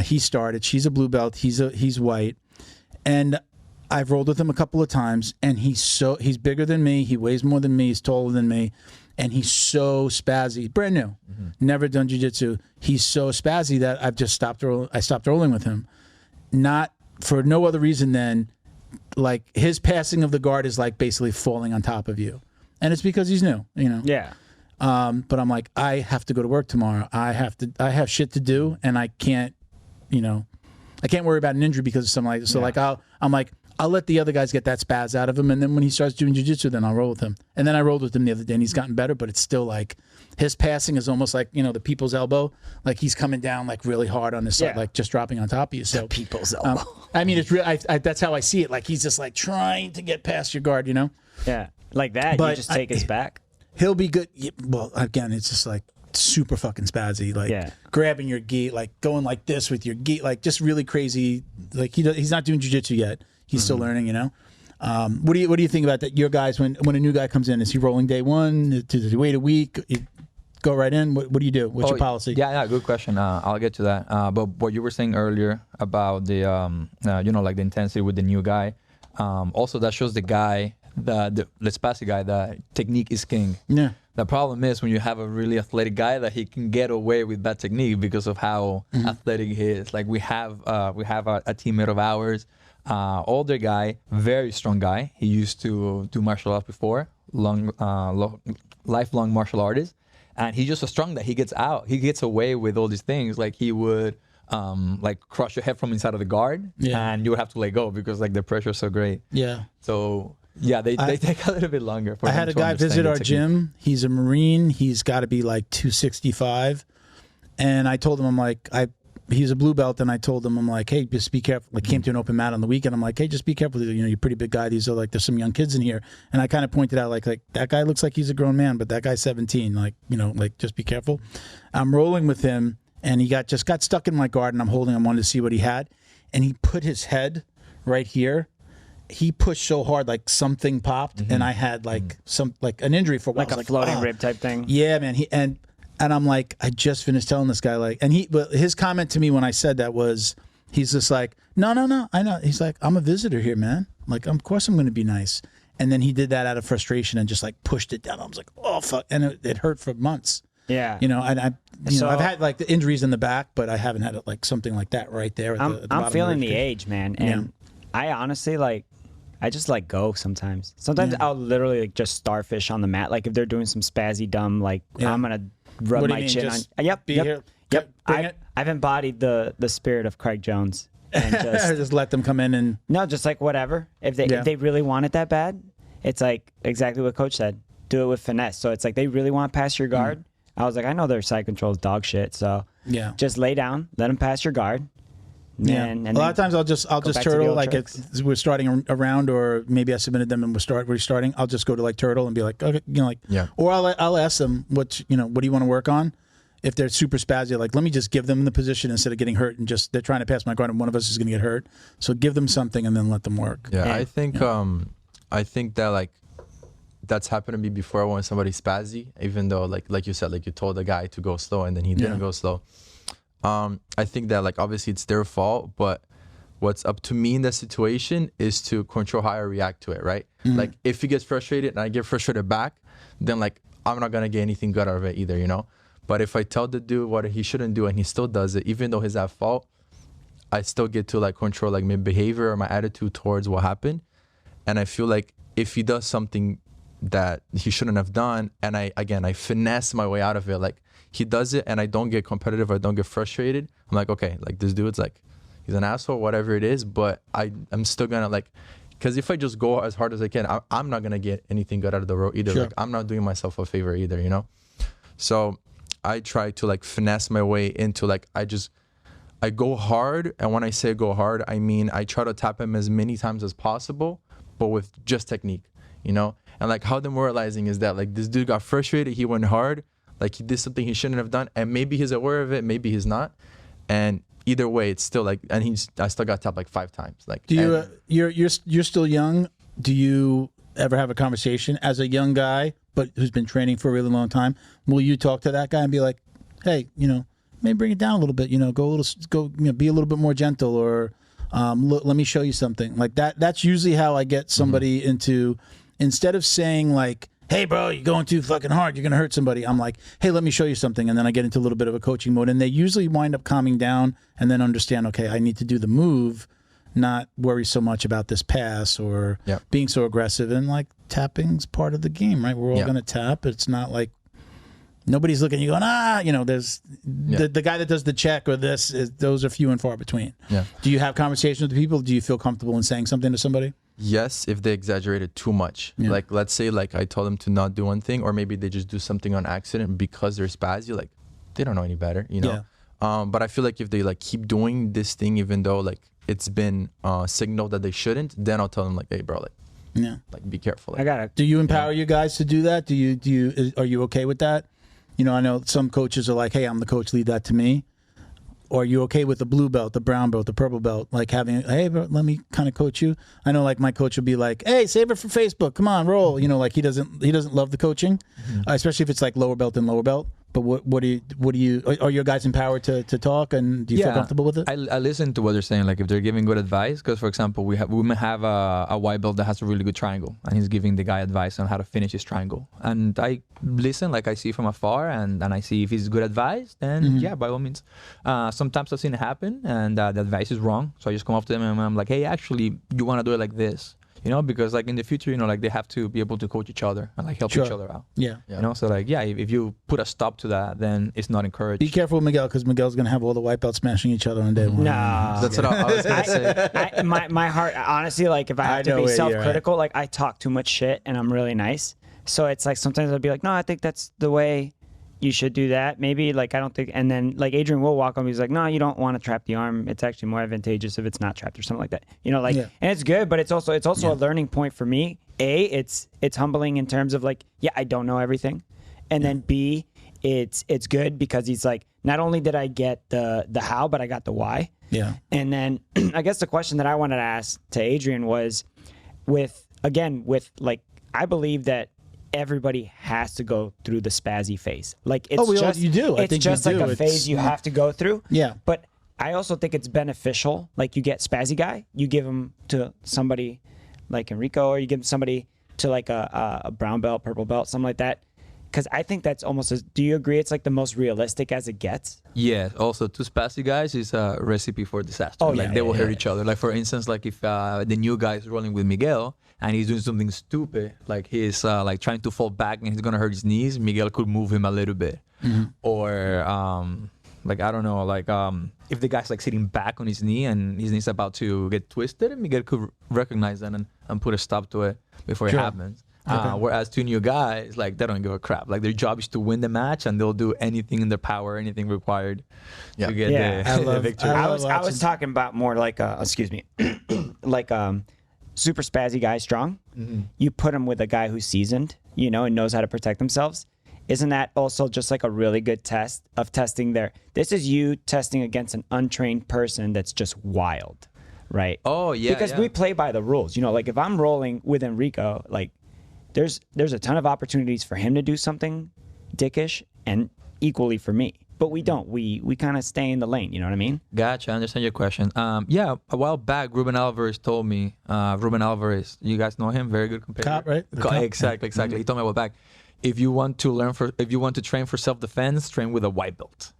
Speaker 1: He started. She's a blue belt. He's white. And I've rolled with him a couple of times, and he's bigger than me. He weighs more than me. He's taller than me. And he's so spazzy, brand new, never done jiu-jitsu. He's so spazzy that I've just stopped rolling with him. Not for no other reason than like his passing of the guard is like basically falling on top of you. And it's because he's new, you know?
Speaker 3: Yeah.
Speaker 1: But I'm like, I have to go to work tomorrow. I have shit to do, and I can't, you know, I can't worry about an injury because of something like this. So like I'll let the other guys get that spaz out of him, and then when he starts doing jiu-jitsu, then I'll roll with him. And then I rolled with him the other day, and he's gotten better, but it's still like his passing is almost like, you know, the people's elbow. Like he's coming down like really hard on his side, like just dropping on top of you. So
Speaker 3: the people's elbow.
Speaker 1: I mean, it's real. That's how I see it. Like he's just like trying to get past your guard, you know?
Speaker 3: Yeah, like that. But you just take his back.
Speaker 1: He'll be good. Well, again, it's just like super fucking spazzy, like grabbing your gi, like going like this with your gi, like just really crazy. Like he's not doing jiu-jitsu yet. He's still learning, you know. What do you think about that? Your guys, when a new guy comes in, is he rolling day one? Does he wait a week? You go right in. What do you do? What's your policy?
Speaker 4: Yeah, good question. I'll get to that. But what you were saying earlier about the you know, like the intensity with the new guy, also that shows the guy, the spazzy guy, that technique is king. Yeah. The problem is when you have a really athletic guy that he can get away with bad technique because of how athletic he is. Like we have a teammate of ours, older guy, very strong guy. He used to do martial arts before, lifelong martial artist, and he's just so strong that he gets away with all these things. Like he would like crush your head from inside of the guard, and you would have to let go because like the pressure is so great. Yeah. So. Yeah, they take a little bit longer. I
Speaker 1: had a guy visit our gym. He's a Marine. He's got to be like 265. And I told him, I'm like, he's a blue belt. And I told him, I'm like, hey, just be careful. Like came to an open mat on the weekend. I'm like, hey, just be careful. You know, you're a pretty big guy. These are like, there's some young kids in here. And I kind of pointed out like that guy looks like he's a grown man, but that guy's 17. Like, you know, like just be careful. I'm rolling with him, and he got stuck in my guard, and I'm holding him, wanted to see what he had. And he put his head right here. He pushed so hard, like something popped, and I had like an injury for a while.
Speaker 3: Like a floating rib type thing.
Speaker 1: Yeah, man. And I'm like, I just finished telling this guy, like, but his comment to me when I said that was, he's just like, no, I know. He's like, I'm a visitor here, man. I'm like, of course I'm going to be nice. And then he did that out of frustration and just like pushed it down. I was like, oh fuck, and it hurt for months. Yeah, you know, I've had like the injuries in the back, but I haven't had like something like that right there.
Speaker 3: I'm feeling the age, man, and I honestly like. I just like go sometimes. Sometimes I'll literally like just starfish on the mat. Like if they're doing some spazzy dumb, like I'm gonna rub my chin on. Yep. I've embodied the spirit of Craig Jones and
Speaker 1: just let them come in and
Speaker 3: just like whatever. If they really want it that bad, it's like exactly what Coach said. Do it with finesse. So it's like they really want to pass your guard. I was like, I know their side control is dog shit. So just lay down, let them pass your guard.
Speaker 1: Yeah, and a lot of times I'll just turtle, like we're starting a round, or maybe I submitted them and we're starting. I'll just go to like turtle and be like, okay, you know, like or I'll ask them what do you want to work on. If they're super spazzy, like let me just give them the position instead of getting hurt, and just they're trying to pass my guard and one of us is going to get hurt. So give them something and then let them work.
Speaker 2: Yeah, I think that like that's happened to me before when somebody's spazzy, even though like you said, like you told the guy to go slow and then he didn't go slow. I think that like obviously it's their fault, but what's up to me in that situation is to control how I react to it, right? Like if he gets frustrated and I get frustrated back, then like I'm not gonna get anything good out of it either, you know? But if I tell the dude what he shouldn't do and he still does it, even though he's at fault, I still get to like control like my behavior or my attitude towards what happened. And I feel like if he does something that he shouldn't have done, and I finesse my way out of it, like he does it and I don't get competitive, I don't get frustrated, I'm like, okay, like this dude's like, he's an asshole, whatever it is, but I'm still gonna like, because if I just go as hard as I can, I'm not gonna get anything good out of the road either. Like I'm not doing myself a favor either, you know? So I try to like finesse my way into like, I go hard, and when I say go hard, I mean I try to tap him as many times as possible, but with just technique, you know? And like how demoralizing is that? Like this dude got frustrated, he went hard, Like he did something he shouldn't have done, and maybe he's aware of it, maybe he's not. And either way, it's still like, and I still got tapped like 5 times. Like,
Speaker 1: do you? You're still young. Do you ever have a conversation as a young guy, but who's been training for a really long time? Will you talk to that guy and be like, hey, maybe bring it down a little bit, be a little bit more gentle, or look, let me show you something like that. That's usually how I get somebody into, instead of saying like, hey bro, you're going too fucking hard, you're going to hurt somebody. I'm like, hey, let me show you something. And then I get into a little bit of a coaching mode, and they usually wind up calming down and then understand, okay, I need to do the move, not worry so much about this pass or being so aggressive. And like, tapping's part of the game, right? We're all going to tap. It's not like nobody's looking at you going, there's the guy that does the check or those are few and far between. Yeah. Do you have conversations with people? Do you feel comfortable in saying something to somebody?
Speaker 2: Yes, if they exaggerated too much. Yeah. Like, let's say like I told them to not do one thing, or maybe they just do something on accident because they're spazzy. Like, they don't know any better, Yeah. But I feel like if they like keep doing this thing, even though like it's been signaled that they shouldn't, then I'll tell them like, hey bro, like be careful. Like,
Speaker 1: do you empower your guys to do that? Are you okay with that? I know some coaches are like, hey, I'm the coach, leave that to me. Or are you okay with the blue belt, the brown belt, the purple belt, like having, hey, bro, let me kind of coach you? I know like my coach will be like, hey, save it for Facebook, come on, roll. Like he doesn't love the coaching, especially if it's like lower belt and lower belt. But what do you are your guys empowered to talk, and do you feel comfortable with it?
Speaker 4: I listen to what they're saying, like if they're giving good advice, because for example, we may have a white belt that has a really good triangle, and he's giving the guy advice on how to finish his triangle. And I listen, like I see from afar, and I see if he's good advice, then by all means. Sometimes I've seen it happen, and the advice is wrong, so I just come up to them and I'm like, hey, actually, you want to do it like this. Because like in the future, like they have to be able to coach each other and like help each other out. Yeah. So like, if you put a stop to that, then it's not encouraged.
Speaker 1: Be careful with Miguel, because Miguel's going to have all the white belts smashing each other on day one.
Speaker 3: No.
Speaker 2: That's what I was going to say.
Speaker 3: My heart, honestly, like if I have to be self-critical, like I talk too much shit and I'm really nice. So it's like sometimes I'll be like, no, I think that's the way you should do that. Maybe like I don't think, and then like Adrian will walk on me. He's like, no, you don't want to trap the arm. It's actually more advantageous if it's not trapped or something like that. And it's good, but it's also a learning point for me. A, it's humbling in terms of like, I don't know everything, and then B, it's good because he's like, not only did I get the how, but I got the why. Yeah. And then I guess the question that I wanted to ask to Adrian was, with like, I believe that everybody has to go through the spazzy phase. Like it's
Speaker 1: you do.
Speaker 3: It's just like a phase you have to go through.
Speaker 1: Yeah.
Speaker 3: But I also think it's beneficial. Like you get spazzy guy, you give him to somebody like Enrico, or you give him somebody to like a brown belt, purple belt, something like that. Because I think that's almost do you agree it's like the most realistic as it gets?
Speaker 4: Yeah. Also, two spazzy guys is a recipe for disaster. They will hurt each other. Like for instance, like if the new guy is rolling with Miguel, and he's doing something stupid, like he's like trying to fall back and he's gonna hurt his knees, Miguel could move him a little bit. Or like I don't know, like if the guy's like sitting back on his knee and his knee's about to get twisted, Miguel could recognize that and put a stop to it before it happens. Whereas two new guys, like they don't give a crap. Like their job is to win the match, and they'll do anything in their power, anything required to get the victory.
Speaker 3: I was talking about more like like super spazzy guy, strong. You put him with a guy who's seasoned, and knows how to protect themselves. Isn't that also just like a really good test of testing this is you testing against an untrained person that's just wild, right?
Speaker 4: Oh yeah.
Speaker 3: Because we play by the rules. Like if I'm rolling with Enrico, like there's a ton of opportunities for him to do something dickish, and equally for me. But we don't. We kind of stay in the lane. You know what I mean?
Speaker 4: Gotcha. I understand your question. A while back, Ruben Alvarez told me. Ruben Alvarez, you guys know him, very good competitor.
Speaker 1: Cop, right?
Speaker 4: Exactly. He told me a while back, if you want to train for self-defense, train with a white belt,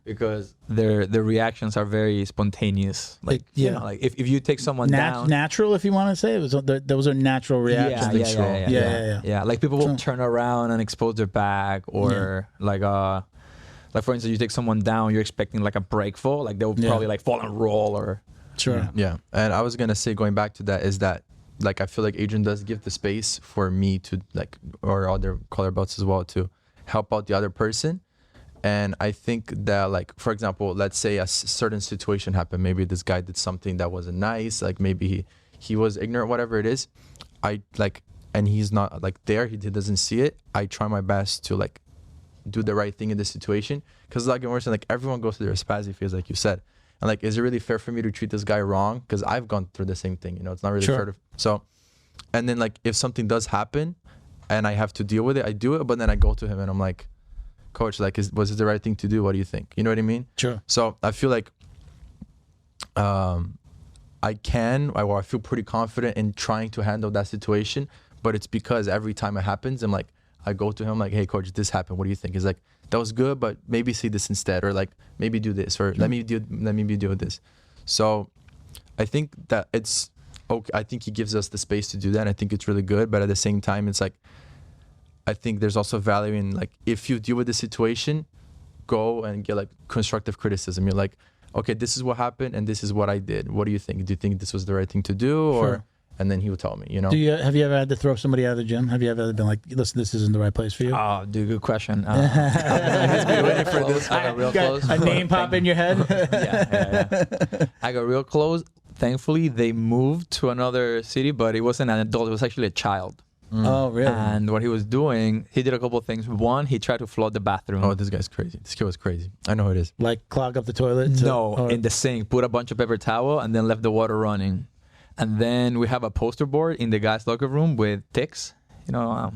Speaker 4: because their reactions are very spontaneous. Like like if you take someone down,
Speaker 1: natural, if you want to say those are natural reactions.
Speaker 4: Yeah. Like people will turn around and expose their back, or like for instance, you take someone down, you're expecting like a break fall, like they'll probably like fall and roll or.
Speaker 1: Sure.
Speaker 2: Yeah. And I was gonna say, going back to that, is that like I feel like Adrian does give the space for me to like, or other color belts as well, to help out the other person. And I think that like, for example, let's say a certain situation happened. Maybe this guy did something that wasn't nice. Like maybe he was ignorant, whatever it is. I like, and he's not like there. He doesn't see it. I try my best to like do the right thing in this situation. Because like Emerson, like everyone goes through their spazzy phase, like you said. And like, is it really fair for me to treat this guy wrong? Because I've gone through the same thing, you know, it's not really fair to, so, and then like, if something does happen and I have to deal with it, I do it, but then I go to him and I'm like, coach, like, was it the right thing to do? What do you think? You know what I mean?
Speaker 1: Sure.
Speaker 2: So I feel like, I feel pretty confident in trying to handle that situation, but it's because every time it happens, I'm like, I go to him like, hey coach, this happened. What do you think? He's like, that was good, but maybe say this instead, or like maybe do this, or let me do this. So I think that it's okay. I think he gives us the space to do that. And I think it's really good, but at the same time, it's like, I think there's also value in like, if you deal with the situation, go and get like constructive criticism. You're like, okay, this is what happened and this is what I did. What do you think? Do you think this was the right thing to do? Or and then he would tell me, you know.
Speaker 1: Have you ever had to throw somebody out of the gym? Have you ever been like, listen, this isn't the right place for you?
Speaker 4: Oh, dude, good question.
Speaker 2: Waiting for this.
Speaker 4: I got real close.
Speaker 1: A name pop in your head?
Speaker 4: Yeah. I got real close. Thankfully, they moved to another city, but it wasn't an adult. It was actually a child.
Speaker 1: Oh, really?
Speaker 4: And what he was doing, he did a couple of things. One, he tried to flood the bathroom.
Speaker 2: Oh, this guy's crazy. This kid was crazy. I know who it is.
Speaker 1: Like clog up the toilet?
Speaker 4: In the sink. Put a bunch of paper towel and then left the water running. And then we have a poster board in the guy's locker room with ticks. You know,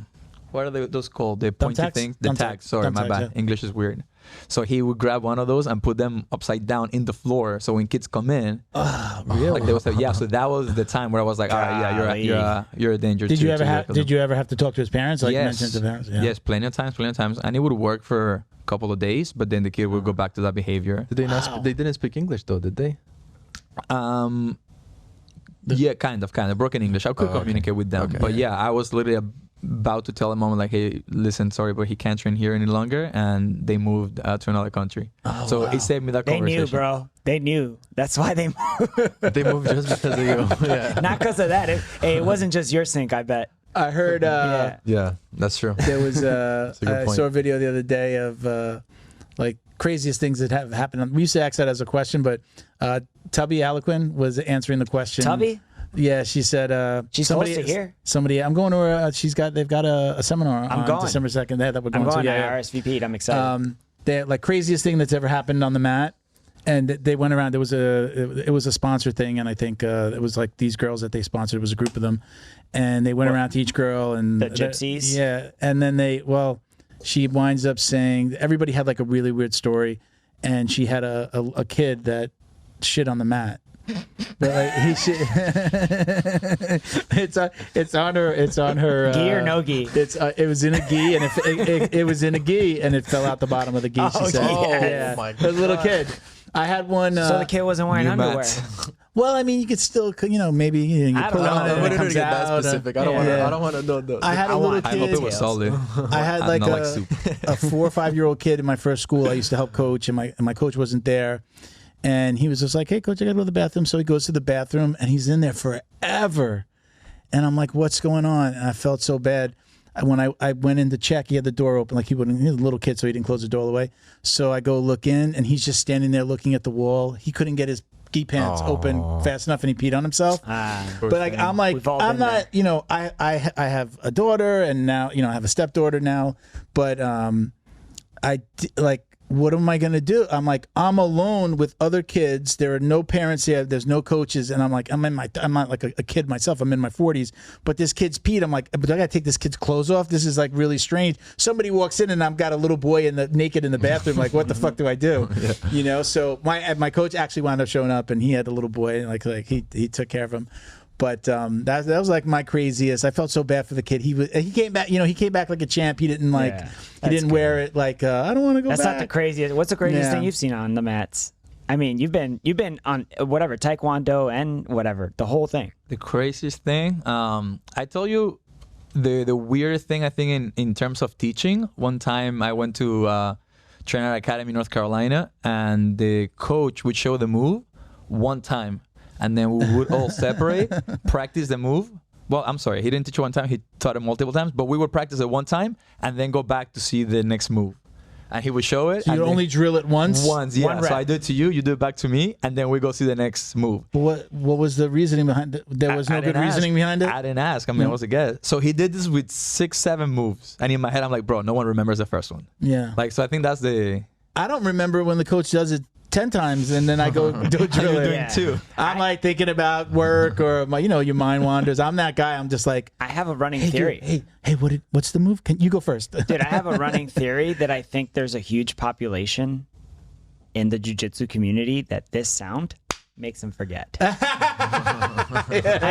Speaker 4: what are those called? The pointy things? The tags. Sorry, my bad. Yeah. English is weird. So he would grab one of those and put them upside down in the floor. So when kids come in,
Speaker 1: really?
Speaker 4: Like they was like, yeah. So that was the time where I was like, all right, yeah, you're a danger.
Speaker 1: Did you ever have to talk to his parents? Like
Speaker 4: yes.
Speaker 1: mention to parents? Yeah.
Speaker 4: Yes, plenty of times, and it would work for a couple of days, but then the kid would go back to that behavior.
Speaker 2: Did they not? They didn't speak English though, did they?
Speaker 4: Yeah, kind of broken English. I could communicate with them, but yeah, I was literally about to tell a mom like, hey, listen, sorry, but he can't train here any longer, and they moved to another country. It saved me that conversation.
Speaker 3: They knew, bro. They knew. That's why they moved.
Speaker 2: They moved just because of you. Yeah.
Speaker 3: Not because of that. It wasn't just your sink, I bet.
Speaker 1: I heard.
Speaker 2: Yeah, that's true.
Speaker 1: There was. I saw a video the other day of like craziest things that have happened. We used to ask that as a question, but Tubby Aliquin was answering the question.
Speaker 3: Tubby?
Speaker 1: Yeah, she said
Speaker 3: she's
Speaker 1: somebody
Speaker 3: close to here.
Speaker 1: Somebody, I'm going to her. They've got a seminar on December 2nd. That we're going to.
Speaker 3: I'm going to RSVP'd. I'm excited.
Speaker 1: They're like craziest thing that's ever happened on the mat. And they went around. It was a sponsor thing, and I think it was like these girls that they sponsored. It was a group of them, and they went around to each girl and
Speaker 3: the gypsies.
Speaker 1: Yeah, and then she winds up saying everybody had like a really weird story, and she had a kid that shit on the mat. But like he shit. It's on her.
Speaker 3: Gi or no gi?
Speaker 1: It was in a gi, and it was in a gi, and it fell out the bottom of the gi. She said,
Speaker 3: yeah.
Speaker 1: Oh my God. It was a little kid. I had one.
Speaker 3: So the kid wasn't wearing underwear.
Speaker 1: Well, I mean, you could still, maybe you put it on.
Speaker 2: I don't get that specific. I don't want to know those.
Speaker 1: I had a little kid.
Speaker 4: I hope it was solid.
Speaker 1: I had like a 4 or 5 year old kid in my first school. I used to help coach, and my coach wasn't there. And he was just like, hey, coach, I got to go to the bathroom. So he goes to the bathroom, and he's in there forever. And I'm like, what's going on? And I felt so bad. When I went in to check, he had the door open. Like he was a little kid, so he didn't close the door all the way. So I go look in, and he's just standing there looking at the wall. He couldn't get his gi pants open fast enough, and he peed on himself. But like, I'm not, I have a daughter, and now, I have a stepdaughter now. But what am I going to do? I'm like, I'm alone with other kids. There are no parents here. There's no coaches. And I'm like, I'm not like a kid myself. I'm in my 40s. But this kid's peed. I'm like, but I got to take this kid's clothes off. This is like really strange. Somebody walks in and I've got a little boy naked in the bathroom. Like, what the fuck do I do? Yeah. So my coach actually wound up showing up, and he had a little boy. And like he took care of him. But that was like my craziest. I felt so bad for the kid. He came back. He came back like a champ. He didn't he didn't wear it like I don't want to go back.
Speaker 3: That's not the craziest. What's the craziest thing you've seen on the mats? I mean, you've been on whatever Taekwondo and whatever the whole thing.
Speaker 4: The craziest thing. I told you the weirdest thing I think in terms of teaching. One time I went to train at Academy, North Carolina, and the coach would show the move one time. And then we would all separate, practice the move. Well, I'm sorry, he didn't teach one time. He taught it multiple times. But we would practice it one time and then go back to see the next move. and he would show it.
Speaker 1: So you only drill it once?
Speaker 4: Once, yeah.
Speaker 3: One rep.
Speaker 4: So I do it to you, you do it back to me, and then we go see the next move.
Speaker 1: What was the reasoning behind it? There was no good reasoning behind it?
Speaker 4: I didn't ask. I mean, I was a guess. So he did this with 6, 7 moves. And in my head, I'm like, bro, no one remembers the first one.
Speaker 1: Yeah.
Speaker 4: Like, so I think that's the...
Speaker 1: I don't remember when the coach does it 10 times and then I go do a drill.
Speaker 4: You're doing 2.
Speaker 1: I'm like thinking about work or my, your mind wanders. I'm that guy. I'm just like,
Speaker 3: I have a running theory.
Speaker 1: Dude, hey, what's the move? Can you go first?
Speaker 3: Dude, I have a running theory that I think there's a huge population in the jiu-jitsu community that this sound makes them forget. I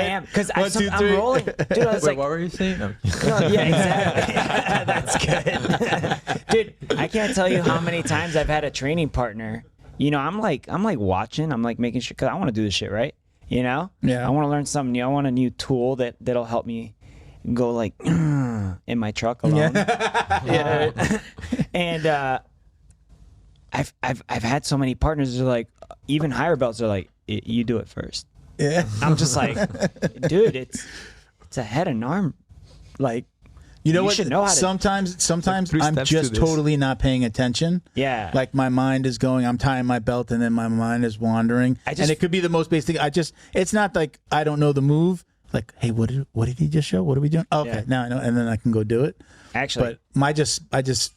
Speaker 3: am, because I'm rolling. Dude, I was
Speaker 2: Wait,
Speaker 3: like,
Speaker 2: what were you saying? No.
Speaker 3: yeah, exactly. That's good. Dude, I can't tell you how many times I've had a training partner. I'm like watching. I'm like making sure, because I want to do this shit right.
Speaker 1: Yeah.
Speaker 3: I want to learn something new. I want a new tool that'll help me go like in my truck alone.
Speaker 1: Yeah.
Speaker 3: And I've had so many partners that are like, even higher belts are like, you do it first.
Speaker 1: Yeah.
Speaker 3: I'm just like, dude, it's a head and arm. Like,
Speaker 1: you
Speaker 3: what?
Speaker 1: Should
Speaker 3: know how to,
Speaker 1: sometimes
Speaker 4: like
Speaker 1: I'm just totally not paying attention.
Speaker 3: Yeah.
Speaker 1: Like my mind is going, I'm tying my belt and then my mind is wandering. And it could be the most basic thing. It's not like I don't know the move. Like, hey, what did he just show? What are we doing? Oh, okay, now I know. And then I can go do it.
Speaker 3: Actually.
Speaker 1: But I just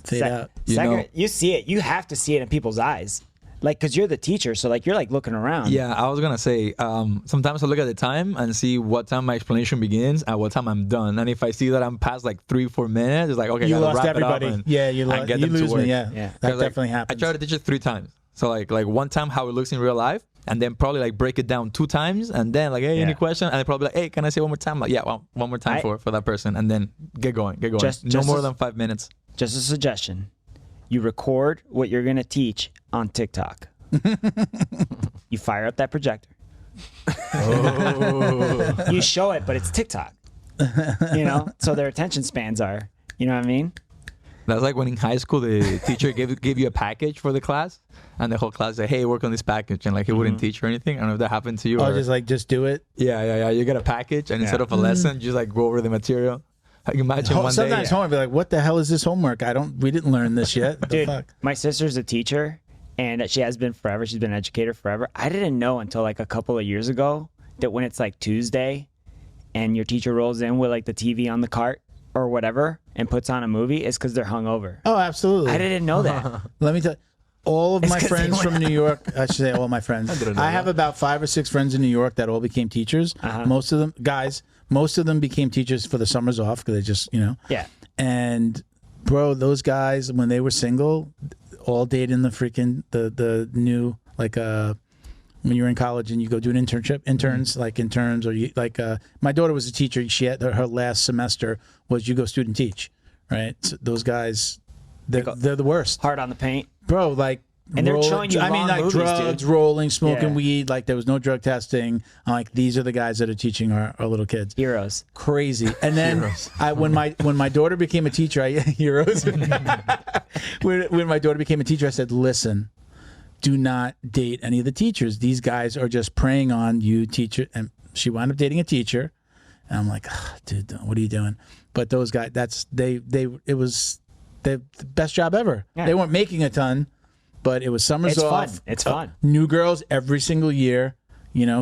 Speaker 1: fade out.
Speaker 3: You see it. You have to see it in people's eyes. Like, because you're the teacher, so like you're like looking around.
Speaker 4: Yeah, I was gonna say, sometimes I look at the time and see what time my explanation begins and what time I'm done. And if I see that I'm past like 3-4 minutes, it's like, okay,
Speaker 1: you
Speaker 4: gotta
Speaker 1: lost
Speaker 4: wrap
Speaker 1: everybody.
Speaker 4: It up
Speaker 1: Yeah, you lost.
Speaker 4: get
Speaker 1: You
Speaker 4: them to
Speaker 1: lose
Speaker 4: work.
Speaker 1: me. Yeah. That definitely happens.
Speaker 4: I try to teach it 3 times. So like one time how it looks in real life, and then probably like break it down 2 times, and then like, hey, any question? And then probably like, hey, can I say one more time? Like, yeah, well, one more time for that person, and then get going.
Speaker 3: Just
Speaker 4: no more than 5 minutes.
Speaker 3: Just a suggestion: you record what you're gonna teach on TikTok. You fire up that projector.
Speaker 4: Oh.
Speaker 3: You show it, but it's TikTok. So their attention spans are. You know what I mean?
Speaker 4: That's like when in high school the teacher gave you a package for the class, and the whole class said, "Hey, work on this package," and like he wouldn't teach or anything. I don't know if that happened to you.
Speaker 1: Oh, just do it.
Speaker 4: Yeah. You get a package, and instead of a lesson, you just like go over the material. Like imagine one day.
Speaker 1: Sometimes home, I'd be like, "What the hell is this homework? We didn't learn this yet." What the fuck?
Speaker 3: My sister's a teacher, and she has been forever. She's been an educator forever. I didn't know until like a couple of years ago that when it's like Tuesday, and your teacher rolls in with like the TV on the cart or whatever and puts on a movie, it's because they're hungover.
Speaker 1: Oh, absolutely.
Speaker 3: I didn't know that.
Speaker 1: Let me tell you, all of my friends from New York, I should say all my friends. I have about 5 or 6 friends in New York that all became teachers. Most of them became teachers for the summers off because they just,
Speaker 3: Yeah.
Speaker 1: And bro, those guys, when they were single, all dating the freaking, the new, like, when you're in college and you go do an interns, or you, like, my daughter was a teacher. She had her last semester was you go student teach, right? So those guys, they're the worst.
Speaker 3: Hard on the paint.
Speaker 1: Bro, like,
Speaker 3: and they're showing you movies,
Speaker 1: drugs,
Speaker 3: dude.
Speaker 1: rolling, smoking weed. Like, there was no drug testing. I'm like, these are the guys that are teaching our little kids.
Speaker 3: Heroes.
Speaker 1: Crazy. And then when my daughter became a teacher, heroes. when my daughter became a teacher, I said, listen, do not date any of the teachers. These guys are just preying on you, teacher. And she wound up dating a teacher. And I'm like, dude, what are you doing? But those guys, it was the best job ever. Yeah. They weren't making a ton, but it was summers off.
Speaker 3: Fun. It's fun.
Speaker 1: New girls every single year,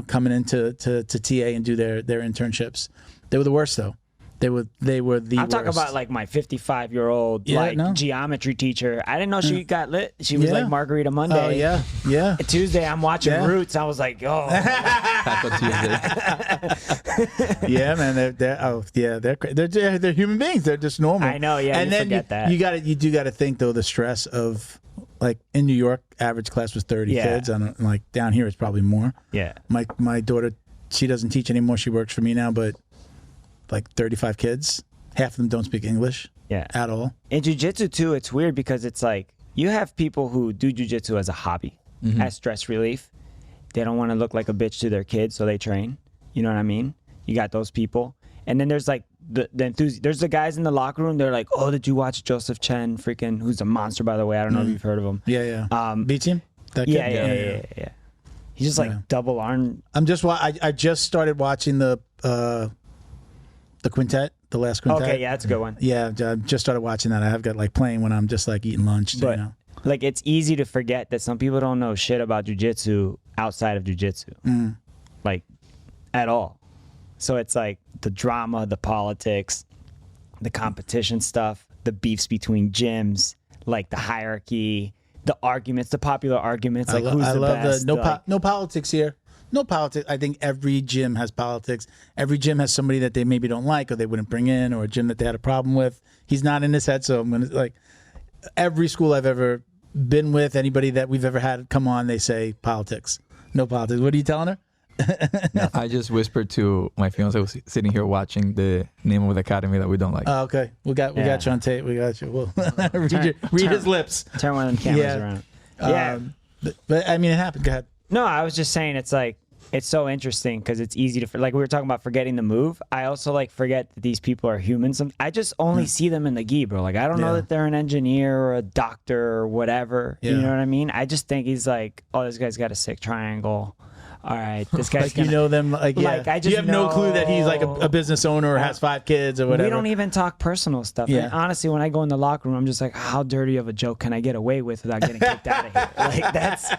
Speaker 1: coming into to TA and do their internships. They were the worst though. They were the worst.
Speaker 3: I'm talking about like my 55-year-old geometry teacher. I didn't know she got lit. She was like Margarita Monday.
Speaker 1: Oh yeah.
Speaker 3: Tuesday I'm watching Roots. I was like, oh.
Speaker 4: Taco Tuesday.
Speaker 1: Yeah, man. They're human beings. They're just normal.
Speaker 3: I know. Yeah.
Speaker 1: And then
Speaker 3: forget that.
Speaker 1: You do got to think though the stress of, like, in New York, average class was 30 kids. And like down here it's probably more.
Speaker 3: Yeah.
Speaker 1: My daughter, she doesn't teach anymore. She works for me now, but like 35 kids, half of them don't speak English at all.
Speaker 3: In jiu-jitsu too, it's weird because it's like you have people who do jiu-jitsu as a hobby, as stress relief. They don't want to look like a bitch to their kids, so they train. You know what I mean? You got those people. And then there's like there's the guys in the locker room. They're like, oh, did you watch Joseph Chen? Freaking, who's a monster, by the way. I don't know if you've heard of him.
Speaker 1: Yeah. Beats him?
Speaker 3: Yeah. He's just like double arm.
Speaker 1: I just started watching the quintet, the last quintet.
Speaker 3: Okay, yeah, that's a good one.
Speaker 1: Yeah, I just started watching that. I have got like playing when I'm just like eating lunch.
Speaker 3: But,
Speaker 1: you know.
Speaker 3: like, it's easy to forget that some people don't know shit about jiu-jitsu outside of jiu-jitsu. Like, at all. So it's like the drama, the politics, the competition stuff, the beefs between gyms, like the hierarchy, the arguments, the popular arguments, like who's the best.
Speaker 1: No politics here. No politics. I think every gym has politics. Every gym has somebody that they maybe don't like or they wouldn't bring in, or a gym that they had a problem with. He's not in his head, so I'm going to, like, every school I've ever been with, anybody that we've ever had come on, they say politics. No politics. What are you telling her?
Speaker 4: No, I just whispered to my fiance who was sitting here watching the name of the academy that we don't like.
Speaker 1: Oh, okay. We got you on tape. We got you. We'll read his lips.
Speaker 3: Turn one of the cameras around. Yeah.
Speaker 1: But I mean, it happened. Go ahead.
Speaker 3: No, I was just saying it's like, it's so interesting because it's easy to, like we were talking about forgetting the move. I also like forget that these people are humans. I just only see them in the gi, bro. Like, I don't know that they're an engineer or a doctor or whatever. You know what I mean? I just think he's like, oh, this guy's got a sick triangle. All right, this guy's
Speaker 1: like, you know them, like,
Speaker 3: I just
Speaker 1: you have no clue that he's like a business owner or has 5 kids or whatever.
Speaker 3: We don't even talk personal stuff. Yeah. And honestly, when I go in the locker room, I'm just like, how dirty of a joke can I get away with without getting kicked out of here? Like, that's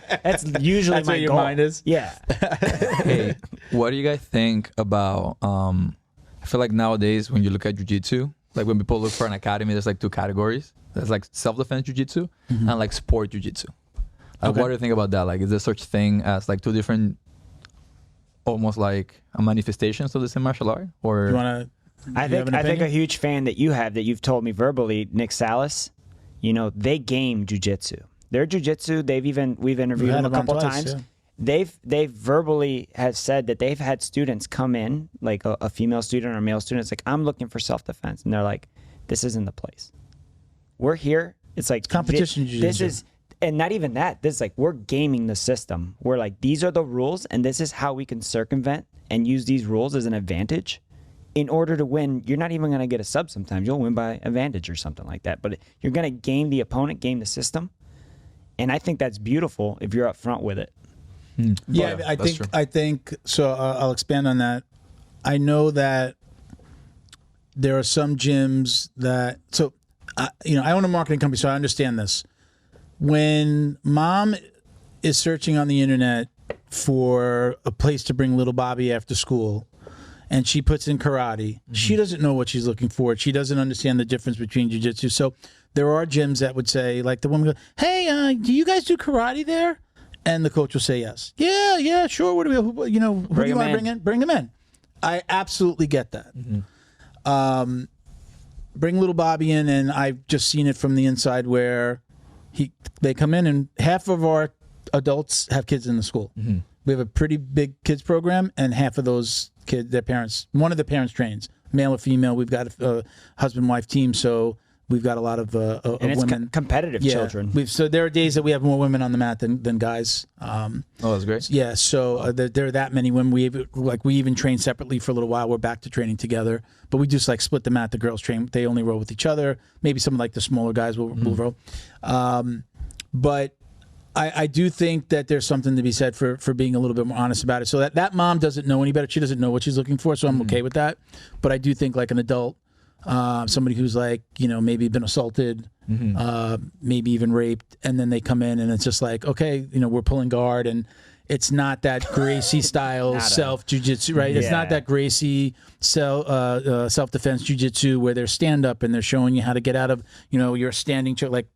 Speaker 3: usually
Speaker 1: that's
Speaker 3: my
Speaker 1: what your
Speaker 3: goal.
Speaker 1: mind is.
Speaker 3: Yeah.
Speaker 4: Hey, what do you guys think about? I feel like nowadays when you look at jiu-jitsu, like when people look for an academy, there's like 2 categories. There's like self-defense jiu-jitsu and like sport jiu-jitsu. Like, what do you think about that? Like, is there such thing as like 2 different, almost like a manifestations of the same martial art? Or
Speaker 1: you want to?
Speaker 3: I think a huge fan that you have that you've told me verbally, Nick Salas, you know, they game jiu-jitsu. Their jiu-jitsu, we've interviewed them a couple times. Yeah. They've verbally have said that they've had students come in, like a female student or a male student. It's like, I'm looking for self-defense. And they're like, this isn't the place. We're here. It's like
Speaker 1: competition jiu-jitsu.
Speaker 3: This is, and not even that. This is like, we're gaming the system. We're like, these are the rules, and this is how we can circumvent and use these rules as an advantage in order to win. You're not even going to get a sub sometimes. You'll win by advantage or something like that. But you're going to game the opponent, game the system. And I think that's beautiful if you're up front with it.
Speaker 1: Yeah, I think so. I'll expand on that. I know that there are some gyms that, so, you know, I own a marketing company, so I understand this. When mom is searching on the internet for a place to bring little Bobby after school, and she puts in karate, she doesn't know what she's looking for. She doesn't understand the difference between jiu-jitsu. So there are gyms that would say, like the woman goes, hey, do you guys do karate there? And the coach will say yes. Yeah, sure. What do we, you know, who do you want to bring in? Bring them in. I absolutely get that. Bring little Bobby in, and I've just seen it from the inside where they come in, and half of our adults have kids in the school. We have a pretty big kids program, and half of those kids, their parents, one of the parents trains, male or female. We've got a husband-wife team, so we've got a lot of
Speaker 3: and it's
Speaker 1: women.
Speaker 3: Competitive children.
Speaker 1: So there are days that we have more women on the mat than guys.
Speaker 4: that's great.
Speaker 1: Yeah, so there are that many women. We even train separately for a little while. We're back to training together, but we just like split the mat. The girls train; they only roll with each other. Maybe some of like the smaller guys will roll. But I do think that there's something to be said for being a little bit more honest about it. So that mom doesn't know any better. She doesn't know what she's looking for, so I'm okay with that. But I do think like an adult, somebody who's like, you know, maybe been assaulted, maybe even raped, and then they come in and it's just like, okay, you know, we're pulling guard, and it's not that Gracie style self jiu-jitsu, right? It's not that Gracie self-defense jiu-jitsu where they're stand up and they're showing you how to get out of, you know, your standing chair. Like,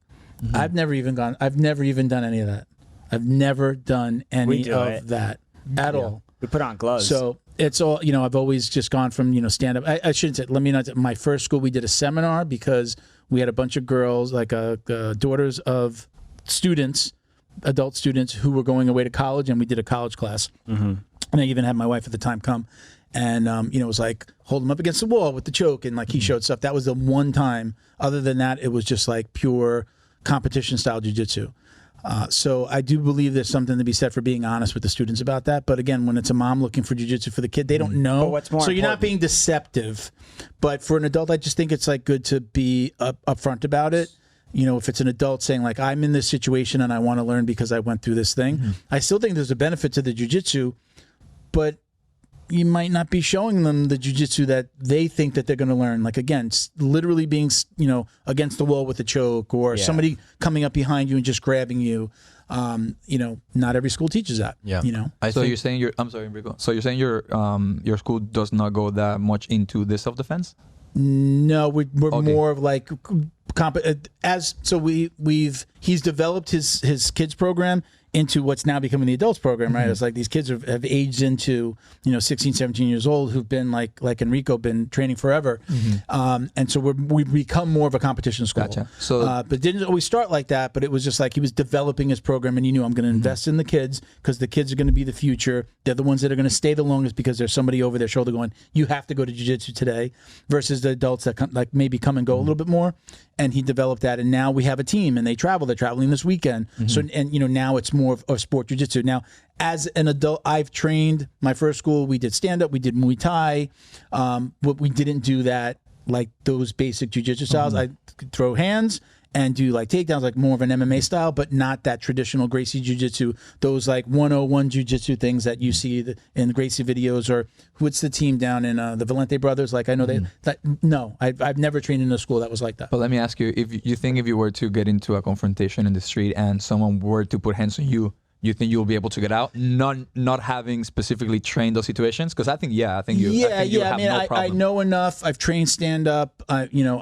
Speaker 1: I've never even done any of that. I've never done any of that at all.
Speaker 3: We put on gloves.
Speaker 1: So it's all, you know, I've always just gone from, you know, stand up. I shouldn't say, let me not, my first school, we did a seminar because we had a bunch of girls, like daughters of students, adult students who were going away to college, and we did a college class. And I even had my wife at the time come, and, you know, it was like, hold him up against the wall with the choke, and like he showed stuff. That was the one time. Other than that, it was just like pure competition style jiu-jitsu. So I do believe there's something to be said for being honest with the students about that. But again, when it's a mom looking for jiu-jitsu for the kid, they don't know.
Speaker 3: But what's more
Speaker 1: so you're not
Speaker 3: important?
Speaker 1: being deceptive. But for an adult, I just think it's like good to be upfront about it. You know, if it's an adult saying like, I'm in this situation and I want to learn because I went through this thing, I still think there's a benefit to the jiu-jitsu, but you might not be showing them the jiu-jitsu that they think that they're going to learn. Like, again, literally being, against the wall with a choke, or somebody coming up behind you and just grabbing you. Not every school teaches that.
Speaker 2: Yeah.
Speaker 4: You're saying I'm sorry, Enrico. So you're saying your school does not go that much into the self-defense?
Speaker 1: No, we're more of like he's developed his kids program into what's now becoming the adults program, right? It's like these kids have aged into 16, 17 years old who've been like Enrico, been training forever, and so we've become more of a competition school.
Speaker 4: Gotcha. So,
Speaker 1: but it didn't always start like that. But it was just like he was developing his program, and he knew, I'm going to invest in the kids because the kids are going to be the future. They're the ones that are going to stay the longest because there's somebody over their shoulder going, you have to go to jiu-jitsu today, versus the adults that maybe come and go a little bit more. And he developed that, and now we have a team, and they travel. They're traveling this weekend. So, and now it's more of sport jiu-jitsu. Now, as an adult, I've trained. My first school, we did stand-up, we did Muay Thai, but we didn't do that like those basic jiu-jitsu styles. I could throw hands and do like takedowns, like more of an MMA style, but not that traditional Gracie jiu-jitsu, those like 101 jiu-jitsu things that you see in the Gracie videos, or what's the team down in the Valente brothers? Like, I know I've never trained in a school that was like that.
Speaker 4: But let me ask you, if you were to get into a confrontation in the street and someone were to put hands on you, you think you'll be able to get out, not having specifically trained those situations? Because I think you have
Speaker 1: I know enough. I've trained stand up. I'm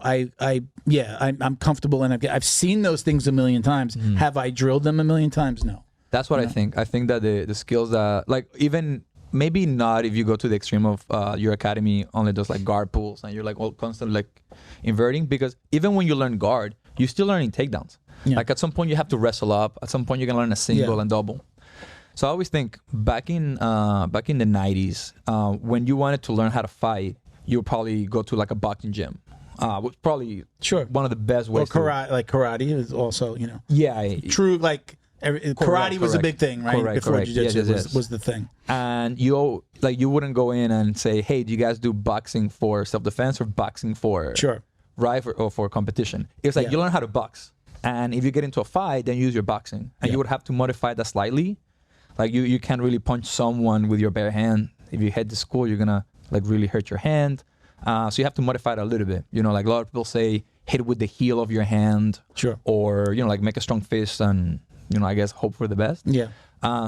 Speaker 1: comfortable, and I've seen those things a million times. Have I drilled them a million times? No.
Speaker 4: That's what I think. I think that the skills that, like, even maybe not if you go to the extreme of your academy only does like guard pulls and you're like all constantly like inverting, because even when you learn guard, you're still learning takedowns. Yeah. Like at some point you have to wrestle up. At some point you can learn a single and double. So I always think back in the 90s, when you wanted to learn how to fight, you would probably go to like a boxing gym. Which probably one of the best ways.
Speaker 1: Or karate is also, true. Like karate was a big thing, right? Before jiu-jitsu was the thing.
Speaker 4: And you wouldn't go in and say, hey, do you guys do boxing for self-defense or boxing for or for competition? It's like you learn how to box. And if you get into a fight, then use your boxing. And you would have to modify that slightly. Like you can't really punch someone with your bare hand. If you head to school, you're gonna like really hurt your hand. So you have to modify it a little bit. Like a lot of people say, hit with the heel of your hand. Sure. Or, like make a strong fist and, I guess hope for the best. Yeah.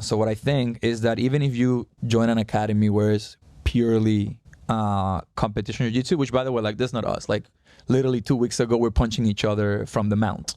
Speaker 4: So what I think is that even if you join an academy where it's purely competition jiu-jitsu, which by the way, like that's not us. Like literally 2 weeks ago, we're punching each other from the mount.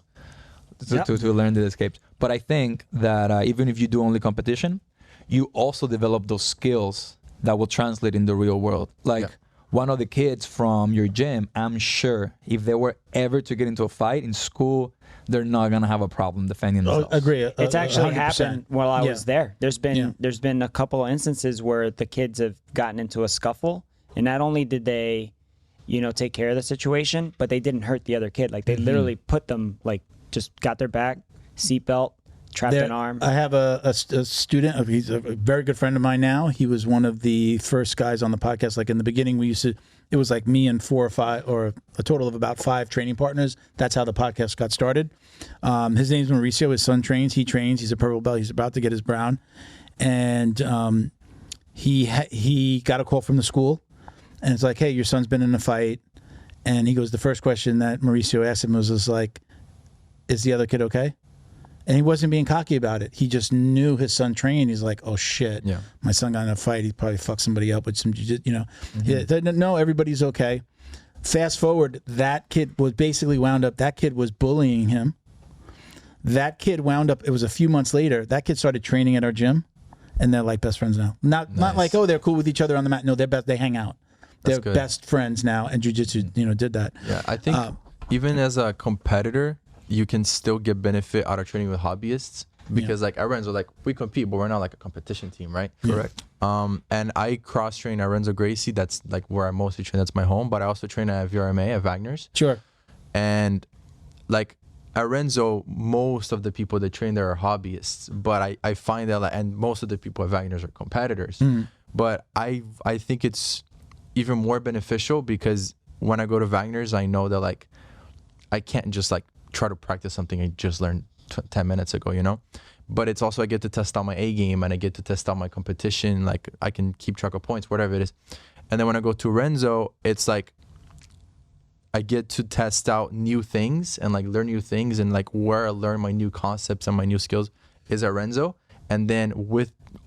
Speaker 4: To learn the escapes. But I think that even if you do only competition, you also develop those skills that will translate in the real world. Like one of the kids from your gym, I'm sure if they were ever to get into a fight in school, they're not going to have a problem defending themselves.
Speaker 1: Agree.
Speaker 3: It's actually 100%. Happened while I was there. There's been a couple of instances where the kids have gotten into a scuffle, and not only did they, take care of the situation, but they didn't hurt the other kid. Like they literally put them just got their back, seatbelt, trapped an arm.
Speaker 1: I have a student. He's a very good friend of mine now. He was one of the first guys on the podcast. Like in the beginning, it was like me and 4 or 5, or a total of about 5 training partners. That's how the podcast got started. His name's Mauricio. His son trains. He trains. He's a purple belt. He's about to get his brown. And he got a call from the school. And it's like, hey, your son's been in a fight. And he goes, the first question that Mauricio asked him was like, is the other kid okay? And he wasn't being cocky about it. He just knew his son trained. He's like, oh shit, my son got in a fight. He probably fucked somebody up with some, no, everybody's okay. Fast forward, that kid was basically wound up. That kid was bullying him. That kid wound up. It was a few months later. That kid started training at our gym, and they're like best friends now. Not like, oh, they're cool with each other on the mat. No, they hang out. They're best friends now. And jiu-jitsu, did that.
Speaker 2: Yeah, I think even as a competitor, you can still get benefit out of training with hobbyists, because like at Renzo, like we compete, but we're not like a competition team, right?
Speaker 1: Correct.
Speaker 2: And I cross train at Renzo Gracie. That's like where I mostly train. That's my home. But I also train at VRMA at Wagner's.
Speaker 1: Sure.
Speaker 2: And like at Renzo, most of the people that train there are hobbyists. But I find that and most of the people at Wagner's are competitors. But I think it's even more beneficial because when I go to Wagner's, I know that like I can't just like try to practice something I just learned 10 minutes ago, you know. But it's also I get to test out my A game and I get to test out my competition. Like I can keep track of points, whatever it is. And then when I go to Renzo, it's like I get to test out new things and like learn new things, and like where I learn my new concepts and my new skills is at Renzo. And then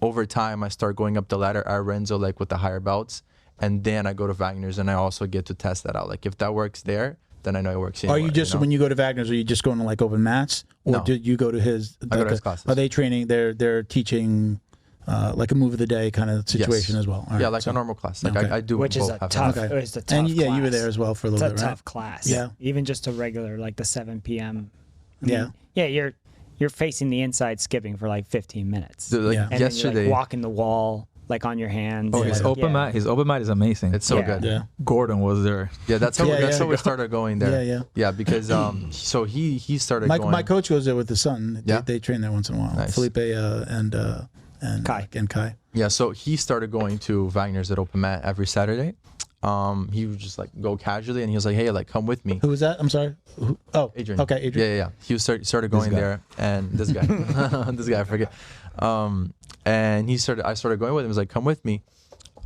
Speaker 2: over time, I start going up the ladder at Renzo, like with the higher belts. And then I go to Wagner's and I also get to test that out. Like if that works there, then I know it works anywhere.
Speaker 1: Are you just, when you go to Wagner's, are you just going to like open mats? Or
Speaker 2: No.
Speaker 1: do you go to his?
Speaker 2: I go to his classes.
Speaker 1: Are they training? They're teaching like a move of the day kind of situation as well? All
Speaker 2: Yeah,
Speaker 1: right,
Speaker 2: like
Speaker 1: so-
Speaker 2: a normal class. Like
Speaker 1: Okay.
Speaker 2: I do
Speaker 3: Which is
Speaker 2: both
Speaker 3: a
Speaker 2: have
Speaker 3: tough,
Speaker 2: that.
Speaker 1: Okay.
Speaker 3: it's a tough
Speaker 1: And yeah,
Speaker 3: class.
Speaker 1: you were there as well for a little
Speaker 3: It's
Speaker 1: bit,
Speaker 3: a
Speaker 1: right?
Speaker 3: tough class.
Speaker 1: Yeah.
Speaker 3: Even just a regular, like the 7 p.m.
Speaker 1: Yeah.
Speaker 3: Yeah, you're facing the inside skipping for like 15 minutes.
Speaker 2: Dude, like
Speaker 1: Yeah.
Speaker 3: And
Speaker 2: yesterday,
Speaker 3: then you're like walking the wall like on your hands.
Speaker 4: Oh,
Speaker 3: Like,
Speaker 4: his
Speaker 3: yeah.
Speaker 4: his open mat is amazing.
Speaker 2: it's so
Speaker 3: Yeah.
Speaker 2: good.
Speaker 1: Yeah.
Speaker 4: Gordon was there.
Speaker 2: Yeah, that's how
Speaker 1: Yeah, yeah.
Speaker 2: we started going there.
Speaker 1: Yeah.
Speaker 2: because so he started
Speaker 1: My
Speaker 2: going.
Speaker 1: coach goes there with his son.
Speaker 2: Yeah?
Speaker 1: They train there once in a while.
Speaker 2: Nice.
Speaker 1: Felipe and
Speaker 3: Kai.
Speaker 1: And Kai.
Speaker 2: Yeah, so he started going to Wagner's at Open Mat every Saturday. He would just like go casually, and he was like, "Hey, like come with me."
Speaker 1: Who was that? I'm sorry. Oh,
Speaker 2: Adrian.
Speaker 1: Okay, Adrian.
Speaker 2: Yeah. He started going
Speaker 4: guy.
Speaker 2: there, and this guy, this guy, I forget. And I started going with him. He was like, "Come with me,"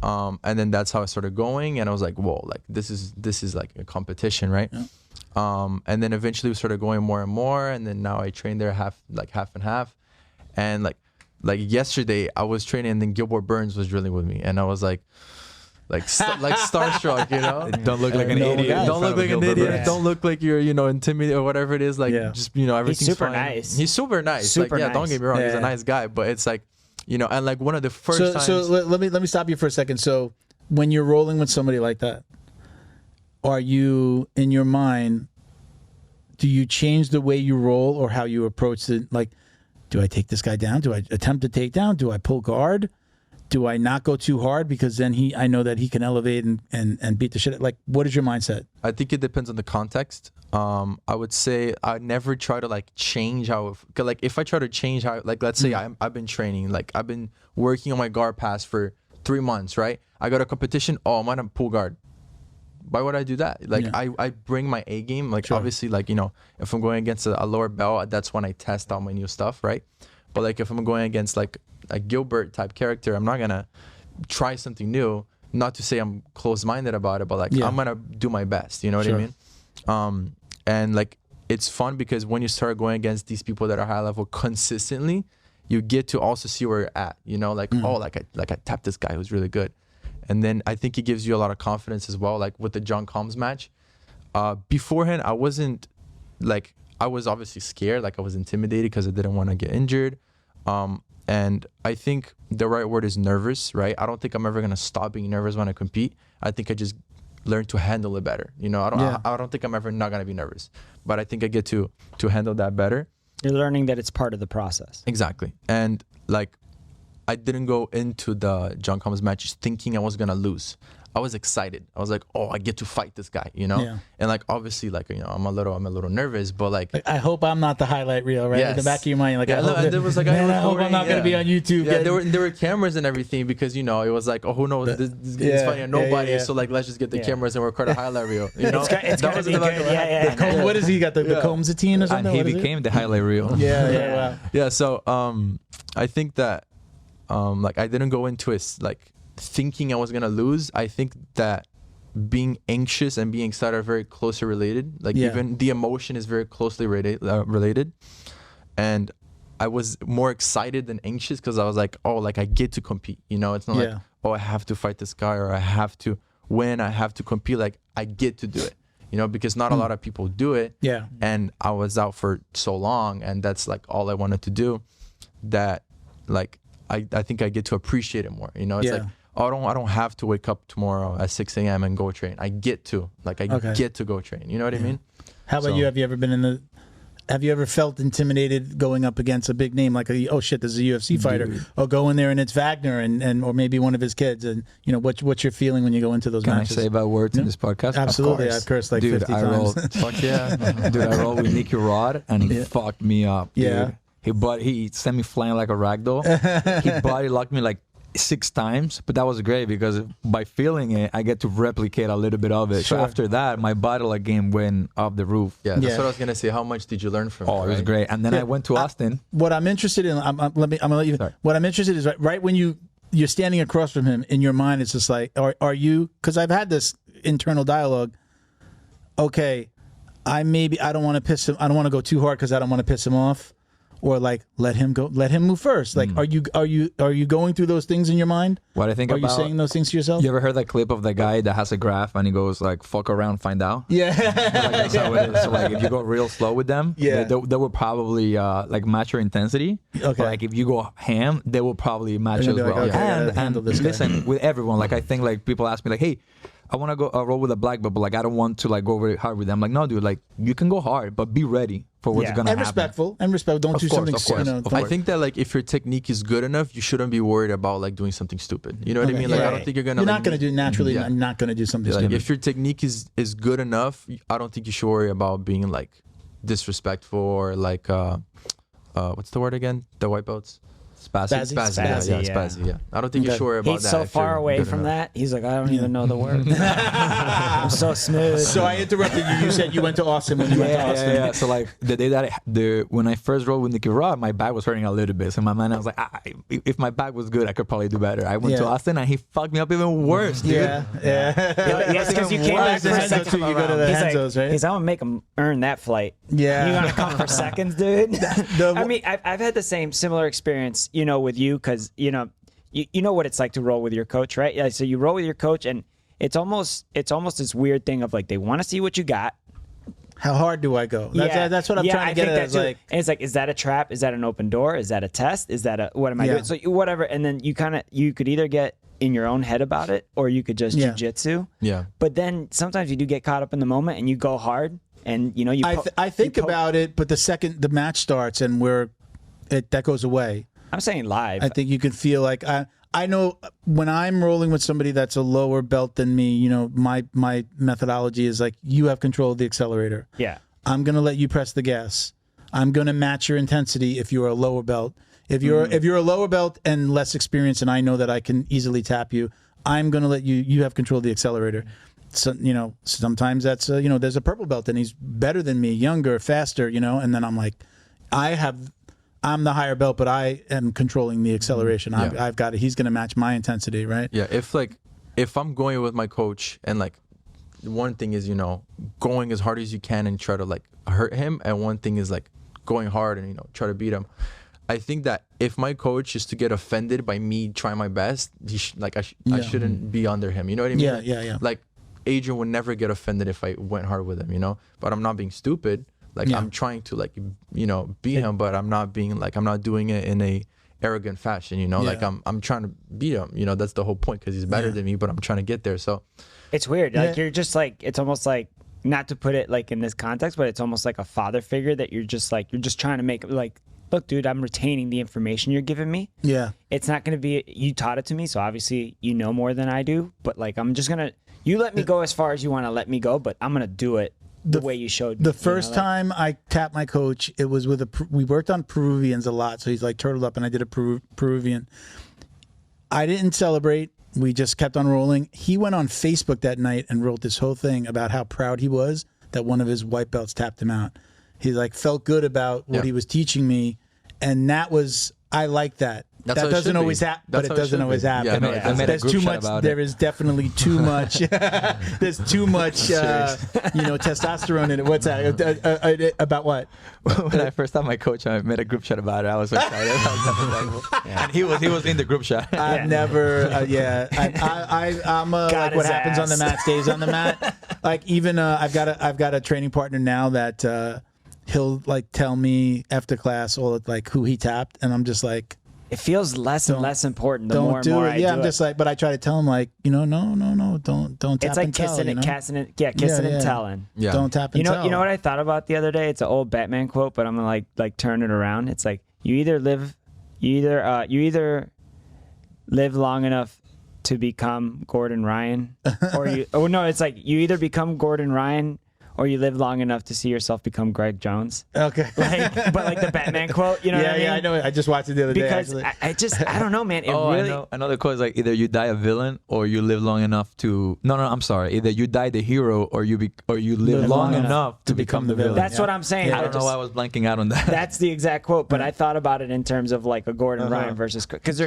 Speaker 2: and then that's how I started going. And I was like, "Whoa, like this is like a competition, right?"
Speaker 1: Yeah.
Speaker 2: And then eventually we started going more and more, and then now I train there half and half, and like yesterday I was training, and then Gilbert Burns was drilling with me, and I was like starstruck, you know.
Speaker 4: Don't look like an
Speaker 1: No,
Speaker 4: idiot.
Speaker 1: guys.
Speaker 4: in
Speaker 2: Don't
Speaker 4: front
Speaker 2: look
Speaker 4: of
Speaker 2: like an
Speaker 4: Gilbert
Speaker 2: idiot.
Speaker 4: Burns.
Speaker 2: Don't look like you're, intimidated or whatever it is. Like,
Speaker 1: Yeah.
Speaker 2: just, everything's
Speaker 3: super
Speaker 2: fine.
Speaker 3: nice.
Speaker 2: He's super nice.
Speaker 3: Super
Speaker 2: Don't
Speaker 3: nice.
Speaker 2: get me wrong. He's
Speaker 1: Yeah.
Speaker 2: a nice guy, but it's like, and like one of the first times.
Speaker 1: So let me stop you for a second. So when you're rolling with somebody like that, are you in your mind? Do you change the way you roll or how you approach it? Like, do I take this guy down? Do I attempt to take down? Do I pull guard? Do I not go too hard because then I know that he can elevate and beat the shit? Like, what is your mindset?
Speaker 2: I think it depends on the context. I would say I never try to like change how, like if I try to change how, like let's say I've been training, like I've been working on my guard pass for 3 months, right? I got a competition. Oh, I'm gonna pull guard. Why would I do that? Like
Speaker 1: Yeah.
Speaker 2: I bring my A game. Like
Speaker 1: Sure.
Speaker 2: obviously, like if I'm going against a lower belt, that's when I test out my new stuff, right? But like if I'm going against like a Gilbert type character, I'm not gonna try something new. Not to say I'm closed-minded about it, but like
Speaker 1: Yeah.
Speaker 2: I'm gonna do my best. You know what
Speaker 1: Sure.
Speaker 2: I mean? And like it's fun because when you start going against these people that are high level consistently, you get to also see where you're at. Like I tapped this guy who's really good, and then I think it gives you a lot of confidence as well. Like with the John Combs match, beforehand I wasn't like I was obviously scared, like I was intimidated because I didn't want to get injured. And I think the right word is nervous, right? I don't think I'm ever gonna stop being nervous when I compete. I think I just learn to handle it better. I don't think I'm ever not gonna be nervous, but I think I get to handle that better.
Speaker 3: You're learning that it's part of the process.
Speaker 2: Exactly. And like I didn't go into the John Combs match thinking I was gonna lose. I was excited. I was like, oh, I get to fight this guy,
Speaker 1: Yeah.
Speaker 2: And like obviously, like I'm a little nervous, but like
Speaker 1: I hope I'm not the highlight reel, right?
Speaker 2: Yes.
Speaker 1: In the back of your mind, like
Speaker 2: Yeah,
Speaker 1: I hope,
Speaker 2: and there was like
Speaker 1: man, I hope I'm not going to be on YouTube.
Speaker 2: Yeah,
Speaker 1: getting-
Speaker 2: there were cameras and everything because it was like, oh, who knows? This is
Speaker 1: Yeah,
Speaker 2: funny and nobody.
Speaker 1: yeah.
Speaker 2: So like, let's just get the
Speaker 3: Yeah.
Speaker 2: cameras and record a highlight reel.
Speaker 3: It's
Speaker 2: That
Speaker 3: gotta
Speaker 2: was
Speaker 3: be
Speaker 2: in the back
Speaker 3: good.
Speaker 2: of my head.
Speaker 3: Yeah.
Speaker 1: What is he got? The Combs-a-tine or
Speaker 4: And
Speaker 1: something?
Speaker 4: he
Speaker 1: What is it?
Speaker 4: became the highlight reel.
Speaker 1: Yeah, wow.
Speaker 2: Yeah. So I think that like I didn't go into it like thinking I was gonna lose. I think that being anxious and being excited are very closely related. Like
Speaker 1: Yeah.
Speaker 2: even the emotion is very closely related. And I was more excited than anxious because I was like, oh, like I get to compete. It's not like,
Speaker 1: Yeah.
Speaker 2: oh, I have to fight this guy or I have to win. I have to compete. Like I get to do it. Because not a lot of people do it.
Speaker 1: Yeah.
Speaker 2: And I was out for so long, and that's like all I wanted to do. That like I think I get to appreciate it more. It's
Speaker 1: Yeah.
Speaker 2: like, oh, I don't have to wake up tomorrow at 6 a.m. and go train. I get to
Speaker 1: Okay.
Speaker 2: get to go train. You know what I mean?
Speaker 1: How about
Speaker 2: So-
Speaker 1: you? Have you ever been have you ever felt intimidated going up against a big name like oh shit, this is a UFC fighter? Or go in there and it's Wagner and or maybe one of his kids, and what's your feeling when you go into those
Speaker 4: Can
Speaker 1: matches?
Speaker 4: I say bad words in this podcast?
Speaker 1: Absolutely,
Speaker 4: Of course.
Speaker 1: I've cursed like
Speaker 4: Dude,
Speaker 1: 50
Speaker 4: I
Speaker 1: times.
Speaker 4: rolled. Fuck yeah. Dude, I rolled with Nicky Rod and he fucked me up. Dude.
Speaker 1: Yeah.
Speaker 4: He sent me flying like a ragdoll. He body locked me like 6 times, but that was great because by feeling it, I get to replicate a little bit of it.
Speaker 1: Sure.
Speaker 4: So after that, my bottle game went off the roof.
Speaker 2: Yeah, that's what I was gonna say. How much did you learn from it?
Speaker 4: Oh, it was great. And then I went to Austin.
Speaker 1: What I'm interested in, I'm gonna let you.
Speaker 4: Sorry.
Speaker 1: What I'm interested in is right when you're standing across from him, in your mind, it's just like, are you? Because I've had this internal dialogue. Okay, I don't want to piss him. I don't want to go too hard because I don't want to piss him off. Or like let him move first. Like, are you going through those things in your mind?
Speaker 4: What I think
Speaker 1: are
Speaker 4: about,
Speaker 1: you saying those things to yourself?
Speaker 4: You ever heard that clip of the guy that has a graph and he goes like, "Fuck around, find out"?
Speaker 1: Yeah,
Speaker 4: That's how it is. So like, if you go real slow with them, they will probably like match your intensity.
Speaker 1: Okay.
Speaker 4: But, like if you go ham, they will probably match you as
Speaker 1: like,
Speaker 4: well.
Speaker 1: okay, I gotta handle this guy.
Speaker 4: Listen, with everyone, like I think like people ask me like, "Hey, I want to go roll with a black belt, but like I don't want to like go very hard with them." Like, no, dude, like you can go hard, but be ready for what's gonna happen.
Speaker 1: And respectful. Don't do something.
Speaker 2: I think that like if your technique is good enough, you shouldn't be worried about like doing something stupid. You know what I mean? Like I don't think you're gonna.
Speaker 1: You're not gonna do naturally. Not gonna do something stupid.
Speaker 2: If your technique is good enough, I don't think you should worry about being like disrespectful or like what's the word again? The white belts.
Speaker 1: Spazzy.
Speaker 2: Spazzy. Yeah. I don't think you should worry about
Speaker 3: He's
Speaker 2: that.
Speaker 3: so far away from that. He's like, I don't even know the word. I'm so smooth.
Speaker 1: So I interrupted you. You said you went to Austin when you went to Austin.
Speaker 4: Yeah. So like the day that when I first rolled with Nicky Rod, my back was hurting a little bit. So in my mind, I was like, if my back was good, I could probably do better. I went to Austin and he fucked me up even worse, dude.
Speaker 1: Yeah.
Speaker 3: Yes, because you came back for a second.
Speaker 1: You go to the Renzo's, right?
Speaker 3: He's like, I'm gonna make him earn that flight.
Speaker 1: Yeah.
Speaker 3: You're gonna come for seconds, dude. I mean, I've had the similar experience, with you, because you know what it's like to roll with your coach, right? Yeah. So you roll with your coach, and it's almost this weird thing of like they want to see what you got.
Speaker 1: How hard do I go? That's what I'm trying to get at.
Speaker 3: And it's like, is that a trap? Is that an open door? Is that a test? Is that what am I doing? So whatever. And then you could either get in your own head about it, or you could just jujitsu.
Speaker 2: Yeah.
Speaker 3: But then sometimes you do get caught up in the moment and you go hard, and
Speaker 1: I think about it, but the second the match starts and that goes away.
Speaker 3: I'm saying live.
Speaker 1: I think you can feel like I know when I'm rolling with somebody that's a lower belt than me, my methodology is like, you have control of the accelerator.
Speaker 3: Yeah.
Speaker 1: I'm going to let you press the gas. I'm going to match your intensity if you're a lower belt. If you're a lower belt and less experienced and I know that I can easily tap you, I'm going to let you have control of the accelerator. So, sometimes that's there's a purple belt and he's better than me, younger, faster, and then I'm like, I'm the higher belt, but I am controlling the acceleration. I've got it. He's going to match my intensity, right?
Speaker 2: Yeah. If I'm going with my coach, and like one thing is going as hard as you can and try to like hurt him, and one thing is like going hard and try to beat him. I think that if my coach is to get offended by me trying my best, I shouldn't be under him. You know what I mean?
Speaker 1: Yeah.
Speaker 2: Like Adrian would never get offended if I went hard with him. But I'm not being stupid. Like I'm trying to beat him, but I'm not doing it in a arrogant fashion, like I'm trying to beat him, that's the whole point, because he's better than me, but I'm trying to get there. So
Speaker 3: it's weird. Like you're just like, it's almost like, not to put it like in this context, but it's almost like a father figure that you're just trying to make like, look, dude, I'm retaining the information you're giving me.
Speaker 1: Yeah.
Speaker 3: It's not going to be, you taught it to me, so obviously you know more than I do, but like, I'm just going to, you let me go as far as you want to let me go, but I'm going to do it the way you showed me.
Speaker 1: The first time I tapped my coach, it was with we worked on Peruvians a lot. So he's like turtled up and I did a Peruvian. I didn't celebrate. We just kept on rolling. He went on Facebook that night and wrote this whole thing about how proud he was that one of his white belts tapped him out. He like felt good about what he was teaching me. And that was, I like that.
Speaker 2: That
Speaker 1: doesn't always happen, but it doesn't always happen. There's too much. There is definitely too much. There's too much, testosterone in it. What's that? About what?
Speaker 4: When I first saw my coach, I made a group chat about it. I was so excited. And he was in the group chat.
Speaker 1: I've never. I'm like what happens on the mat stays on the mat. Like even I've got a training partner now that he'll like tell me after class all like who he tapped, and I'm just like.
Speaker 3: It feels less and less important the more and
Speaker 1: do
Speaker 3: more
Speaker 1: it.
Speaker 3: I do
Speaker 1: I'm just like, but I try to tell him like, no, don't tap
Speaker 3: it's like
Speaker 1: and
Speaker 3: kissing
Speaker 1: tell,
Speaker 3: kissing and telling.
Speaker 2: Yeah.
Speaker 1: Don't tap and tell.
Speaker 3: You know what I thought about the other day? It's an old Batman quote, but I'm gonna like turn it around. It's like you either live long enough to become Gordon Ryan, or it's like you either become Gordon Ryan or you live long enough to see yourself become Greg Jones.
Speaker 1: Okay.
Speaker 3: But like the Batman quote, you know what I mean?
Speaker 1: Yeah, I know. I just watched it the other day.
Speaker 3: Because I don't know, man. It really...
Speaker 4: I know the quote is like either you die a villain or you live long enough to... No, I'm sorry. Either you die the hero or you live long enough to become the villain.
Speaker 3: That's what I'm saying.
Speaker 4: I don't know why I was blanking out on that.
Speaker 3: That's the exact quote, but I thought about it in terms of like a Gordon Ryan versus... Because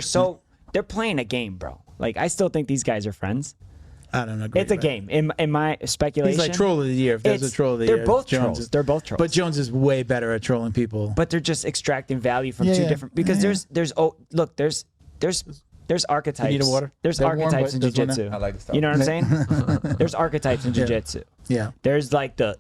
Speaker 3: they're playing a game, bro. Like, I still think these guys are friends.
Speaker 1: I don't agree.
Speaker 3: It's a game. In my speculation,
Speaker 1: he's like troll of the year. If there's a troll of the year,
Speaker 3: they're both trolls. They're both trolls.
Speaker 1: But Jones is way better at trolling people.
Speaker 3: But they're just extracting value from two different. Because there's archetypes.
Speaker 1: You need a water?
Speaker 3: There's archetypes in jiu-jitsu.
Speaker 4: I like this stuff.
Speaker 3: You know what I'm saying? There's archetypes in jiu-jitsu.
Speaker 1: Yeah.
Speaker 3: There's like the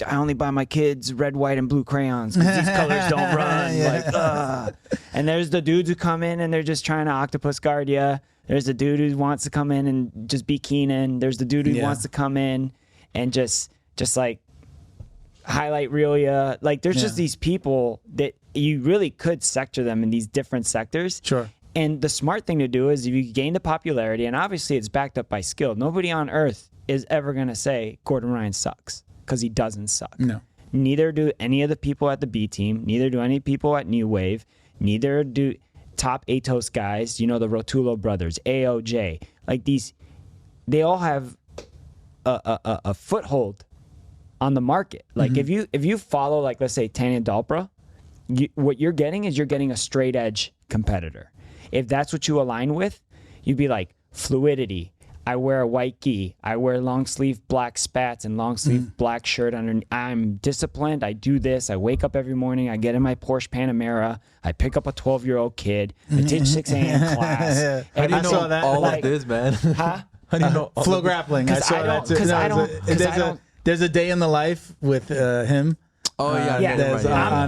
Speaker 3: I only buy my kids red, white, and blue crayons because these colors don't run. And there's the dudes who come in and they're just trying to octopus guard you. There's the dude who wants to come in and just be Keenan. There's the dude who wants to come in and just like highlight reel you. Like there's just these people that you really could sector them in these different sectors.
Speaker 1: Sure.
Speaker 3: And the smart thing to do is if you gain the popularity, and obviously it's backed up by skill. Nobody on earth is ever going to say Gordon Ryan sucks because he doesn't suck.
Speaker 1: No.
Speaker 3: Neither do any of the people at the B team. Neither do any people at New Wave. Neither do top ATOS guys, you know, the Rotullo brothers, AOJ, like these, they all have a foothold on the market. Like if you follow, like, let's say Tanya Dalpra, what you're getting is you're getting a straight edge competitor. If that's what you align with, you'd be like fluidity. I wear a white gi. I wear long sleeve black spats and long sleeve black shirt underneath. I'm disciplined. I do this. I wake up every morning. I get in my Porsche Panamera. I pick up a 12-year-old kid. I teach 6 a.m. class.
Speaker 1: How do you know that?
Speaker 4: All of this, man?
Speaker 3: Huh?
Speaker 4: How do you know?
Speaker 1: Flow grappling. I saw that too.
Speaker 3: Because I don't.
Speaker 1: There's a day in the life with him.
Speaker 4: Oh, yeah.
Speaker 3: Yeah,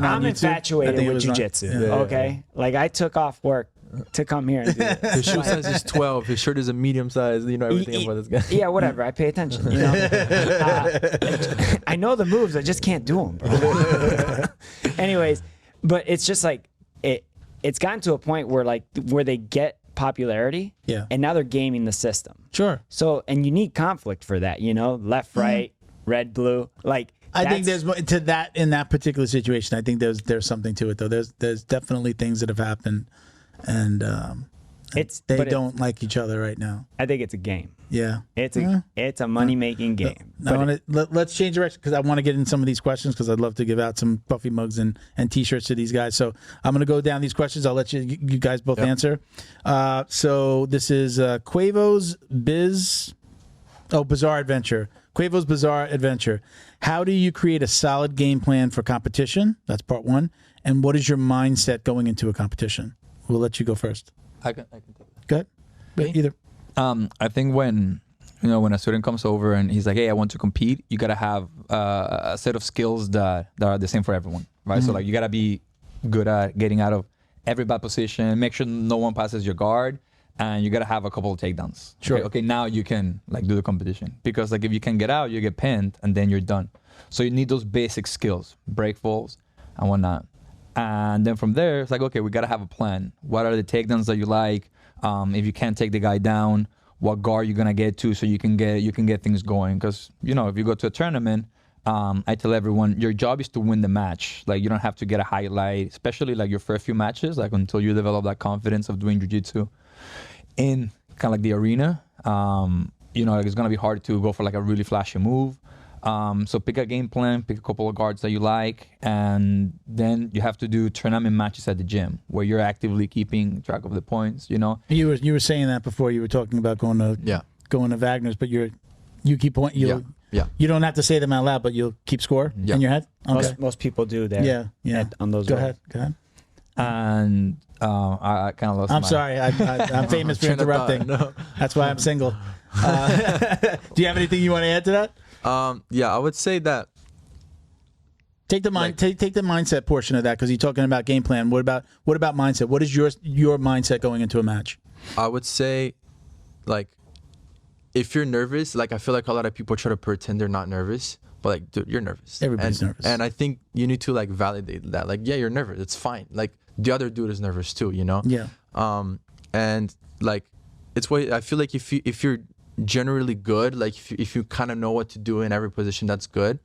Speaker 3: I'm
Speaker 1: YouTube.
Speaker 3: infatuated with jiu-jitsu. Okay? Like, I took off work to come here and do this.
Speaker 2: His shoe size is 12. His shirt is a medium size. You know everything about this guy.
Speaker 3: Yeah, whatever. I pay attention. You know? I know the moves. I just can't do them, bro. Anyways, but it's just like it's gotten to a point where they get popularity, and now they're gaming the system.
Speaker 1: Sure.
Speaker 3: So, and you need conflict for that. You know, left, right, red, blue. Like,
Speaker 1: I think there's to that in that particular situation. I think there's something to it though. There's definitely things that have happened. And they don't like each other right now.
Speaker 3: I think it's a game.
Speaker 1: Yeah,
Speaker 3: it's a money making game.
Speaker 1: Let's change direction because I want to get in some of these questions because I'd love to give out some Buffy mugs and T-shirts to these guys. So I'm going to go down these questions. I'll let you guys both answer. So this is Quavo's Bizarre Adventure. Quavo's Bizarre Adventure. How do you create a solid game plan for competition? That's part one. And what is your mindset going into a competition? We'll let you go first.
Speaker 4: I can take that.
Speaker 1: Go ahead. Either.
Speaker 4: I think when a student comes over and he's like, hey, I want to compete, you got to have a set of skills that are the same for everyone, right? So like you got to be good at getting out of every bad position, make sure no one passes your guard, and you got to have a couple of takedowns.
Speaker 1: Sure.
Speaker 4: Okay, now you can like do the competition because like if you can get out, you get pinned and then you're done. So you need those basic skills, break falls and whatnot. And then from there, it's like, okay, we got to have a plan. What are the takedowns that you like? If you can't take the guy down, what guard you're going to get to so you can get things going. Because, you know, if you go to a tournament, I tell everyone, your job is to win the match. Like, you don't have to get a highlight, especially like your first few matches, like until you develop that confidence of doing jiu-jitsu in kind of like the arena. You know, like it's going to be hard to go for like a really flashy move. So pick a game plan, pick a couple of guards that you like, and then you have to do tournament matches at the gym where you're actively keeping track of the points, you know.
Speaker 1: You were saying that before. You were talking about going to Wagner's, but you keep point. You don't have to say them out loud, but you'll keep score in your head. Okay.
Speaker 3: Most people do there.
Speaker 1: Yeah.
Speaker 3: On those.
Speaker 1: Go ahead.
Speaker 4: And I kind of lost.
Speaker 1: I'm sorry. I'm famous for interrupting. No. That's why I'm single. Do you have anything you want to add to that?
Speaker 2: I would say that
Speaker 1: take the mindset portion of that because you're talking about game plan. What about mindset? What is your mindset going into a match?
Speaker 2: I would say, like, if you're nervous, like I feel like a lot of people try to pretend they're not nervous, but like, dude, you're nervous.
Speaker 1: Everybody's nervous,
Speaker 2: and I think you need to like validate that. Like, yeah, you're nervous. It's fine. Like the other dude is nervous too, you know.
Speaker 1: Yeah.
Speaker 2: And like, it's what I feel like if you're generally good. Like if you kind of know what to do in every position, that's good.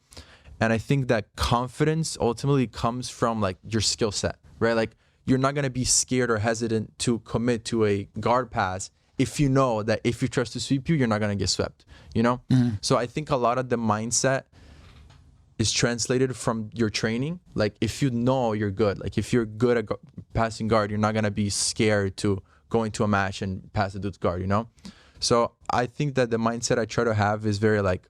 Speaker 2: And I think that confidence ultimately comes from like your skill set, right? Like you're not going to be scared or hesitant to commit to a guard pass if you know that if you trust to sweep you, you're not going to get swept, you know? Mm-hmm. So I think a lot of the mindset is translated from your training. Like if you know you're good, like if you're good at passing guard, you're not going to be scared to go into a match and pass the dude's guard, you know? So I think that the mindset I try to have is very like,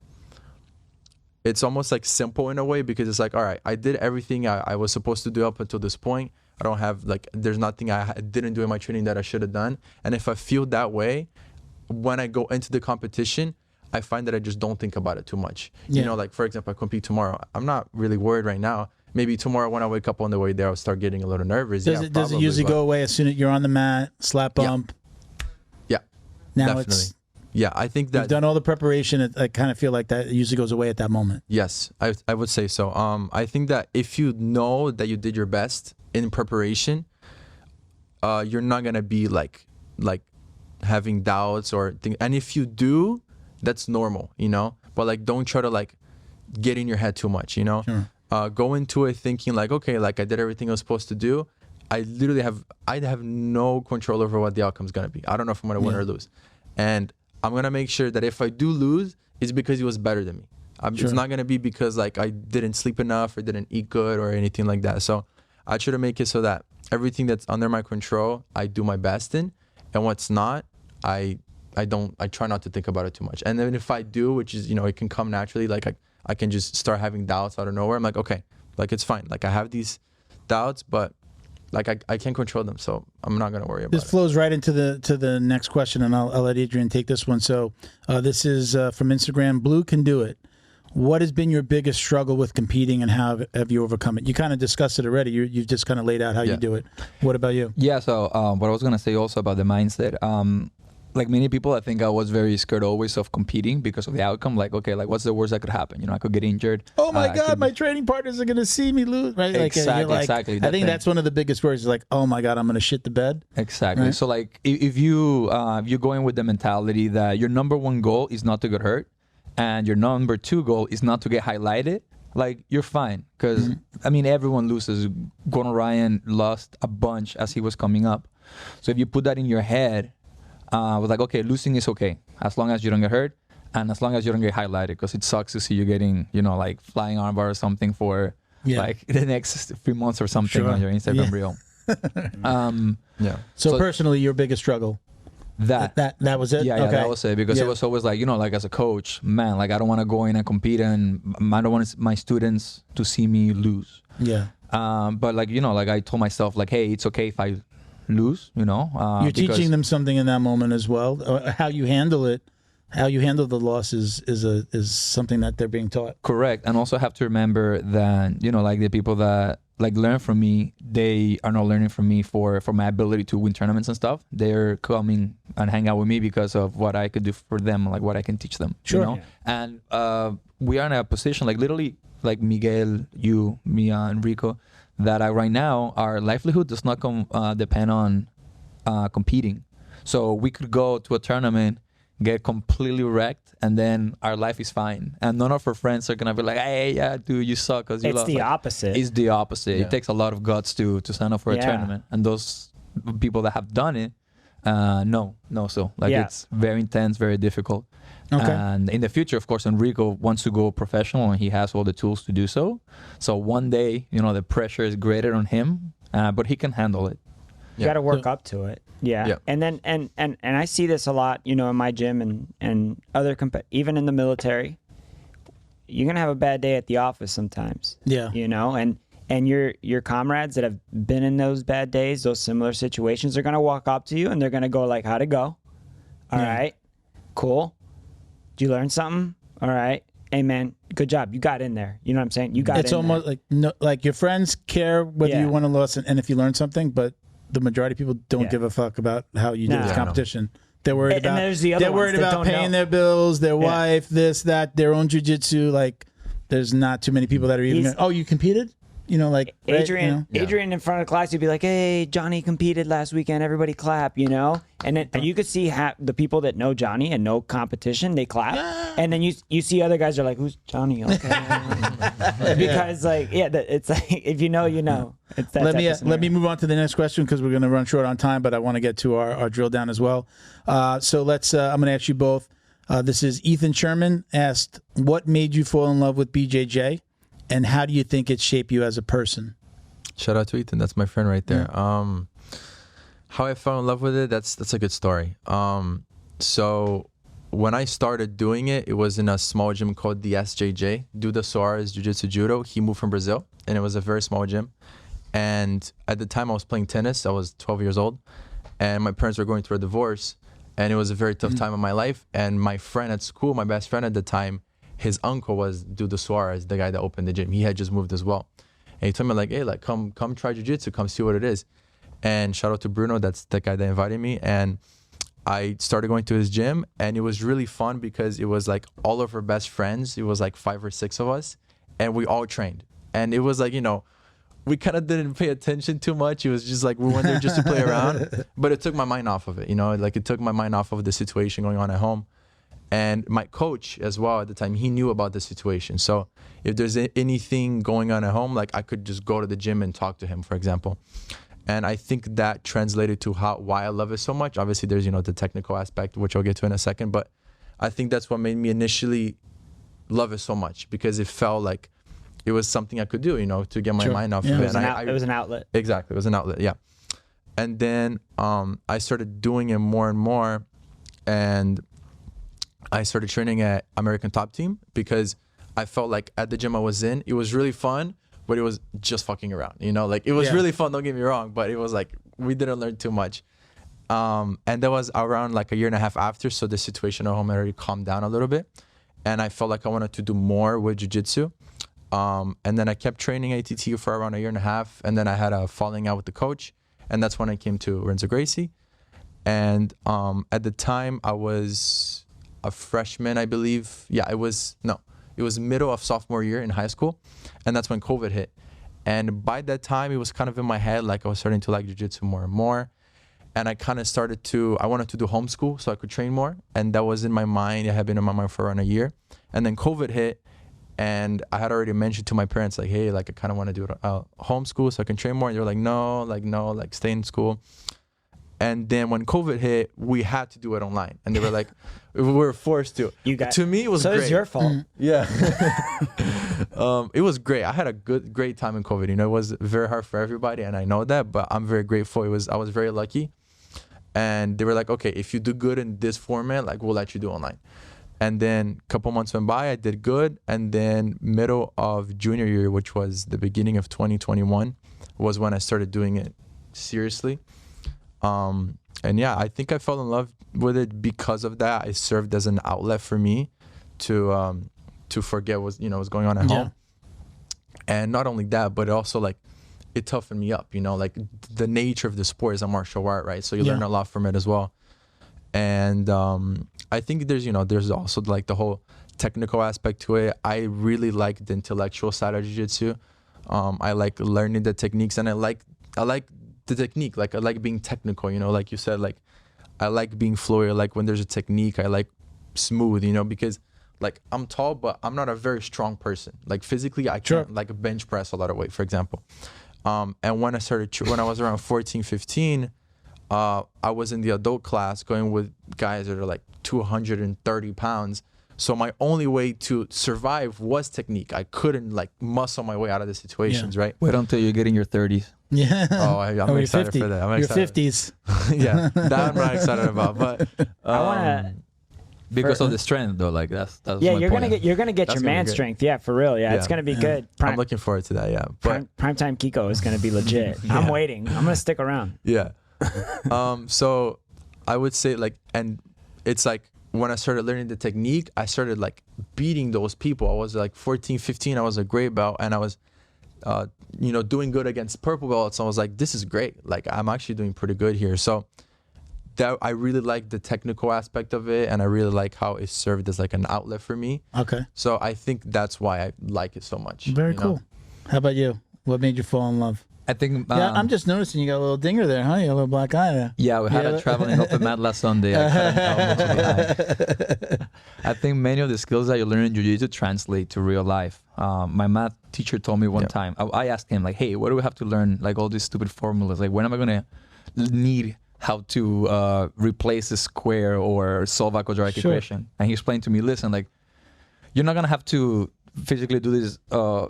Speaker 2: it's almost like simple in a way, because it's like, all right, I did everything I was supposed to do up until this point. I don't have like, there's nothing I didn't do in my training that I should have done. And if I feel that way, when I go into the competition, I find that I just don't think about it too much. Yeah. You know, like for example, I compete tomorrow. I'm not really worried right now. Maybe tomorrow when I wake up on the way there, I'll start getting a little nervous.
Speaker 1: Does it usually go away as soon as you're on the mat, slap bump?
Speaker 2: Yeah.
Speaker 1: Now
Speaker 2: definitely. Yeah, I think that
Speaker 1: you've done all the preparation. I kind of feel like that usually goes away at that moment.
Speaker 2: Yes, I would say so. I think that if you know that you did your best in preparation, you're not gonna be like having doubts or things. And if you do, that's normal, you know. But like, don't try to like get in your head too much, you know. Sure. Go into it thinking like, okay, like I did everything I was supposed to do. I have no control over what the outcome's gonna be. I don't know if I'm gonna win or lose, and I'm going to make sure that if I do lose, it's because he was better than me. Sure. It's not going to be because like I didn't sleep enough or didn't eat good or anything like that. So I try to make it so that everything that's under my control, I do my best in. And what's not, I try not to think about it too much. And then if I do, which is, you know, it can come naturally, like I can just start having doubts out of nowhere. I'm like, okay, like it's fine. Like I have these doubts, but like I can't control them, so I'm not gonna worry about it.
Speaker 1: This flows right into the next question, and I'll let Adrian take this one. So this is from Instagram. Blue can do it. What has been your biggest struggle with competing, and how have you overcome it? You kind of discussed it already. You've just kind of laid out how you do it. What about you?
Speaker 4: Yeah. So what I was gonna say also about the mindset. Like many people, I think I was very scared always of competing because of the outcome. Like, okay, like what's the worst that could happen? You know, I could get injured.
Speaker 1: Oh my God, my training partners are gonna see me lose. Right?
Speaker 4: Exactly.
Speaker 1: I think that's one of the biggest worries. Is like, oh my God, I'm gonna shit the bed.
Speaker 4: Exactly. Right? So like, if you you're going with the mentality that your number one goal is not to get hurt, and your number two goal is not to get highlighted, like you're fine. Because I mean, everyone loses. Gordon Ryan lost a bunch as he was coming up. So if you put that in your head. I was like, okay, losing is okay as long as you don't get hurt and as long as you don't get highlighted, because it sucks to see you getting, you know, like flying armbar or something for like the next 3 months or something on your Instagram reel.
Speaker 1: So personally, your biggest struggle? That was it?
Speaker 4: Yeah, okay. That was it, because it was always like, you know, like as a coach, man, like I don't want to go in and compete and I don't want my students to see me lose.
Speaker 1: Yeah.
Speaker 4: But like, you know, like I told myself like, hey, it's okay if I lose, you know.
Speaker 1: You're teaching them something in that moment as well. How you handle it, how you handle the loss is something that they're being taught.
Speaker 4: Correct. And also have to remember that, you know, like the people that like learn from me, they are not learning from me for my ability to win tournaments and stuff. They're coming and hang out with me because of what I could do for them, like what I can teach them.
Speaker 1: Sure.
Speaker 4: You know? And we are in a position like literally like Miguel, you, Mia, and Rico, that right now our livelihood does not depend on competing. So we could go to a tournament, get completely wrecked, and then our life is fine. And none of our friends are gonna be like, "Hey, yeah, dude, you suck because you lost."
Speaker 3: It's the opposite.
Speaker 4: It's the opposite. Yeah. It takes a lot of guts to sign up for a tournament, and those people that have done it, it's very intense, very difficult. Okay. And in the future, of course, Enrico wants to go professional, and he has all the tools to do so. So one day, you know, the pressure is greater on him, but he can handle it.
Speaker 3: You got to work up to it. Yeah. And then and I see this a lot, you know, in my gym and other even in the military. You're gonna have a bad day at the office sometimes.
Speaker 1: Yeah.
Speaker 3: You know, and your comrades that have been in those bad days, those similar situations, are gonna walk up to you and they're gonna go like, "How'd it go? All right, cool. Did you learn something? All right. Hey man, good job. You got in there. You know what I'm saying? You got in there." It's
Speaker 1: almost like like your friends care whether you won or lost and if you learn something, but the majority of people don't give a fuck about how you did this competition. They're worried about paying their bills, their wife, this, that, their own jiu-jitsu. Like, there's not too many people that are even going, "Oh, you competed? like
Speaker 3: Adrian.
Speaker 1: right,
Speaker 3: Adrian in front of class, you'd be like, "Hey, Johnny competed last weekend. Everybody clap," And then you could see the people that know Johnny and know competition, they clap, and then you see other guys are like, "Who's Johnny?" Okay, because it's like if you know, you know. It's that
Speaker 1: let me move on to the next question because we're going to run short on time, but I want to get to our drill down as well. So let's. I'm going to ask you both. This is Ethan Sherman asked, "What made you fall in love with BJJ, and how do you think it shaped you as a person?"
Speaker 2: Shout out to Ethan. That's my friend right there. How I fell in love with it, that's a good story. So when I started doing it, it was in a small gym called the SJJ, Duda Soares Jiu-Jitsu Judo. He moved from Brazil, and it was a very small gym. And at the time I was playing tennis. I was 12 years old, and my parents were going through a divorce, and it was a very tough time in my life. And my friend at school, my best friend at the time, his uncle was Duda Soares, the guy that opened the gym. He had just moved as well. And he told me, like, hey, like, come try jiu-jitsu, come see what it is. And shout out to Bruno, that's the guy that invited me. And I started going to his gym, and it was really fun because it was like all of our best friends. It was like 5 or 6 of us, and we all trained. And it was like, we kind of didn't pay attention too much. It was just like we went there just to play around. But it took my mind off of it, like it took my mind off of the situation going on at home. And my coach as well at the time, he knew about the situation. So if there's anything going on at home, like I could just go to the gym and talk to him, for example. And I think that translated to why I love it so much. Obviously, there's, the technical aspect, which I'll get to in a second. But I think that's what made me initially love it so much, because it felt like it was something I could do, to get my mind off of it.
Speaker 3: It was an outlet.
Speaker 2: Exactly. It was an outlet, yeah. And then I started doing it more and more. And I started training at American Top Team because I felt like at the gym I was in, it was really fun, but it was just fucking around, like it was really fun, don't get me wrong, but it was like, we didn't learn too much. And that was around like a year and a half after. So the situation at home had already calmed down a little bit. And I felt like I wanted to do more with jiu-jitsu. And then I kept training ATT for around a year and a half. And then I had a falling out with the coach. And that's when I came to Renzo Gracie. And at the time I was a freshman, I believe. Yeah, it was middle of sophomore year in high school. And that's when COVID hit. And by that time, it was kind of in my head, like I was starting to like jiu-jitsu more and more. And I kind of I wanted to do homeschool so I could train more. And that was in my mind. It had been in my mind for around a year. And then COVID hit. And I had already mentioned to my parents, like, hey, like I kind of want to do homeschool so I can train more. And they were like, no, stay in school. And then when COVID hit, we had to do it online. And they were like, we were forced to. To me, it was great.
Speaker 3: So it's your fault.
Speaker 2: Yeah. It was great. I had a great time in COVID. It was very hard for everybody, and I know that, but I'm very grateful. I was very lucky. And they were like, okay, if you do good in this format, like we'll let you do online. And then a couple months went by, I did good. And then middle of junior year, which was the beginning of 2021, was when I started doing it seriously. And yeah, I think I fell in love with it because of that. It served as an outlet for me to forget what's going on at home. And not only that, but it also like it toughened me up, like the nature of the sport is a martial art, right? So you learn a lot from it as well. And I think there's also like the whole technical aspect to it. I really like the intellectual side of jiu-jitsu. I like learning the techniques, and I like the technique. Like I like being technical, like you said, like I like being fluid. Like when there's a technique, I like smooth, because like I'm tall, but I'm not a very strong person. Like physically, I can't like bench press a lot of weight, for example. And when I was around 14, 15, I was in the adult class going with guys that are like 230 pounds. So my only way to survive was technique. I couldn't like muscle my way out of the situations, right?
Speaker 4: Wait until you get in your 30s.
Speaker 1: Yeah.
Speaker 2: Oh, I'm excited for that.
Speaker 1: Your 50s.
Speaker 2: Yeah, that I'm not excited about. But
Speaker 3: I want to.
Speaker 4: Because of the strength, though, like that's
Speaker 3: yeah,
Speaker 4: my
Speaker 3: you're
Speaker 4: point.
Speaker 3: gonna get your man strength. Yeah, for real. Yeah, it's gonna be good.
Speaker 2: I'm looking forward to that. Yeah, but
Speaker 3: primetime Kiko is gonna be legit. I'm waiting. I'm gonna stick around.
Speaker 2: Yeah. So I would say like, and it's like when I started learning the technique, I started like beating those people. I was like 14, 15. I was a gray belt, and I was, doing good against purple belts. So I was like, this is great. Like I'm actually doing pretty good here. So that I really like the technical aspect of it, and I really like how it served as like an outlet for me.
Speaker 1: Okay.
Speaker 2: So I think that's why I like it so much.
Speaker 1: Very cool. How about you, What made you fall in love?
Speaker 4: I think.
Speaker 1: Yeah, I'm just noticing you got a little dinger there, huh? You got a little black eye there.
Speaker 4: Yeah, we had a traveling open mat last Sunday. I cut an element to the eye. I think many of the skills that you learn in jiu-jitsu translate to real life. My math teacher told me one time, I asked him, like, hey, what do we have to learn? Like all these stupid formulas. Like, when am I going to need how to replace a square or solve a quadratic equation? And he explained to me, listen, like, you're not going to have to physically do these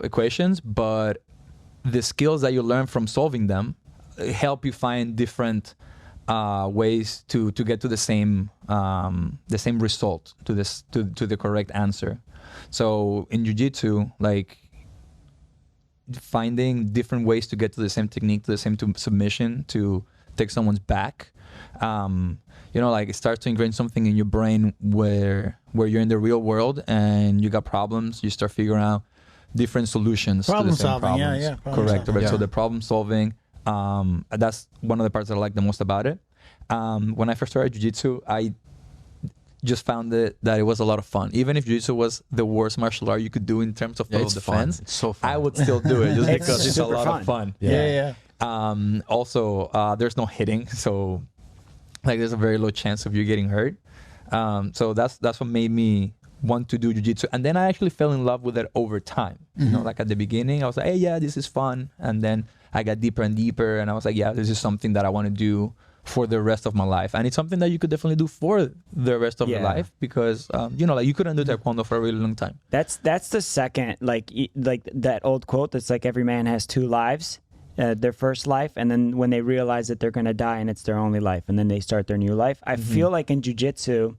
Speaker 4: equations, but the skills that you learn from solving them help you find different ways to get to the same result, to the correct answer. So in jiu-jitsu, like, finding different ways to get to the same technique, to the same submission, to take someone's back, like, it starts to ingrain something in your brain where you're in the real world and you got problems, you start figuring out different solutions to the same problems. Correct. Right. So the problem solving, that's one of the parts that I like the most about it. When I first started jiu-jitsu, I just found that it was a lot of fun. Even if jiu-jitsu was the worst martial art you could do in terms of total defense,
Speaker 2: it's so fun.
Speaker 4: I would still do it just because it's a lot of fun. Also, there's no hitting, so like there's a very low chance of you getting hurt. So that's what made me want to do jiu-jitsu. And then I actually fell in love with it over time. Like at the beginning, I was like, hey, yeah, this is fun. And then I got deeper and deeper, and I was like, yeah, this is something that I want to do for the rest of my life. And it's something that you could definitely do for the rest of your life, because like, you couldn't do taekwondo for a really long time.
Speaker 3: That's the second, like that old quote that's like, every man has two lives. Their first life, and then when they realize that they're going to die and it's their only life, and then they start their new life. I feel like in jiu-jitsu,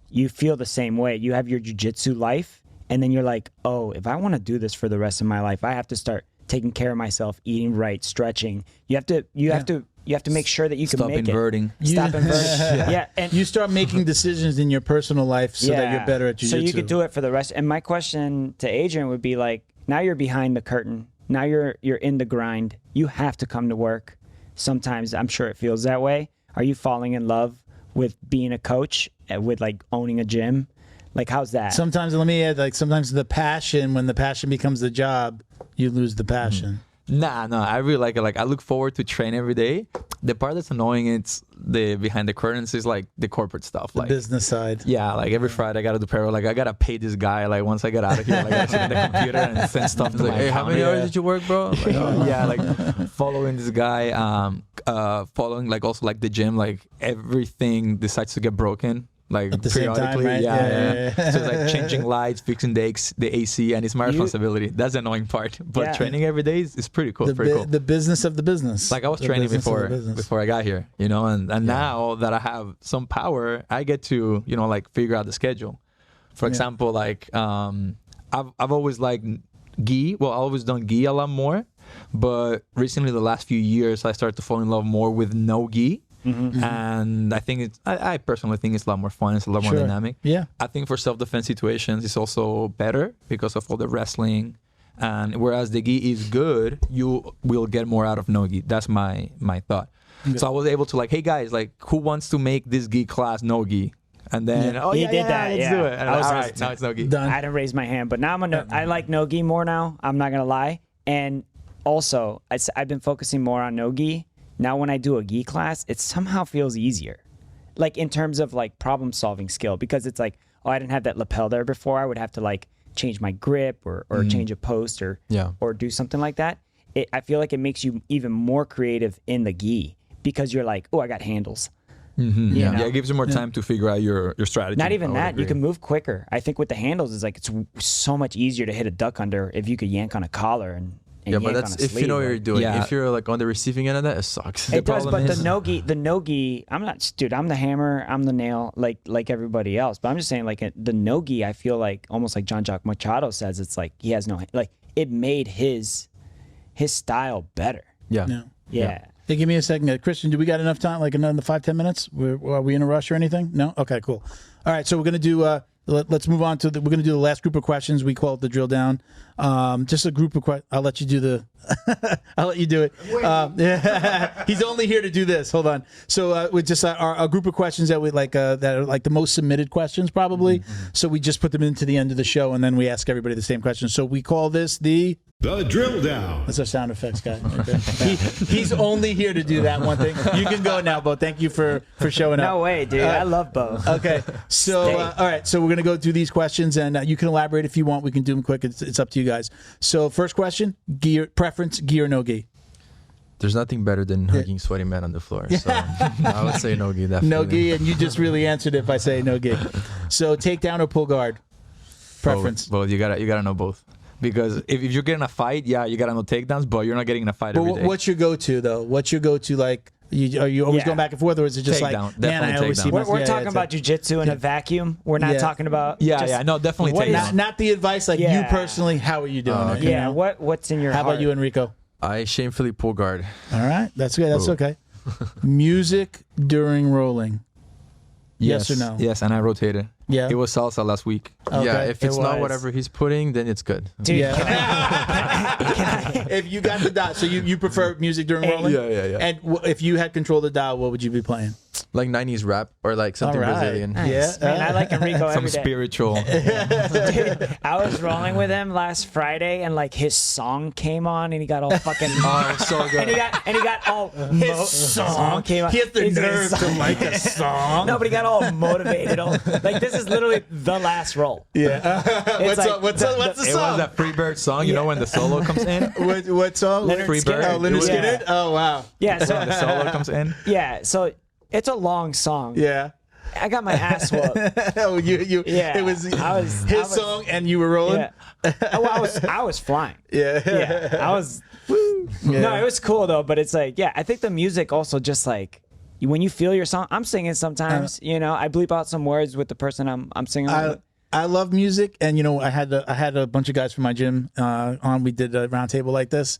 Speaker 3: you feel the same way. You have your jiu-jitsu life, and then you're like, oh, if I want to do this for the rest of my life, I have to start taking care of myself, eating right, stretching. You have to make sure that you can make
Speaker 4: inverting.
Speaker 3: it. Stop inverting.
Speaker 1: And you start making decisions in your personal life so that you're better at jiu-jitsu.
Speaker 3: So you could do it for the rest. And my question to Adrian would be like, now you're behind the curtain. Now you're in the grind. You have to come to work. Sometimes I'm sure it feels that way. Are you falling in love with being a coach, with like owning a gym? Like, how's that?
Speaker 1: Sometimes, let me add, like, sometimes when the passion becomes the job, you lose the passion.
Speaker 4: Nah, I really like it. Like, I look forward to train every day. The part that's annoying, it's the behind the curtains, is like the corporate stuff, like
Speaker 1: the business side.
Speaker 4: Yeah, like every Friday I gotta do payroll. Like, I gotta pay this guy. Like, once I get out of here, like, I sit on the computer and send stuff to my
Speaker 2: hey, how many hours did you work, bro? Like,
Speaker 4: like following this guy, following like also like the gym. Like, everything decides to get broken. Like,
Speaker 1: at the
Speaker 4: periodically,
Speaker 1: same time, right?
Speaker 4: Yeah. So it's like changing lights, fixing the AC, and it's my responsibility. That's the annoying part. But training every day is pretty cool.
Speaker 1: The business of the business.
Speaker 4: Like, I was training before I got here, and now that I have some power, I get to like figure out the schedule. For example, like I've always liked gi. Well, I've always done gi a lot more, but recently, the last few years, I started to fall in love more with no gi. And I think I personally think it's a lot more fun. It's a lot more dynamic.
Speaker 1: Yeah.
Speaker 4: I think for self-defense situations, it's also better because of all the wrestling. And whereas the gi is good, you will get more out of no gi. That's my thought. Okay. So I was able to like, hey guys, like, who wants to make this gi class no gi? And then
Speaker 3: let's do it.
Speaker 4: And all right, now it's no gi.
Speaker 3: Done. I didn't raise my hand, but now I like no gi more now. I'm not gonna lie. And also, I've been focusing more on no gi. Now when I do a gi class, it somehow feels easier. Like, in terms of like problem solving skill, because it's like, oh, I didn't have that lapel there before. I would have to like change my grip or change a post or do something like that. I feel like it makes you even more creative in the gi, because you're like, oh, I got handles.
Speaker 4: Yeah, it gives you more time to figure out your strategy.
Speaker 3: Not even that, you can move quicker. I think with the handles, it's like, it's so much easier to hit a duck under if you could yank on a collar and
Speaker 2: but that's if you know what you're doing. Yeah. If you're like on the receiving end of that, it sucks.
Speaker 3: It does, but the no-gi, I'm not, dude, I'm the hammer, I'm the nail, like everybody else. But I'm just saying, like, the no-gi, I feel like, almost like Jean-Jacques Machado says, it's like, he has no, like, it made his style better.
Speaker 1: Yeah. Hey, give me a second. Christian, do we got enough time? Like another 5-10 minutes? Are we in a rush or anything? No? Okay, cool. All right, so we're going to do, let's move on to we're going to do the last group of questions. We call it the drill down. Just a group of questions. I'll let you do I'll let you do it. He's only here to do this. Hold on. So with just our group of questions that we like, that are like the most submitted questions probably. So we just put them into the end of the show, and then we ask everybody the same questions. So we call this the
Speaker 5: The Drill Down.
Speaker 1: That's our sound effects guy. Right there. He's only here to do that one thing. You can go now, Bo. Thank you for showing up.
Speaker 3: No way, dude. I love Bo.
Speaker 1: Okay. So, all right. So we're going to go through these questions, and you can elaborate if you want. We can do them quick. It's up to you guys. So first question, gear preference, gi or no gi?
Speaker 2: There's nothing better than hugging sweaty men on the floor. So I would say no gi, definitely.
Speaker 1: No gi, and you just really answered it by saying no gi. So takedown or pull guard? Preference.
Speaker 4: Both. You gotta know both. Because if you're getting a fight, yeah, you gotta know takedowns, but you're not getting in a fight every day.
Speaker 1: What's your go-to though? What's your go-to like? Are you always going back and forth, or is it just
Speaker 4: takedown,
Speaker 1: like, man, I always see
Speaker 3: We're talking about jiu-jitsu in a vacuum. We're not talking about.
Speaker 4: No, definitely takedown.
Speaker 1: Not the advice, like you personally. How are you doing it?
Speaker 3: Yeah. What's in your heart?
Speaker 1: How about you, Enrico?
Speaker 2: I shamefully pull guard.
Speaker 1: All right, that's good. That's okay. Music during rolling. Yes or no?
Speaker 4: Yes, and I rotated.
Speaker 1: Yeah.
Speaker 4: It was salsa last week.
Speaker 1: Okay.
Speaker 2: Yeah, if it's not whatever he's putting, then it's good.
Speaker 3: Dude,
Speaker 1: If you got the dial, so you prefer music during rolling?
Speaker 2: Yeah.
Speaker 1: And if you had control of the dial, what would you be playing?
Speaker 2: Like 90s rap or like something Brazilian.
Speaker 3: Nice. Yeah, man, I like Enrico every day.
Speaker 4: Some spiritual.
Speaker 3: Dude, I was rolling with him last Friday, and like his song came on, and he got all fucking.
Speaker 2: So good.
Speaker 3: And he got all.
Speaker 1: His song came on. He has the nerve to like a song.
Speaker 3: No, but he got all motivated. Like this is literally the last roll.
Speaker 1: Yeah. What's the
Speaker 4: It
Speaker 1: song?
Speaker 4: was that Freebird song, you know, when the solo comes in.
Speaker 1: What song?
Speaker 3: Leonard
Speaker 4: Freebird.
Speaker 3: Skinner.
Speaker 1: Oh, Leonard Skinner? Oh, wow.
Speaker 3: Yeah, so
Speaker 4: The solo comes in.
Speaker 3: yeah, so it's a long song.
Speaker 1: Yeah.
Speaker 3: I got my ass whooped.
Speaker 1: Oh, you.
Speaker 3: Yeah,
Speaker 1: It was
Speaker 3: I was-
Speaker 1: his song, and you were rolling.
Speaker 3: Yeah. Oh, I was flying.
Speaker 1: Yeah.
Speaker 3: Yeah, I was. No, it was cool though. But it's like, yeah, I think the music also just like when you feel your song. I'm singing sometimes. I bleep out some words with the person I'm singing with.
Speaker 1: I love music, and I had a bunch of guys from my gym on. We did a roundtable like this,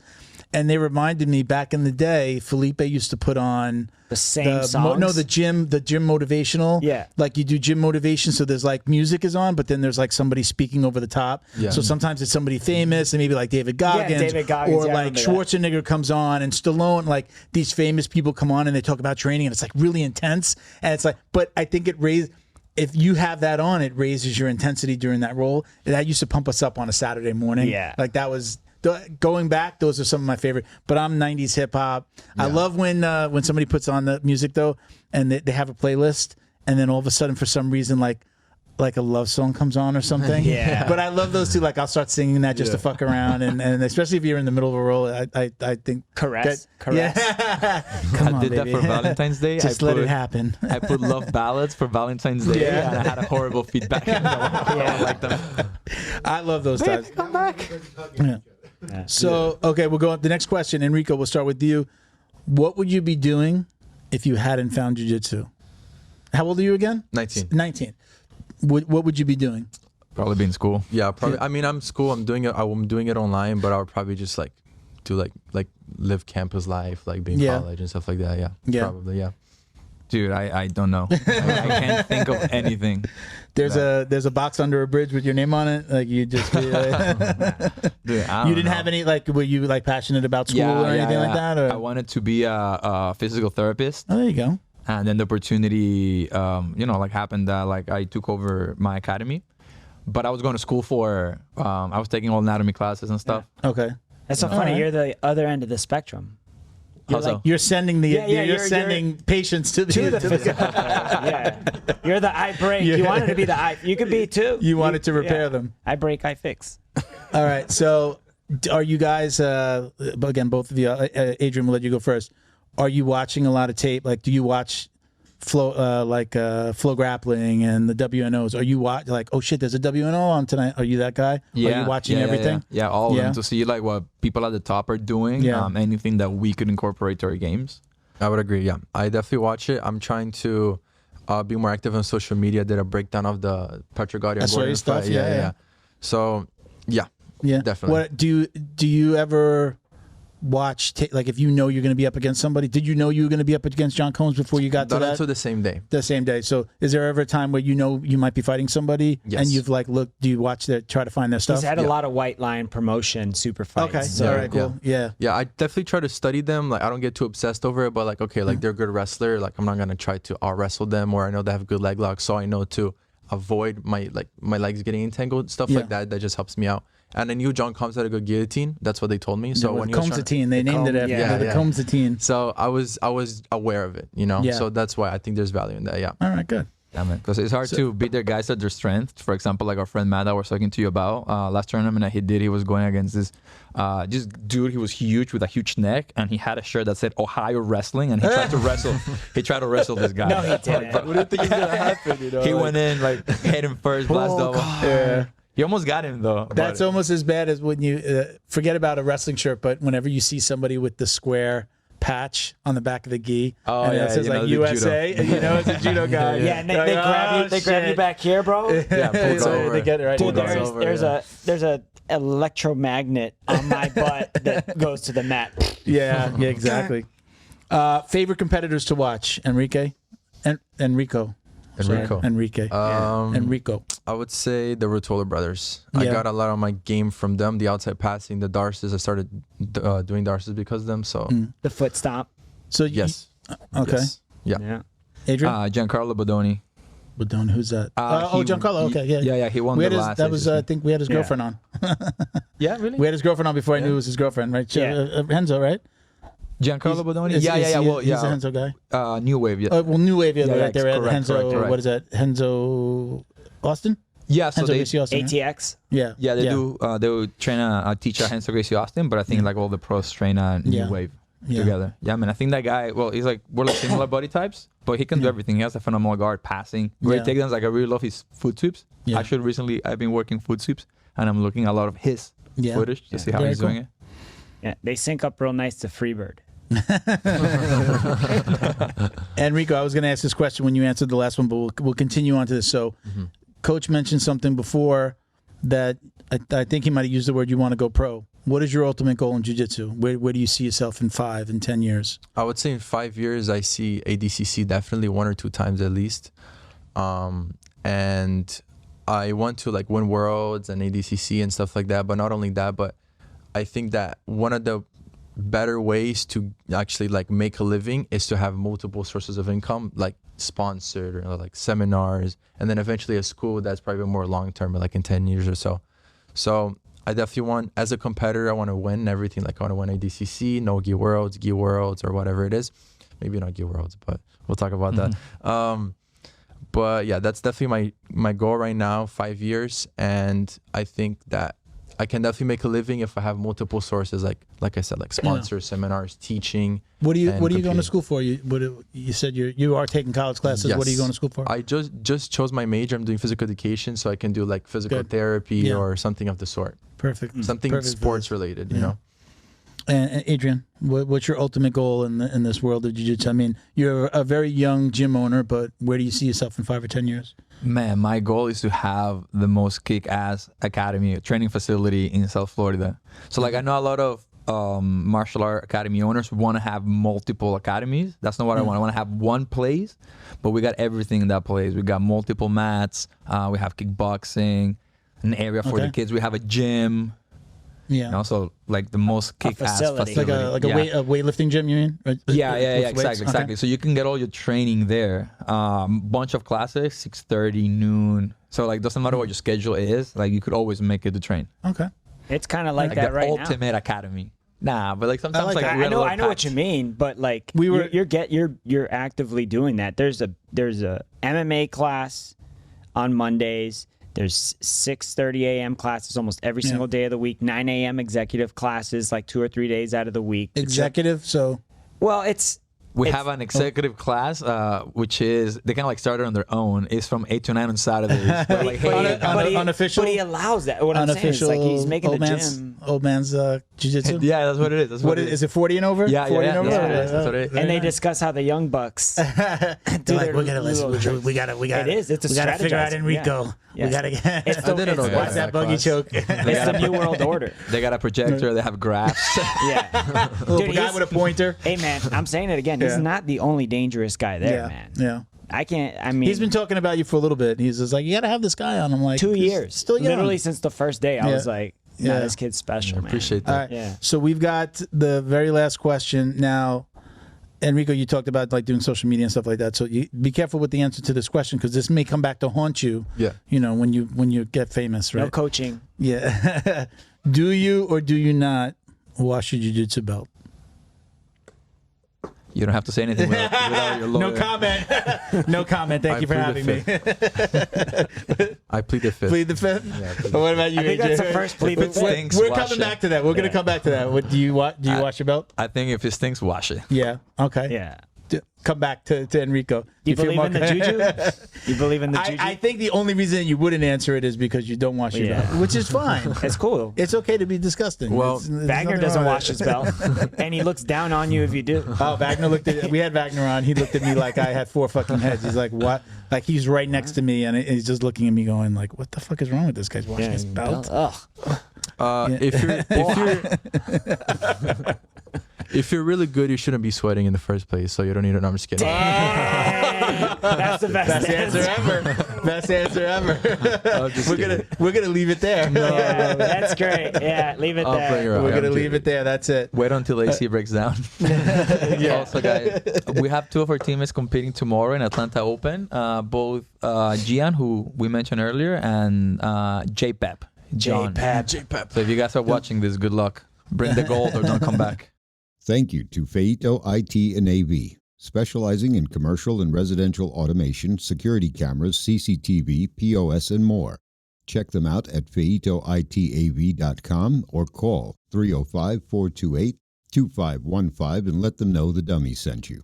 Speaker 1: and they reminded me back in the day. Felipe used to put on
Speaker 3: The same songs?
Speaker 1: the gym motivational.
Speaker 3: Yeah.
Speaker 1: Like you do gym motivation, so there's like music is on, but then there's like somebody speaking over the top.
Speaker 2: Yeah.
Speaker 1: So sometimes it's somebody famous, and maybe like David Goggins,
Speaker 3: David Goggins,
Speaker 1: or
Speaker 3: yeah, I
Speaker 1: like
Speaker 3: remember that.
Speaker 1: Schwarzenegger comes on, and Stallone. Like these famous people come on, and they talk about training, and it's like really intense, and it's like, but I think it raised. If you have that on, it raises your intensity during that roll. That used to pump us up on a Saturday morning.
Speaker 3: Yeah.
Speaker 1: Like that was going back. Those are some of my favorite. But I'm 90s hip hop. I love when somebody puts on the music though, and they have a playlist, and then all of a sudden for some reason like a love song comes on or something.
Speaker 3: Yeah.
Speaker 1: But I love those two. Like I'll start singing that just to fuck around, and especially if you're in the middle of a roll, I think
Speaker 3: Caress.
Speaker 1: Yeah. Come on,
Speaker 4: I did that
Speaker 1: baby.
Speaker 4: for Valentine's Day.
Speaker 1: Just let it happen.
Speaker 4: I put love ballads for Valentine's Day, and I had a horrible feedback. I don't like them.
Speaker 1: I love those times.
Speaker 4: Come back.
Speaker 1: Yeah. So, okay, we'll go on. The next question, Enrico, we'll start with you. What would you be doing if you hadn't found jiu-jitsu? How old are you again?
Speaker 2: 19.
Speaker 1: 19. What would you be doing?
Speaker 4: Probably be in school.
Speaker 2: Yeah, probably. I mean, I'm school. I'm doing it online, but I would probably just like do like live campus life, like be in college and stuff like that. Yeah. Probably. Yeah.
Speaker 4: Dude, I don't know. I can't think of anything.
Speaker 1: There's a box under a bridge with your name on it. Like you just be like,
Speaker 4: Dude, I
Speaker 1: you
Speaker 4: don't
Speaker 1: didn't
Speaker 4: know.
Speaker 1: have any like were you like passionate about school or anything like that? Or?
Speaker 4: I wanted to be a physical therapist.
Speaker 1: Oh, there you go.
Speaker 4: And then the opportunity, like happened that like I took over my academy, but I was going to school for, I was taking all anatomy classes and stuff.
Speaker 1: Okay.
Speaker 3: That's so funny.
Speaker 1: right.
Speaker 3: You're the other end of the spectrum. You're
Speaker 4: Also,
Speaker 1: You're sending
Speaker 3: you're
Speaker 1: sending patients to the
Speaker 3: physical. Yeah. You're the I break. You wanted to be the I. You could be too.
Speaker 1: You wanted to repair them.
Speaker 3: I break, I fix.
Speaker 1: All right. So, are you guys? Again, both of you. Adrian, we'll let you go first. Are you watching a lot of tape? Like, do you watch flow grappling and the WNOs? Are you like, oh shit, there's a WNO on tonight? Are you that guy?
Speaker 4: yeah,
Speaker 1: Are you watching everything?
Speaker 4: Yeah, all of them to see like what people at the top are doing.
Speaker 1: Yeah.
Speaker 4: Anything that we could incorporate to our games.
Speaker 2: I would agree. Yeah, I definitely watch it. I'm trying to be more active on social media. Did a breakdown of the Petrogatti and Gordon
Speaker 1: stuff.
Speaker 2: fight. Yeah. So yeah, definitely.
Speaker 1: What do you ever watch like if you know you're going to be up against somebody? Did you know you were going to be up against John Combs before you got to
Speaker 2: Not
Speaker 1: that?
Speaker 2: until the same day.
Speaker 1: The same day. So is there ever a time where you know you might be fighting somebody
Speaker 2: Yes.
Speaker 1: and you've like looked? Do you watch try to find their stuff?
Speaker 3: He's had a lot of white line promotion super fights.
Speaker 1: Okay.
Speaker 3: So
Speaker 1: All right. Cool. Yeah.
Speaker 2: Yeah, I definitely try to study them. Like I don't get too obsessed over it, but like okay, like they're a good wrestler. Like I'm not gonna try to wrestle them, or I know they have good leg locks, so I know to avoid my legs getting entangled, stuff like that. That just helps me out. And I knew John Combs had a good guillotine. That's what they told me. So when he was
Speaker 1: they named it after the Combs-atine.
Speaker 2: So I was aware of it, you know.
Speaker 1: Yeah.
Speaker 2: So that's why I think there's value in that. Yeah.
Speaker 1: All right, good.
Speaker 4: Yeah, man. Because it's hard to beat their guys at their strength. For example, like our friend Matt that I was talking to you about last tournament that he did, he was going against this dude. He was huge with a huge neck, and he had a shirt that said Ohio Wrestling, and he tried to wrestle. He tried to wrestle this guy.
Speaker 3: No, he didn't.
Speaker 2: What do you think is gonna happen? You know,
Speaker 4: he went in like head him first, blast double.
Speaker 1: Yeah.
Speaker 4: He almost got him though.
Speaker 1: That's almost as bad as when you forget about a wrestling shirt, but whenever you see somebody with the square patch on the back of the gi, and it says like USA, and you know it's a judo guy.
Speaker 3: Yeah, and they grab you back here, bro.
Speaker 4: Yeah,
Speaker 1: so they get it right.
Speaker 3: Dude, there's a electromagnet on my butt that goes to the mat.
Speaker 1: Yeah, exactly. Favorite competitors to watch? Enrico. Enrico.
Speaker 2: I would say the Rutola brothers.
Speaker 1: Yeah.
Speaker 2: I got a lot of my game from them. The outside passing, the darces. I started doing darces because of them. So
Speaker 3: The foot stomp.
Speaker 1: So
Speaker 2: yes.
Speaker 1: Okay.
Speaker 2: Yes. Yeah.
Speaker 1: Adrian.
Speaker 4: Giancarlo Bodoni.
Speaker 1: Bodoni. Who's that? Giancarlo. Okay.
Speaker 4: Yeah. He won the last.
Speaker 1: That was. I think we had his girlfriend on.
Speaker 4: Yeah, really.
Speaker 1: We had his girlfriend on before I knew it was his girlfriend, right?
Speaker 3: Yeah.
Speaker 1: Renzo, right?
Speaker 4: Giancarlo Bodoni.
Speaker 1: He's
Speaker 4: Well,
Speaker 1: a Renzo guy.
Speaker 4: New Wave. Yeah.
Speaker 1: New Wave. Yeah, right there.
Speaker 4: correct,
Speaker 1: Renzo.
Speaker 4: correct.
Speaker 1: What is that? Renzo Austin.
Speaker 4: Yeah. So
Speaker 1: Renzo
Speaker 4: they.
Speaker 1: Gracie Austin, right?
Speaker 3: ATX.
Speaker 1: Yeah.
Speaker 4: Yeah, they do. They would train a teacher, Renzo Gracie Weston, but I think like all the pros train a New Wave together. Yeah, man. I think that guy. Well, he's like we're like similar body types, but he can do everything. He has a phenomenal guard, passing, great takedowns. Like I really love his foot sweeps.
Speaker 1: Yeah.
Speaker 4: Actually, recently I've been working foot sweeps, and I'm looking at a lot of his footage to see how he's doing it.
Speaker 3: Yeah, they sync up real nice to Freebird.
Speaker 1: Enrico, I was going to ask this question when you answered the last one, but we'll continue on to this. So, Coach mentioned something before that I think he might have used the word you want to go pro. What is your ultimate goal in jiu-jitsu? Where do you see yourself in 5 and 10 years?
Speaker 2: I would say in 5 years, I see ADCC definitely 1 or 2 times at least. And I want to like win worlds and ADCC and stuff like that. But not only that, but I think that one of the better ways to actually like make a living is to have multiple sources of income, like sponsored or like seminars, and then eventually a school that's probably more long-term, like in 10 years or so. So I definitely want, as a competitor, I want to win everything. Like I want to win ADCC, no gi worlds, or whatever it is. Maybe not gi worlds, but we'll talk about that. But yeah, that's definitely my goal right now, 5 years. And I think that I can definitely make a living if I have multiple sources, like I said, like sponsors, seminars, teaching.
Speaker 1: What are you going to school for? You said you are taking college classes.
Speaker 2: Yes.
Speaker 1: What are you going to school for?
Speaker 2: I just chose my major. I'm doing physical education, so I can do like physical therapy or something of the sort.
Speaker 1: Perfect.
Speaker 2: Something sports related, you know.
Speaker 1: And Adrian, what's your ultimate goal in this world of jiu-jitsu? I mean, you're a very young gym owner, but where do you see yourself in 5 or 10 years?
Speaker 4: Man, my goal is to have the most kick-ass academy, training facility in South Florida. So like I know a lot of martial art academy owners want to have multiple academies. That's not what I want. I want to have one place, but we got everything in that place. We got multiple mats. We have kickboxing, an area for the kids. We have a gym. Yeah. And also like the most kick-ass facility.
Speaker 1: Like a weightlifting gym, you mean?
Speaker 4: Yeah, exactly. So you can get all your training there. Bunch of classes, 6:30, noon. So like doesn't matter what your schedule is. Like you could always make it to train.
Speaker 1: Okay.
Speaker 3: It's kind of like that
Speaker 4: the
Speaker 3: right now.
Speaker 4: Ultimate academy. Nah, but like sometimes like
Speaker 3: I know what you mean, but like you're actively doing that. There's a MMA class on Mondays. There's 6:30 a.m. classes almost every single day of the week. 9 a.m. executive classes like 2 or 3 days out of the week.
Speaker 1: Executive, so
Speaker 3: well,
Speaker 4: we have an executive class, which is they kind of like started on their own. It's from 8 to 9 on Saturdays. But like,
Speaker 1: unofficial.
Speaker 3: But he allows that. What I'm saying is like he's making the gym.
Speaker 1: Old man's jiu-jitsu.
Speaker 4: Yeah, that's what it is.
Speaker 1: Is it 40 and over?
Speaker 4: Yeah,
Speaker 1: 40 and over?
Speaker 4: That's what it is.
Speaker 3: And they discuss how the young bucks.
Speaker 1: They're like, we gotta listen. We gotta.
Speaker 3: It is. It's a
Speaker 1: we gotta figure out Enrico.
Speaker 3: Yeah.
Speaker 1: We gotta get.
Speaker 2: Watch
Speaker 1: that buggy choke.
Speaker 3: It's the new world order.
Speaker 4: They got a projector. They have graphs.
Speaker 3: Yeah.
Speaker 1: Dude, guy with a pointer.
Speaker 3: Hey man, I'm saying it again. He's not the only dangerous guy there, man.
Speaker 1: Yeah.
Speaker 3: I mean,
Speaker 1: he's been talking about you for a little bit. He's just like, you got to have this guy on. I'm like,
Speaker 3: 2 years.
Speaker 1: Still young.
Speaker 3: Literally since the first day, I was like, this kid's special, man.
Speaker 2: Appreciate that.
Speaker 1: All right. So we've got the very last question. Now, Enrico, you talked about like doing social media and stuff like that. So you be careful with the answer to this question because this may come back to haunt you.
Speaker 2: Yeah.
Speaker 1: You know, when you get famous, right?
Speaker 3: No coaching.
Speaker 1: Yeah. Do you or do you not wash your jiu-jitsu belt?
Speaker 4: You don't have to say anything without your lawyer.
Speaker 1: No comment. No comment. Thank you for having me.
Speaker 2: I plead the fifth.
Speaker 1: Plead the fifth?
Speaker 2: Yeah, plead
Speaker 1: What about you,
Speaker 3: I think
Speaker 1: AJ?
Speaker 3: that's the first plead the fifth.
Speaker 1: We're coming back to that. We're going to come back to that. Do you wash your belt?
Speaker 4: I think if it stinks, wash it.
Speaker 1: Yeah. Okay.
Speaker 3: Yeah.
Speaker 1: Come back to Enrico.
Speaker 3: You believe in the juju? You believe in the juju?
Speaker 1: I think the only reason you wouldn't answer it is because you don't wash your belt, which is fine.
Speaker 3: It's cool.
Speaker 1: It's okay to be disgusting.
Speaker 2: Well,
Speaker 3: Wagner doesn't wash his belt, and he looks down on you if you do.
Speaker 1: Oh, Wagner we had Wagner on. He looked at me like I had 4 fucking heads. He's like, what? Like he's right next to me, and he's just looking at me going like, what the fuck is wrong with this guy's washing his belt?
Speaker 2: If you're really good, you shouldn't be sweating in the first place, so you don't need it. No, I'm just kidding.
Speaker 3: That's the best
Speaker 1: answer ever. Best answer ever. We're gonna leave it there.
Speaker 3: Yeah, that's great. Yeah, leave it there.
Speaker 1: We're gonna leave it there. That's it.
Speaker 4: Wait until AC breaks down. Also, guys, we have 2 of our teammates competing tomorrow in Atlanta Open. Both Gian, who we mentioned earlier, and J-Pep. John.
Speaker 3: J-Pep.
Speaker 4: So if you guys are watching this, good luck. Bring the gold or don't come back.
Speaker 5: Thank you to Feito IT and AV, specializing in commercial and residential automation, security cameras, CCTV, POS, and more. Check them out at feitoitav.com or call 305-428-2515 and let them know the dummy sent you.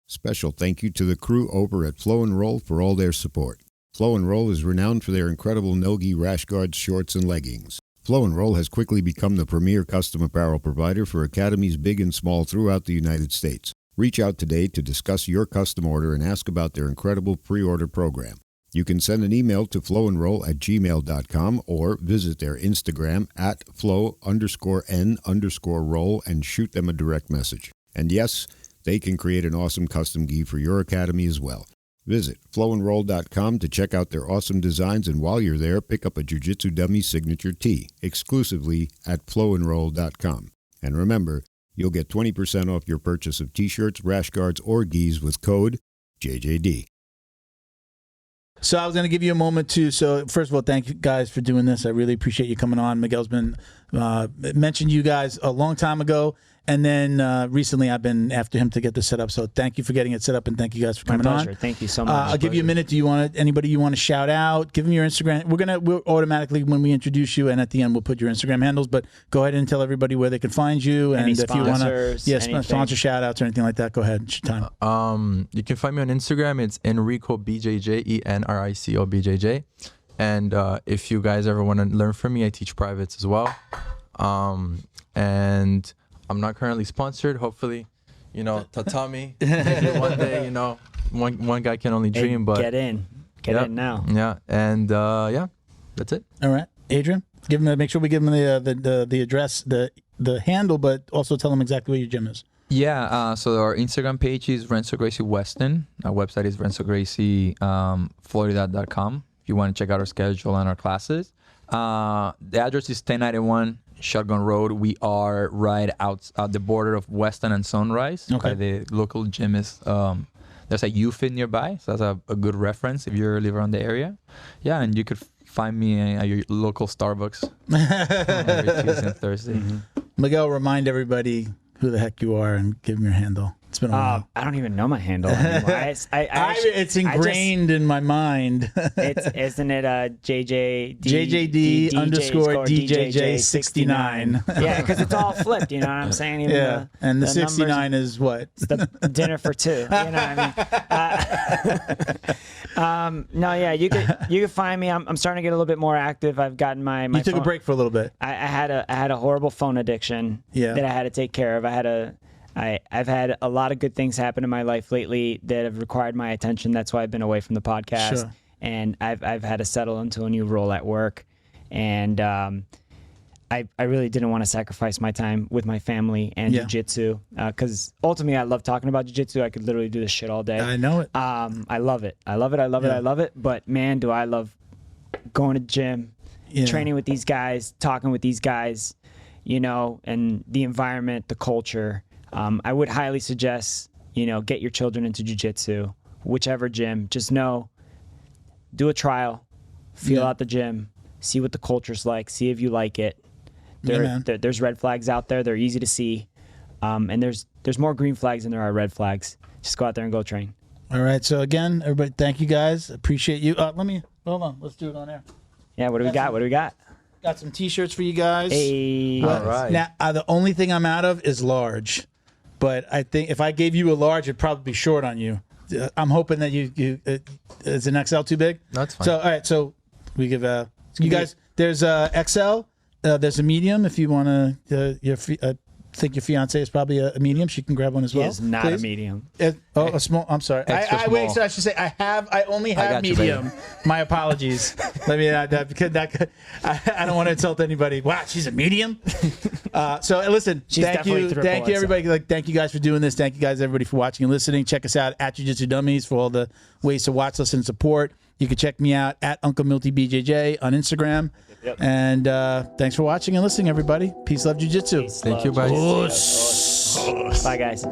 Speaker 5: Special thank you to the crew over at Flow and Roll for all their support. Flow and Roll is renowned for their incredible no-gi rash guards, shorts, and leggings. Flow and Roll has quickly become the premier custom apparel provider for academies big and small throughout the United States. Reach out today to discuss your custom order and ask about their incredible pre-order program. You can send an email to flowandroll@gmail.com or visit their Instagram at flow_n_roll and shoot them a direct message. And yes, they can create an awesome custom gi for your academy as well. Visit flowandroll.com to check out their awesome designs, and while you're there, pick up a Jiu-Jitsu Dummy signature tee exclusively at flowandroll.com. And remember, you'll get 20% off your purchase of t-shirts, rash guards, or gis with code JJD.
Speaker 1: So I was going to give you a moment to. So first of all, thank you guys for doing this. I really appreciate you coming on. Miguel's been mentioned you guys a long time ago, and then recently I've been after him to get this set up. So thank you for getting it set up, and thank you guys for coming on.
Speaker 3: Thank you so much.
Speaker 1: I'll give you a minute. Do you want anybody you want to shout out? Give them your Instagram. We'll automatically when we introduce you, and at the end we'll put your Instagram handles. But go ahead and tell everybody where they can find you, and if you want to, sponsor shout outs or anything like that. Go ahead. It's your time.
Speaker 2: You can find me on Instagram. It's Enrico BJJ, ENRICO BJJ. And if you guys ever want to learn from me, I teach privates as well. And I'm not currently sponsored. Hopefully, tatami. Maybe one day, one guy can only dream. But
Speaker 3: get in now.
Speaker 2: Yeah, and that's it.
Speaker 1: All right, Adrian, make sure we give him the address, the handle, but also tell him exactly where your gym is.
Speaker 4: Yeah, so our Instagram page is Renzo Gracie Weston. Our website is RenzoGracieFlorida.com. If you want to check out our schedule and our classes. The address is 1091 Shotgun Road. We are right out at the border of Weston and Sunrise.
Speaker 1: Okay.
Speaker 4: By the local gym is there's a UFIT nearby, so that's a good reference if you live around the area. Yeah, and you could find me at your local Starbucks every Tuesday and Thursday.
Speaker 1: Mm-hmm. Miguel, remind everybody who the heck you are and give them your handle. It's been a while.
Speaker 3: I don't even know my handle anymore.
Speaker 1: It's ingrained in my mind.
Speaker 3: Isn't it
Speaker 1: JJD underscore DJJ69?
Speaker 3: Yeah, because it's all flipped. You know what I'm saying?
Speaker 1: Even and the 69 is what?
Speaker 3: It's the dinner for two. You know what I mean? You can find me. I'm starting to get a little bit more active. I've gotten my
Speaker 1: You took
Speaker 3: phone.
Speaker 1: A break for a little bit.
Speaker 3: I had a horrible phone addiction that I had to take care of. I've had a lot of good things happen in my life lately that have required my attention. That's why I've been away from the podcast.
Speaker 1: Sure.
Speaker 3: And I've had to settle into a new role at work. And I really didn't want to sacrifice my time with my family and jiu-jitsu. Because ultimately, I love talking about jiu-jitsu. I could literally do this shit all day.
Speaker 1: I know it.
Speaker 3: I love it. I love it. But man, do I love going to the gym, training with these guys, talking with these guys, and the environment, the culture. I would highly suggest, get your children into jiu-jitsu, whichever gym. Just know, do a trial, feel out the gym, see what the culture's like, see if you like it. There's red flags out there. They're easy to see. And there's more green flags than there are red flags. Just go out there and go train.
Speaker 1: All right. So again, everybody, thank you guys. Appreciate you. Hold on. Let's do it on air.
Speaker 3: Yeah. What do we got?
Speaker 1: Got some T-shirts for you guys.
Speaker 3: Hey.
Speaker 2: All right.
Speaker 1: Now, the only thing I'm out of is large, but I think if I gave you a large, it'd probably be short on you. I'm hoping that you is an XL too big?
Speaker 2: That's fine.
Speaker 1: So all right. So we give you guys. There's XL. There's a medium if you want to. Think your fiance is probably a medium. She can grab one as well.
Speaker 3: He is not a medium.
Speaker 1: A small. I'm sorry. Wait. So I should say I only have medium. My apologies. Let me. I don't want to insult anybody. Wow, she's a medium. So listen. Thank you everybody. Thank you guys for doing this. Thank you guys everybody for watching and listening. Check us out at Jiu-Jitsu Dummies for all the ways to watch, listen, and support. You can check me out at Uncle Milty BJJ on Instagram. Yep. And thanks for watching and listening, everybody. Peace, love, jiu-jitsu.
Speaker 2: Thank you, guys.
Speaker 3: Bye, guys.